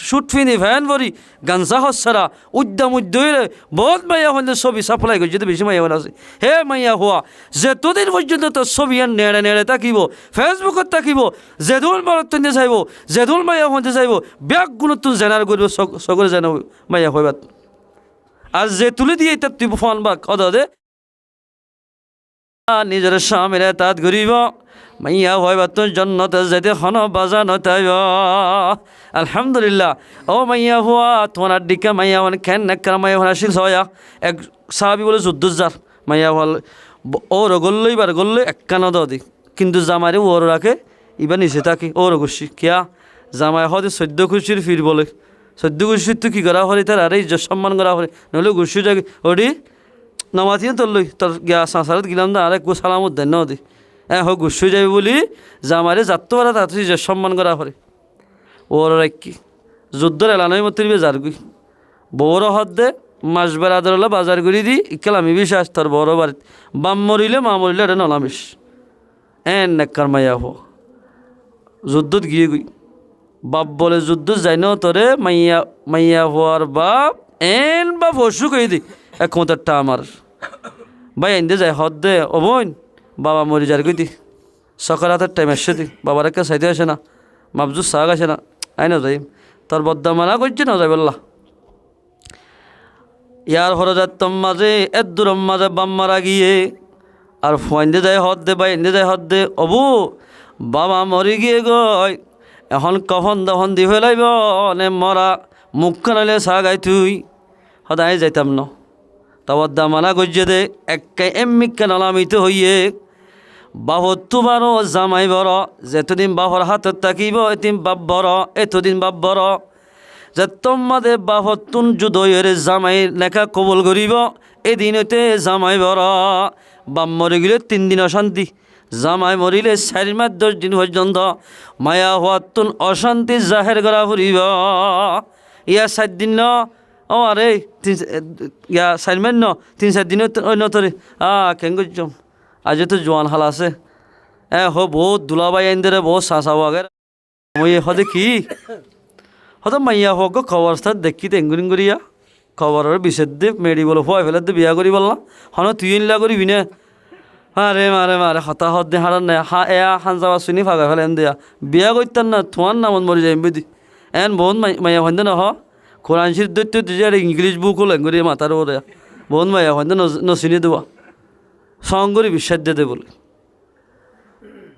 শুট ফিনি ভ্যান ভরি গাঞ্জা হসারা উদ্যম উদ্যরে বহুত মাইয়া হইন ছবি সাপ্লাই করছে তো বেশি মাইয়া আছে হে মাইয়া হওয়া যেতদিন পর্যন্ত তোর ছবি আর নেড়ে নেড়ে তাকিব ফেসবুকত তাকিব যেদুল বরত্তনে চাইব যেদুল মাইয়া হইতে চাইব ব্যাগ গুণত জেনার করব সকলে যেন মাইয়া হইবাত আর যে তুলে দিয়ে তার তুই ফোন বা কদা দে নিজের স্বামীর তাত ঘুরিব মাইয়া হইবা তোর জন্নতে যেতে হন বাজানো তাইব আলহামদুলিল্লাহ ও মাইয়া হওয়া তোমার দিকে মাইয়া মানে খেন নেকর মাইয়া হওয়া শিল হয়া এক সাহাবি বলে যুদ্ধজার মাইয়া হল ওর গল্লই বার গল্লে একখানা দি কিন্তু জামাইরে ওর রাখে এবার নিচে থাকি ওর খুশি কিয়া জামাই হতে সদ্য খুশির ফির বলে সদ্য খুশির তো কী করা হলে তার আরে ইজ্জত সম্মান করা হলে নইলে খুশি যাকে ওটি নামাতি তোর লই তোর গিয়া সাঁসারত গেলাম না আরে সালামত দেন দি হোক গুসু যাবে বলি জামাইরে যাত্ত পারা তাড়াতাড়ি ইজ্জত সম্মান করা হলে ওর কি যুদ্ধর এলানোই মতো যার গুই বড় হদ দে মাস বেড়াদরলা বাজার করি দি ইকাল আমি বিশ্বাস তোর বড় বাড়িত বাম মরিলে মা মরিলে এটা নলামিস এন নেকর মাইয়া হো যুদ্ধত গিয়ে গুই বাপ বলে যুদ্ধ যাই ন তোরে মাইয়া মাইয়া হওয়ার বাপ এন বাপ হসু কই দি এক মতারটা আমার ভাই এনে যায় হদ দে ও বোন বাবা মরি যার কই দি সকাল হাতের টাইম আসছে দি বাবার একটা সাইতে আসে না মাপজু শাক আসে না আই না যাই তোর বদ্দা মানা করছে না যাই বললা ইয়ার হরজাতম মাঝে এর দূরম মাঝে বাম মারা গিয়ে আর ফোয়াইন্দে যায় হদ দে বা এনে যায় হদ দে অবু বাবা মরি গিয়ে গয় এখন কখন দখন দি ফেলাইব নে মরা মুখ খানাইলে চা গাই তুই সদায় যাইতাম ন তাওয়ার দামানা গজ্জে দে একে এমিকে নলামিত হইয়ে বাহর তোমারও জামাই বড় যেতদিন বাহর হাতত থাকিব এদিন বাপ বড় এতদিন বাপ বড় যে তোমাদে বাহর তুন যুদয়ের জামাই লেখা কবল করিব এদিনতে জামাই বড় বাপ মরে গেলে 3 দিন অশান্তি জামাই মরিলে 4 মাস 10 দিন পর্যন্ত মায়া হওয়ার তুন অশান্তি জাহের করা ফুরিব ইয়া 7 দিন ন ও আরে ইয়া 4 মাস ন 3-4 দিন অন্য তরে কেন করছম আজ তো জোয়ান হাল আছে হো বহুত দুলাবাই আইন দে বহুত চাচা বাগের মই হদে কি হয়তো মাইয়া হোক খবর স্থান দেখি টেঙ্গুরিং করিয়া খবরের বিষের দে মেডি বলো হওয়াই ফেলে দে বিয়া করি বললাম হন তুই ইনলা করবি না আরে মারে মারে হতা হদ দে হারান নাই এয়া হান যাওয়া শুনি ফাঁকা ফেলেন দেয়া বিয়া করতাম না তোমার নামত মরি যাইম বুঝি এন বহুত মাইয়া হইন ন কোরআন শরীফ দৈত্য তুই ইংলিশ বুক হল এঙ্গুরি মাথার ওরে বহুত মাইয়া হইন নচিনি দেওয়া সঙ্গরি বিশ্বাস দে বলে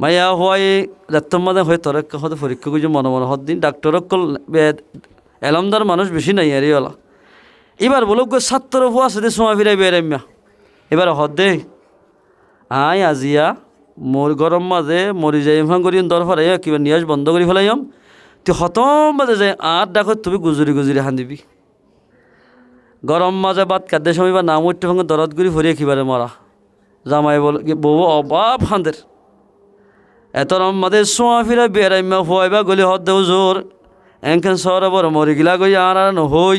মাইয়া হওয়াই যাত্তম মাদে হয়ে তোর হতে পরীক্ষা করছে মনে মনে হদ দিন ডাক্তারক কল এলমদার মানুষ বেশি নাই আরে ওলা এবার বলো ছাত্র হওয়া সাথে সময় ফিরাই বেড়াইমিয়া এবার হদ দে আই আজিয়া মোর গরম মাঝে মরি যাই ভাঙ করি দরকার কিবা নিয়াজ বন্ধ করে ফেলাইম তুই হতম মাঝে যাই আর ডাকো তুমি গুজরি গুজরি হান্দিবি গরম মাঝে বাদ কাদ্দে সময় বা নাম উঠতে ভাঙে দরদ গুড়ি ভরিয়ে কিবারে মরা জামাই বল বউ অবাব হাঁদের এত রম্মাদের সোয়া ফিরা বেড়াইমা হওয়াইবা গলি হদ দেও জোর এনখান সরা বড় মরি গিলা গই আর নহই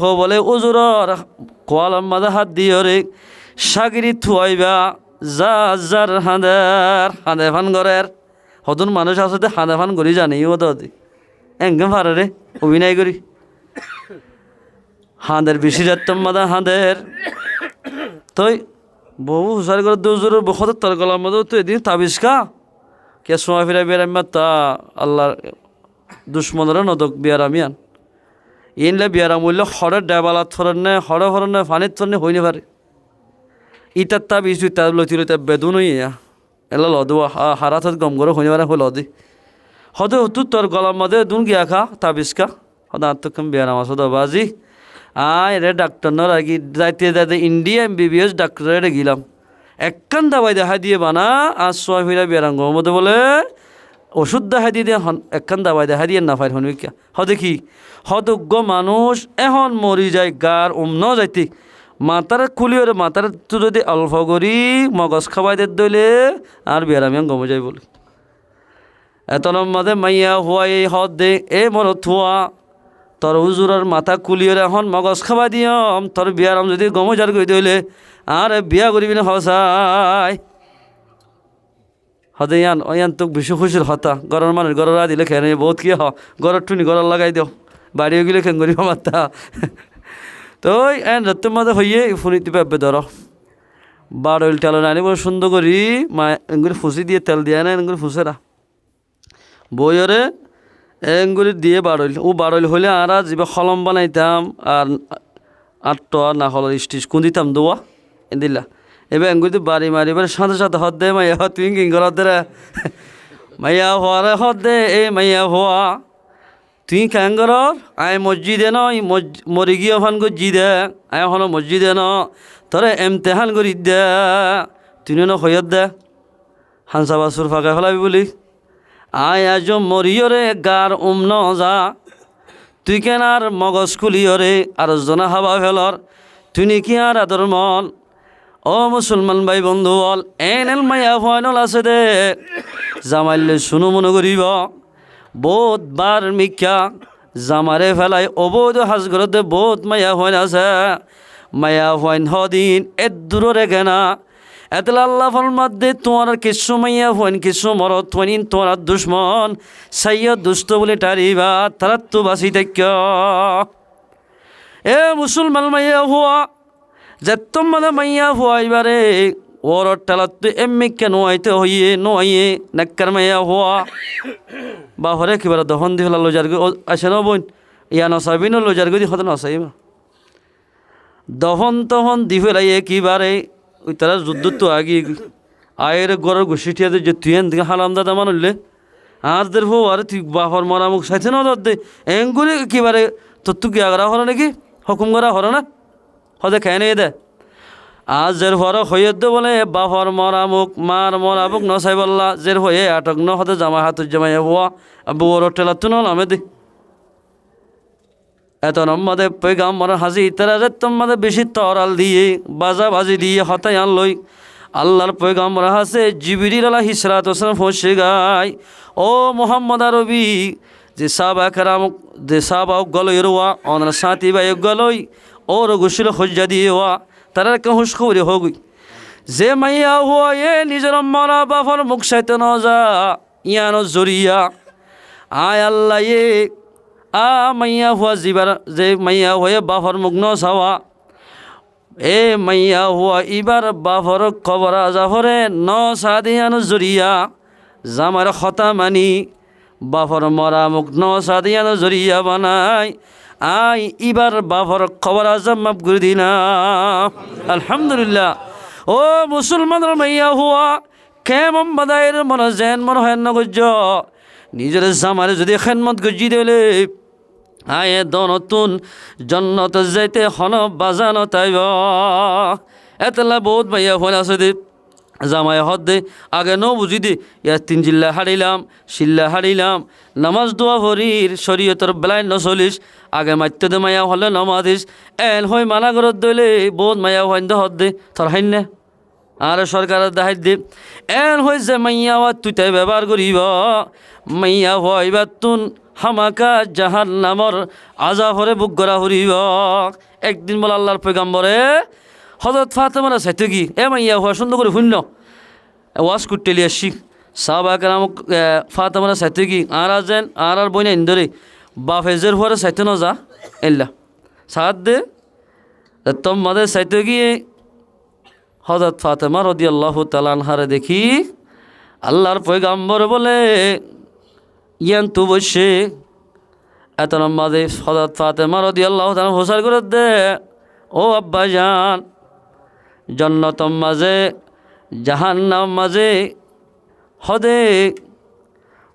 হো বলে উজুরর কোয়ালাম মাঝে হাত দিও রে সাগিরি থুয়াইবা যা যার হাঁদে ফান গরের হতুন মানুষ আসতে হাঁদে ফান করি জানি ও দি এঙ্গে পারে রে অভিনয় করি হাঁদের বেশি যাত্তম মাদা হাঁদের তই বহু হুসারি করে দুজোর বখত তোর গলার মধ্যে তুই এদিন তাবিজ খা কে সময় ফিরে বেড়াইমা তা আল্লাহর দুশ্মনরা নদক বিয়ারামিয়ান ইনলে বিয়ারাম বললে হরের ডাবালাত ফরেন নে হরে ফরেন নে ফানির ফরনে হইনি পারে ইটার তাবিজ তুই তার লতি লইতে বেদুন হইয়া এলা লদুয়া হারাত গম করে হইনি পারে হল লদি হদে হতু তোর গলার মধ্যে দুন গিয়া খা তাবিজ খা হদা আত্মকম বিয়ারাম আসো বাজি রে ডাক্তার নর আগে যাইতে যাইতে ইন্ডিয়া MBBS ডাক্তারে গেলাম একখান দাবাই দেখা দিয়ে বানা আর সোয়া ফিরা বেরাঙ্গ মতো বলে ওষুধ দেখা দিয়ে দিয়ে একখান দাবাই দেখা দিয়ে না পাই হনুকা হদে কি হদজ্ঞ মানুষ এখন মরি যায় গার ন যাইতে মাতার খুলিওরে মাতার তো যদি অল্প করি মগজ খাবাই দে দইলে আর বিয়ারামি গমে যাই বলে এত মাঝে মাইয়া হুয়া এই হদ দে এ মর থুয়া তোর হুজুরের মাথা কুলিওরে এখন মগজ খাবাই দিয়ম তোর বিয়ারাম যদি গমে যার গই দইলে আর বিয়া করিবি না হসাই হদে ইয়ান তোক বেশি খুশির হতা গরর মানুষ গরর দিলে খেয়ে বহুত কি গরর টুনি গরর লাগাই দিও বাড়িও গেলে খেন করিব মাতা তো ওই এন রাত্রের মাঝে হইয়ে ফুনিতে পাবে ধর বাড়ইল তেল আনিব সুন্দর করি মা এগুলি ফুসি দিয়ে তেল দিয়ে না এগুলি ফুসেরা বইরে এগুলি দিয়ে বাড়ইল ও বাড়ইল হইলে আর যিবা কলম বানাইতাম আর আটটা না হল স্টিচ কোন দিতাম দোয়া এ দিলা এবার এগুলি বাড়ি মারি এবার সাথে সাথে হদ দে মাইয়া তুই কিং কর দে মাইয়া হওয়ারে হদ দে এ মাইয়া হওয়া তুই ক্যাঙ্গর আয় মসজিদে ন মরি গিয়ে ফান গজি দে আয় হলো মসজিদে ন তোরে এমতেহান করি দে তুই ন হইয়ত দে হানসা বাসুর ফাঁকা ফেলাবি বলি আয় আজ মরিয়রে গার ন যা তুই কেন আর মগজ খুলিয়রে আর জনা হাবা ফেলর তুই নাকি আর আদর মন ও মুসলমান ভাই বন্ধু বল এল মাইয়া ফাইনল আছে দে জামাইলে শুনো মনে করিব বহুত বার মিখ্যা জামারে ফেলাই অবৈধ হাজগরতে বহুত মায়া হইন আছে মায়া হইন হদিন এ দূরে গেনা এতলা আল্লাহ ফরমাত দে তোমার কিছু মাইয়া হইন কিছু মরত হইন তোমার দুশ্মন সাইয়দ দুষ্ট বলে টারিবা তারা তো বাসি থাক এ মুসলমান মাইয়া হওয়া যেতম মানে মাইয়া হওয়া এবারে ওর টালাত এমনিকে নোয়াইতে হইয়ে নোয়াইয়ে নাক্কার মাইয়া হওয়া বা হরে কিবার দহন দি হলা লজার আসে ন বোন ইয়া নসাবি ন লজার গদি হতে নসাইব দহন তহন দি ফেলাই একেবারে ওই তারা যুদ্ধ তো আগে আয়ের গড়ের ঘুষিটিয়া যে তুই এন দিকে হালাম দাদা মানুষলে আর দের হো আর তুই বাহর মরা মুখ সাইতে ন দে এঙ্গুলি একেবারে তোর তুই আগরা হলো নাকি হুকুম করা হলো না হদে খেয়ে নিয়ে দে আজ জের হর হইয়দ বলে বাহর মরা মুখ মার মরা মুখ নসাই বললা জের হয়ে আটক ন হতে জামা হাতুর জামাই হওয়া আবু ওর টেলা তুন আমি দি এত নম্মাদে পেগাম্বর হাজি তারা যে তোমাদের বেশি তরাল দিয়ে বাজা বাজি দিয়ে হতাই আনলই আল্লাহর পয়গাম্বর হাসে জিবরিল আলাইহিস সালাতু ওয়াসসালাম ফসে গায় ও মোহাম্মদ আরবি যে সাহাবা কেরাম যে সাহাবা গলই রোয়া ওনার সাথী ভাই গলই ওর গোসল হজ্জা দিয়ে হওয়া তারা কে হুশ খবরে হগুই যে মাইয়া হওয়া এ নিজের মরা বাফর মুখ সাইতে ন যা ইয়ানো জরিয়া আয় আল্লাহ এ আ মাইয়া হওয়া জিবার যে মাইয়া হয়ে বাফর মুখ ন চাওয়া এ মাইয়া হওয়া ইবার বাফর খবর জাফরে ন সাদিয়ানো জরিয়া জামার খতা মানি বাফর মরা মুখ ন সাদিয়ানো জরিয়া বানাই আই ইবার বাফর খবর আজম মাফ করে দিনা আলহামদুলিল্লাহ ও মুসলমানের মাইয়া হওয়া কেমন বাদায়ের মনে জেন মনে হয় নগজ নিজের জামারে যদি খেদমত গজি দিলে আয়ে দনতুন জন্নত যাইতে হন বাজানো তাইব এতলা বহুত মাইয়া হন আছে দে জামাই হদ দে আগে ন বুঝি দে ইয়া 3 জিল্লা হারিলাম শিল্লা হারিলাম নামাজ দোয়া ভরির শরীয়তর বেলায় নচলিস আগে মাত্য দে মায়া হলে নমাদিস এন হই মানা করত দইলে বহুত মায়া হইন দে হদ দে তোর হাইন না আর সরকারের দেখাই দে এন হই যে মাইয়া হওয়া তুই তাই ব্যবহার করিব মাইয়া হইবা তুন হামাকা জাহান নামর আজাফরে বুক গড়া হরিব একদিন বলে আল্লাহর পয়গাম্বরে হযরত ফাতেমার সাইতে কি এ মাইয়া হওয়া সুন্দর করে শুনল ওয়াজ করতে লিয়ে সাহাবা কেরাম ফাতেমার সাইতে কি আর যেন আর বইনা ইন্দরে বাফেজের হওয়ার সাইতে ন যা এল্লা সাত দে তোমাদের সাইতে গিয়ে হযরত ফাতেমা রাদিয়াল্লাহু তাআলা আনহারে দেখি আল্লাহর পয়গাম্বর বলে ইয়ান তু বসে এত নম্বাদে হযরত ফাতেমা রাদিয়াল্লাহু তাআলা হোসার করে দে ও আব্বা জান জান্নাতম মাঝে জাহান্নাম মাঝে হদে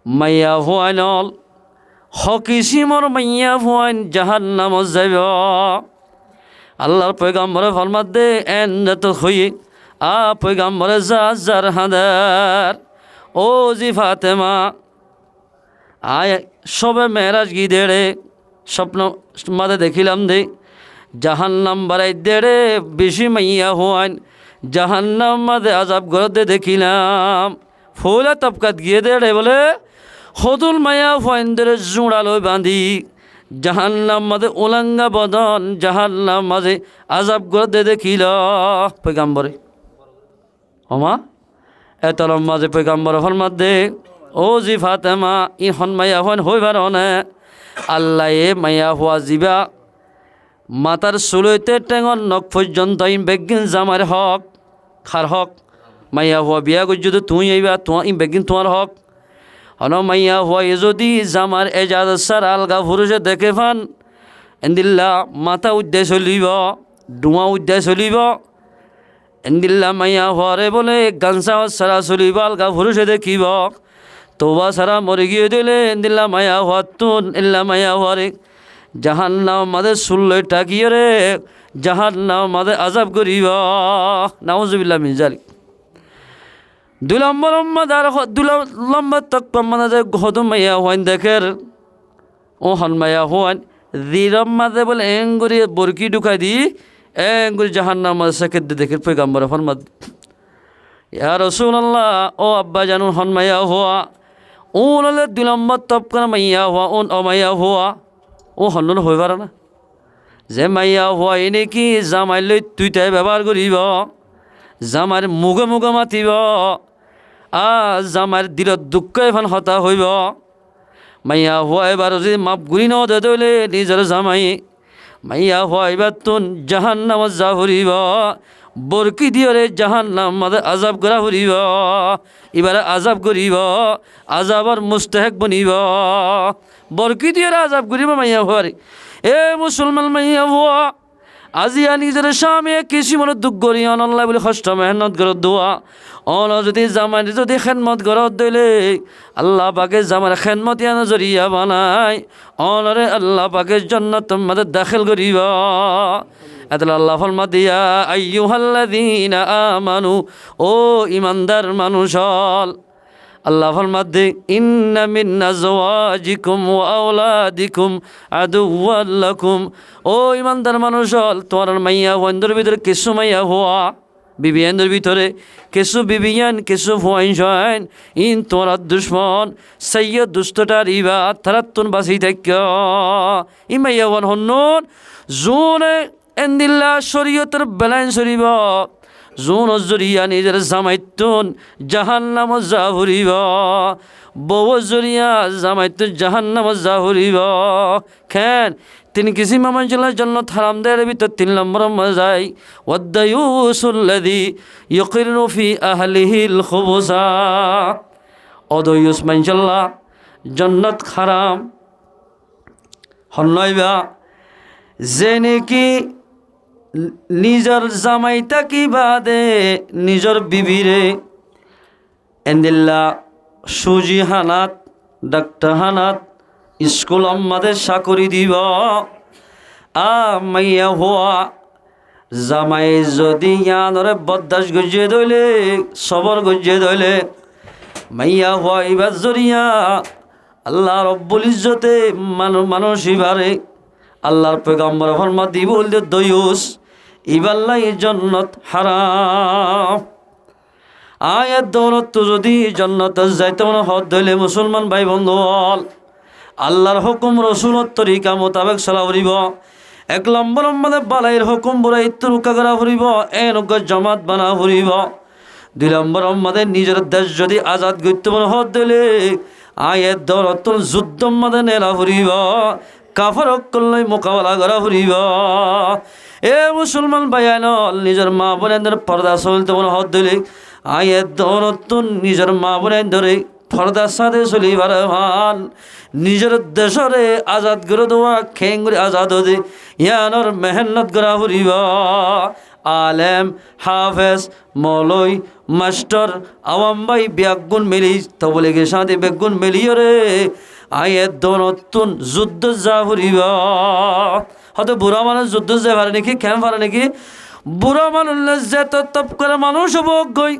মাইয়া ভুয়াইনল হকিসিমর মাইয়া ভুয়াইন জাহান্নাম যাইব আল্লাহর পয়গাম্বরে ফরমাত দে এন যত হই আ পয়গাম্বরে যা যার হাদার ও জি ফাতেমা আয় সবে মেরাজ গি দেড়ে স্বপ্ন মাঝে দেখিলাম দে জাহান্নাম বাড়াই দেড়ে বেশি মাইয়া হওয়ান জাহান্নাম মাঝে আজাব গরদে দেখিলাম ফুলে তপকাত গিয়ে দেড়ে বলে হদুল মায়া হওয়ানদের জোড়ালই বাঁধি জাহান্নাম মাঝে উলাঙ্গা বদন জাহান্নাম মাঝে আজাব গরদে দেখিল পয়গাম্বরে ওমা এতলম মাঝে পয়গাম্বর ফরমাত দে ও জি ফাতেমা ইহন মাইয়া হন হইবার অনে আল্লাহ এ মাইয়া হওয়া জিবা মাতার চুলইতে টেঙর নখ পর্যন্ত ইম বেগিন জামার হক খার হক মাইয়া হওয়া বিয়া কর যদি তুই আইবা তোমার ইম বেগিন তোমার হক হন মাইয়া হওয়া এ যদি জামার এজাজ সার আলগা ফুরুষে দেখে ফান এন্দিল্লা মাথা উদ্দেশ্য চলিব ডুয়া উদ্দেশ্য চলিব এন্দিল্লা মাইয়া হওয়ারে বলে গানসা সারা চলিব আলগা ফুরুষে দেখিব তোবা সারা মরে গিয়ে দিলে এন্দিল্লা মায়া হওয়ার তুন ইল্লা মায়া হওয়ারে জাহান্নাম মাদে সুল্লই টাকিয়ে রে জাহান্নাম মাদে আজাব করিব নাউজুবিল্লাহ মিন জালিক দুই নম্বর লম্বা তক মানে যে হদম মাইয়া হওয়ান দেখের ও হন মাইয়া হওয়ান দিরম মাদে বলে এঙ্গুরি বরকি ঢুকাই দি এঙ্গুরি জাহান্নাম মাদে সেকের দিয়ে দেখের পয়গাম্বর ফরমাদ ইয়া রাসূলুল্লাহ ও আব্বা জানুন হন মাইয়া হওয়া ও হলে দুই নম্বর তপ করে মাইয়া হওয়া ও অমাইয়া হওয়া ও হন্ন হয়ে পারে না যে মাইয়া হওয়াই নাকি জামাই লৈ তুই তাই ব্যবহার করিব জামার মুগে মুগে মাতিব জামার দিলত দুঃখ এখন হতা হইব মাইয়া হওয়া এবার যদি মাপ গুলি ন দে দইলে নিজের জামাই মাইয়া হওয়া এবার তুন জাহান্নামত যা ফুরিব বরকি দিয়রে জাহান্নাম মাদে আজাব করা ফুরিব এবারে আজাব করিব আজাবর মুস্তাহেক বনিব বরকি দিয়রে আজাব করিব মাইয়া হওয়ারে এ মুসলমান মাইয়া হওয়া আজিয়া নিজের স্বামী কৃষি মনে দুঃখ করি অনল্লাই বলে কষ্ট মেহনত করত দোয়া অন যদি জামাই যদি খেদমত করত দিলে আল্লাহ পাকে জামার খেদমত ইয়ানো জরিয়া বানাই অনরে আল্লাহ পাকে জান্নাত মাদে দাখিল করিব এতলা আল্লাহ ফরমা দিয়া আইয়ুহাল্লাযীনা আমানু ও ইমানদার মানুষ আল্লাহ ফরমাত দে ইন্না মিন আজওয়াজিকুম ওয়া আওলাদিকুম আদুওয়াল লাকুম ও ইমানদার মানুষ তোমার মাইয়া ওয়ান্দর ভিতরে কিছু মাইয়া হওয়া বিবিয়ানদের ভিতরে কিছু বিবিয়ান কিছু ফুয়াইন ইন তোমার দুশ্মন সৈয়দ দুষ্টটার ইবা তারাত্তুন বাসি থাক ই মাইয়া ওয়ান হন্নুন জোনে এন্দিল্লা শরীয়তের ব্যালেন্স হরিব জোন জরিয়া নিজের জামাইতুন জাহান্নাম যা ফুরিব বউ জরিয়া জামাইতুন জাহান্নাম যা ফুরিব খেন তিনি কিসি মামাঞ্চলের জন্য হারাম দেয়ের ভিতর 3 নম্বর মজাই ওয়াদ্দায়ুসুল্লাযী ইয়কিরু ফি আহলিহিল খুবুসা অদয়ুস মানশাল্লাহ জান্নাত হারাম হন্নইবা যে নাকি নিজের জামাইটা কি বাদে নিজের বিবিরে এন্দিল্লা সুজি হানাত ডাক্তার হানাত স্কুল আমাদের চাকরি দিব মাইয়া হওয়া জামাই যদি ইয়ানরে বদাস গজিয়ে দইলে সবর গজিয়ে দইলে মাইয়া হওয়া এবার জরিয়া আল্লাহ রব্বুল ইজ্জতে মানুষ ইবারে আল্লাহর পয়গম্বর ফরমাত দিব বলতে দয়ুস ইবাল্লাই জন্নত হারাম আয়াত দৌলত তো যদি জন্নত যাইতে মনে হদ ধইলে মুসলমান ভাই বন্ধু আল্লাহর হুকুম রসুলত তরিকা মোতাবেক চলা ফুরিব 1 নম্বর মানে বালাইয়ের হুকুম বুড়াই তুরুকা করা ফুরিব এনক জমাত বানা ফুরিব 2 নম্বর মানে নিজের দেশ যদি আজাদ করতে মনে হদ ধইলে আয়াত দৌলত যুদ্ধ মানে নেলা ফুরিব কাফর অকল্লাই মোকাবেলা করা ফুরিব এ মুসলমান ভাইয়ান নিজের মা বোনের পর্দা চলতে মনে হদ দিলে আয়ের দৌলতুন নিজের মা বোনের ধরে পর্দার সাথে চলিবার ভাল নিজের দেশরে আজাদ করে দেওয়া খেঙ্গুরি আজাদ হতে ইয়ানোর মেহনত করা ফুরিব আলেম হাফেজ মৌলই মাস্টার আওয়াম ভাই ব্যাগুন মিলি তবলিগের সাথে বেগুন মিলিয়ে রে আয়ের দৌলতুন যুদ্ধ যা ফুরিব হয়তো বুড়া মানুষ যুদ্ধ যে পারে নাকি কেন পারে নাকি বুড়া মানুষ যে তপ করে মানুষ অবজ্ঞই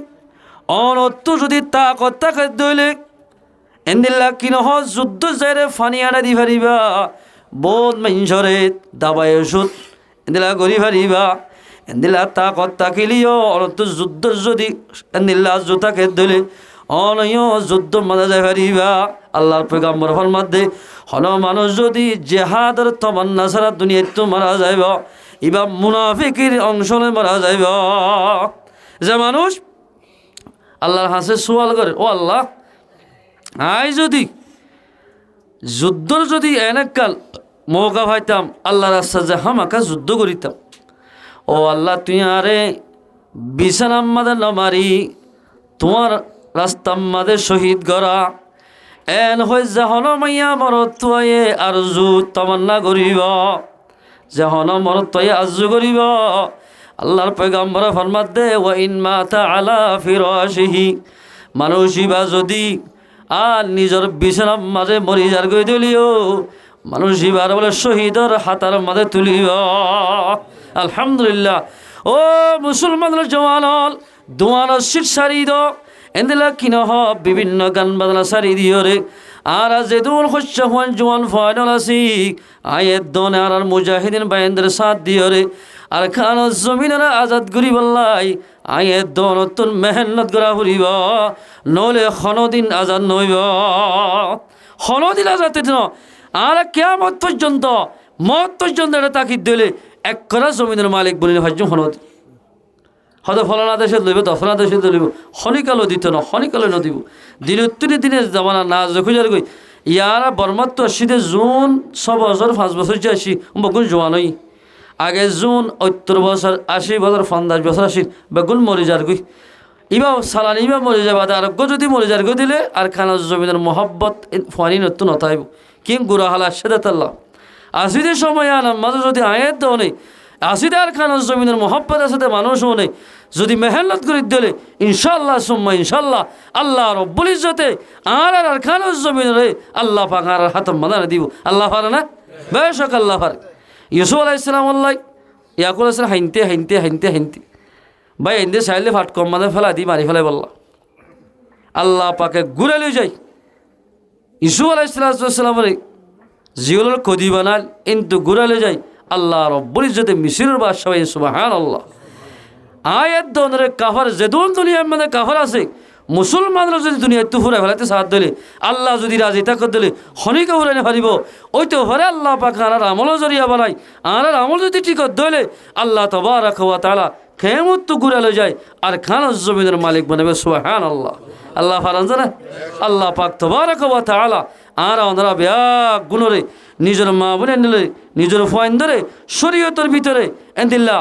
অনত্য যদি তা কথা খাদ্য হইলে এন্দিল্লা কিনহ যুদ্ধ যাইরে ফানি আনা দি পারিবা বহুত মানুষরে দাবাই ওষুধ এন্দিলা করি পারিবা এন্দিলা তাকত তাকিলিও অনত যুদ্ধ যদি এন্দিল্লা জোতাকে দিলে অনয় যুদ্ধ মাঝে যাই পারিবা আল্লাহর পয়গম্বর ফরমাতে হন মানুষ যদি জেহাদের তমান্না ছাড়া দুনিয়ায় তো মারা যাইব ইবা মুনাফিকের অংশলে মারা যাইব যে মানুষ আল্লাহর হাসে সোয়াল করে ও আল্লাহ আই যদি যুদ্ধর যদি এনেকাল মৌকা পাইতাম আল্লাহর রাস্তা যে হামাকা যুদ্ধ করিতাম ও আল্লাহ তুই আরে বিছানাম মাদে নমারি তোমার রাস্তা মাদে শহীদ করা এন হয়ে যখন মাইয়া মরত তুয়ে আরজু তমান্না করিব যখন মরত তুয়ে আরজু করিব আল্লাহর পয়গম্বর ফরমাত দে ওয়া ইন মাতা আলা ফিরাশিহি মানুষিবা যদি আর নিজের বিছানার মাঝে মরি যার গই দিলিও মানুষিবার বলে শহীদর হাতার মাঝে তুলিব আলহামদুলিল্লাহ ও মুসলমানের জওয়ানল দোয়ানো শীত সারি দ এন্দিলা কিনহ বিভিন্ন গান বাজনা সারি দিও রে আর যেদুল শস্য হন জোয়ান ফাইনাল আসি আয়ের দন আর মুজাহিদিন বাইন্দের সাথ দিও রে আর খান জমিনের আজাদ করি বললাই আয়ের দন নতুন মেহনত করা ফুরিব নলে খনদিন আজাদ নইব খনদিন আজাদ আর কেয়ামত পর্যন্ত মত পর্যন্ত এটা তাকিদ দিলে এক করা জমিনের মালিক বলিলে ভাজ্য খনদ হয়তো ফলানা দেশে লইব দফলা দেশে লইব শনিকালও দিত না শনিকালে নদিব দিনে তিনি দিনে জামানা না যখুজার গই ইয়ারা বর্মাত্ম আসিতে জুন 6 বছর 5 বছর যে আসি বগুন জোয়ানই আগে জুন 70 বছর 80 বছর 50 বছর আসি বেগুন মরি যার গই ইবা সালানি ইবা মরি যাবা আরোগ্য যদি মরি যার গই দিলে আর খানা জমিনের মহব্বত ফানি নতুন নতাইব কিং গুড়া হালা সেদাতাল্লাহ আসিদের সময় আনাম মাঝে যদি আয়ের দেও নেই আসিদার খানের জমিনের মহব্বত আছে মানুষও নেই যদি মেহনত করে দিলে ইনশাল্লাহ সুম্মা ইনশাল্লাহ আল্লাহ রব্বুল ইজ্জতে আর খানের জমিনে আল্লাহ পাক আর হাতম মাদানা দিব আল্লাহ পারে না বেশক আল্লাহ পারে ইউসুফ আলাইহিস সালাম আল্লাহ ইয়াকুব আলাইহিস সালাম হাইনতে ভাই এন্দে চাইলে ফাট কম মাদে ফেলা দি মারি ফেলাই বললা আল্লাহ পাকে ঘুরে লই যাই ইউসুফ আলাইহিস সালামের জিওলের কদি বানাল কিন্তু ঘুরে লই যাই আল্লাহ রব্বুল ইজ্জতে মিসরের বাদশাহ সুবহানাল্লাহ আয়াত দনরে কাফার যেদুন দুনিয়ার মধ্যে কাফার আছে মুসলমানরা যদি দুনিয়া একটু ফুরাই ফেলাতে সাথ দিলে আল্লাহ যদি রাজি তাক দিলে খনিকে ফুরাইনে পারিব ওই তো ভরে আল্লাহ পাক আর আমলও জরিয়া বানাই আর আমল যদি ঠিক দিলে আল্লাহ তাবারাক ওয়া তাআলা কিয়ামত তো ঘুরালে যায় আর খান জমিনের মালিক বানাবে সুবহানাল্লাহ আল্লাহ ফারান জানে আল্লাহ পাক তাবারাক ওয়া তাআলা আর আমরা ব্যাগ গুণরে নিজের মা বোনে নিলে নিজের ফয়েন ধরে শরীয়তের ভিতরে এন্দিল্লা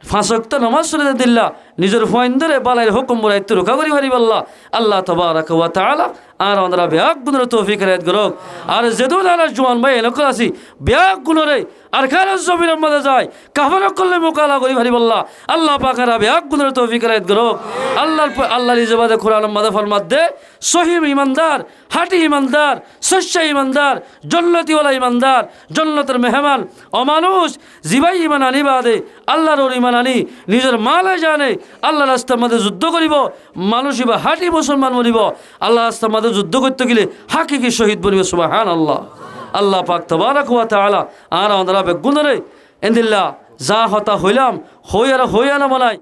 5 ওয়াক্ত নামাজ পড়ে দিল্লা নিজের ফয়েন ধরে বালাইয়ের হুকুম বলে একটু রক্ষা করি পারি আল্লাহ আল্লাহ তাবারাক ওয়া তাআলা আর আমরা ব্যাগ গুণরে তৌফিক রায়ত করুক আর যেদুল আলার জওয়ান ভাই এনকল আছি ব্যাগ গুণরে আর খারাজ জমিনের মধ্যে যায় কাফার করলে মোকালা করি পারি আল্লাহ আল্লাহ পাক আর ব্যাগ গুণরে তৌফিক রায়ত করুক আল্লাহর ইজাবাদে কোরআনের মধ্যে ফরমাত দে সহিহ ঈমানদার হাটি ঈমানদার সচ্চা ঈমানদার জান্নাতীওয়ালা ঈমানদার জান্নাতের মেহমান অমানুষ জিবাই ঈমান আনিবাদে আল্লাহর ঈমান আনি নিজের মালে জানে আল্লাহর রাস্তার মধ্যে যুদ্ধ করিব মানুষ বা হাটি মুসলমান মরিব আল্লাহর রাস্তার মধ্যে যুদ্ধ করতে গেলে হাকিকি শহীদ বনিব সুবহানাল্লাহ আল্লাহ পাক তাবারাক ওয়া তাআলা আর আমরা বেগুনরে এন্দিল্লা যা হতা হইলাম হইয়ারা হইয়ানা বলাই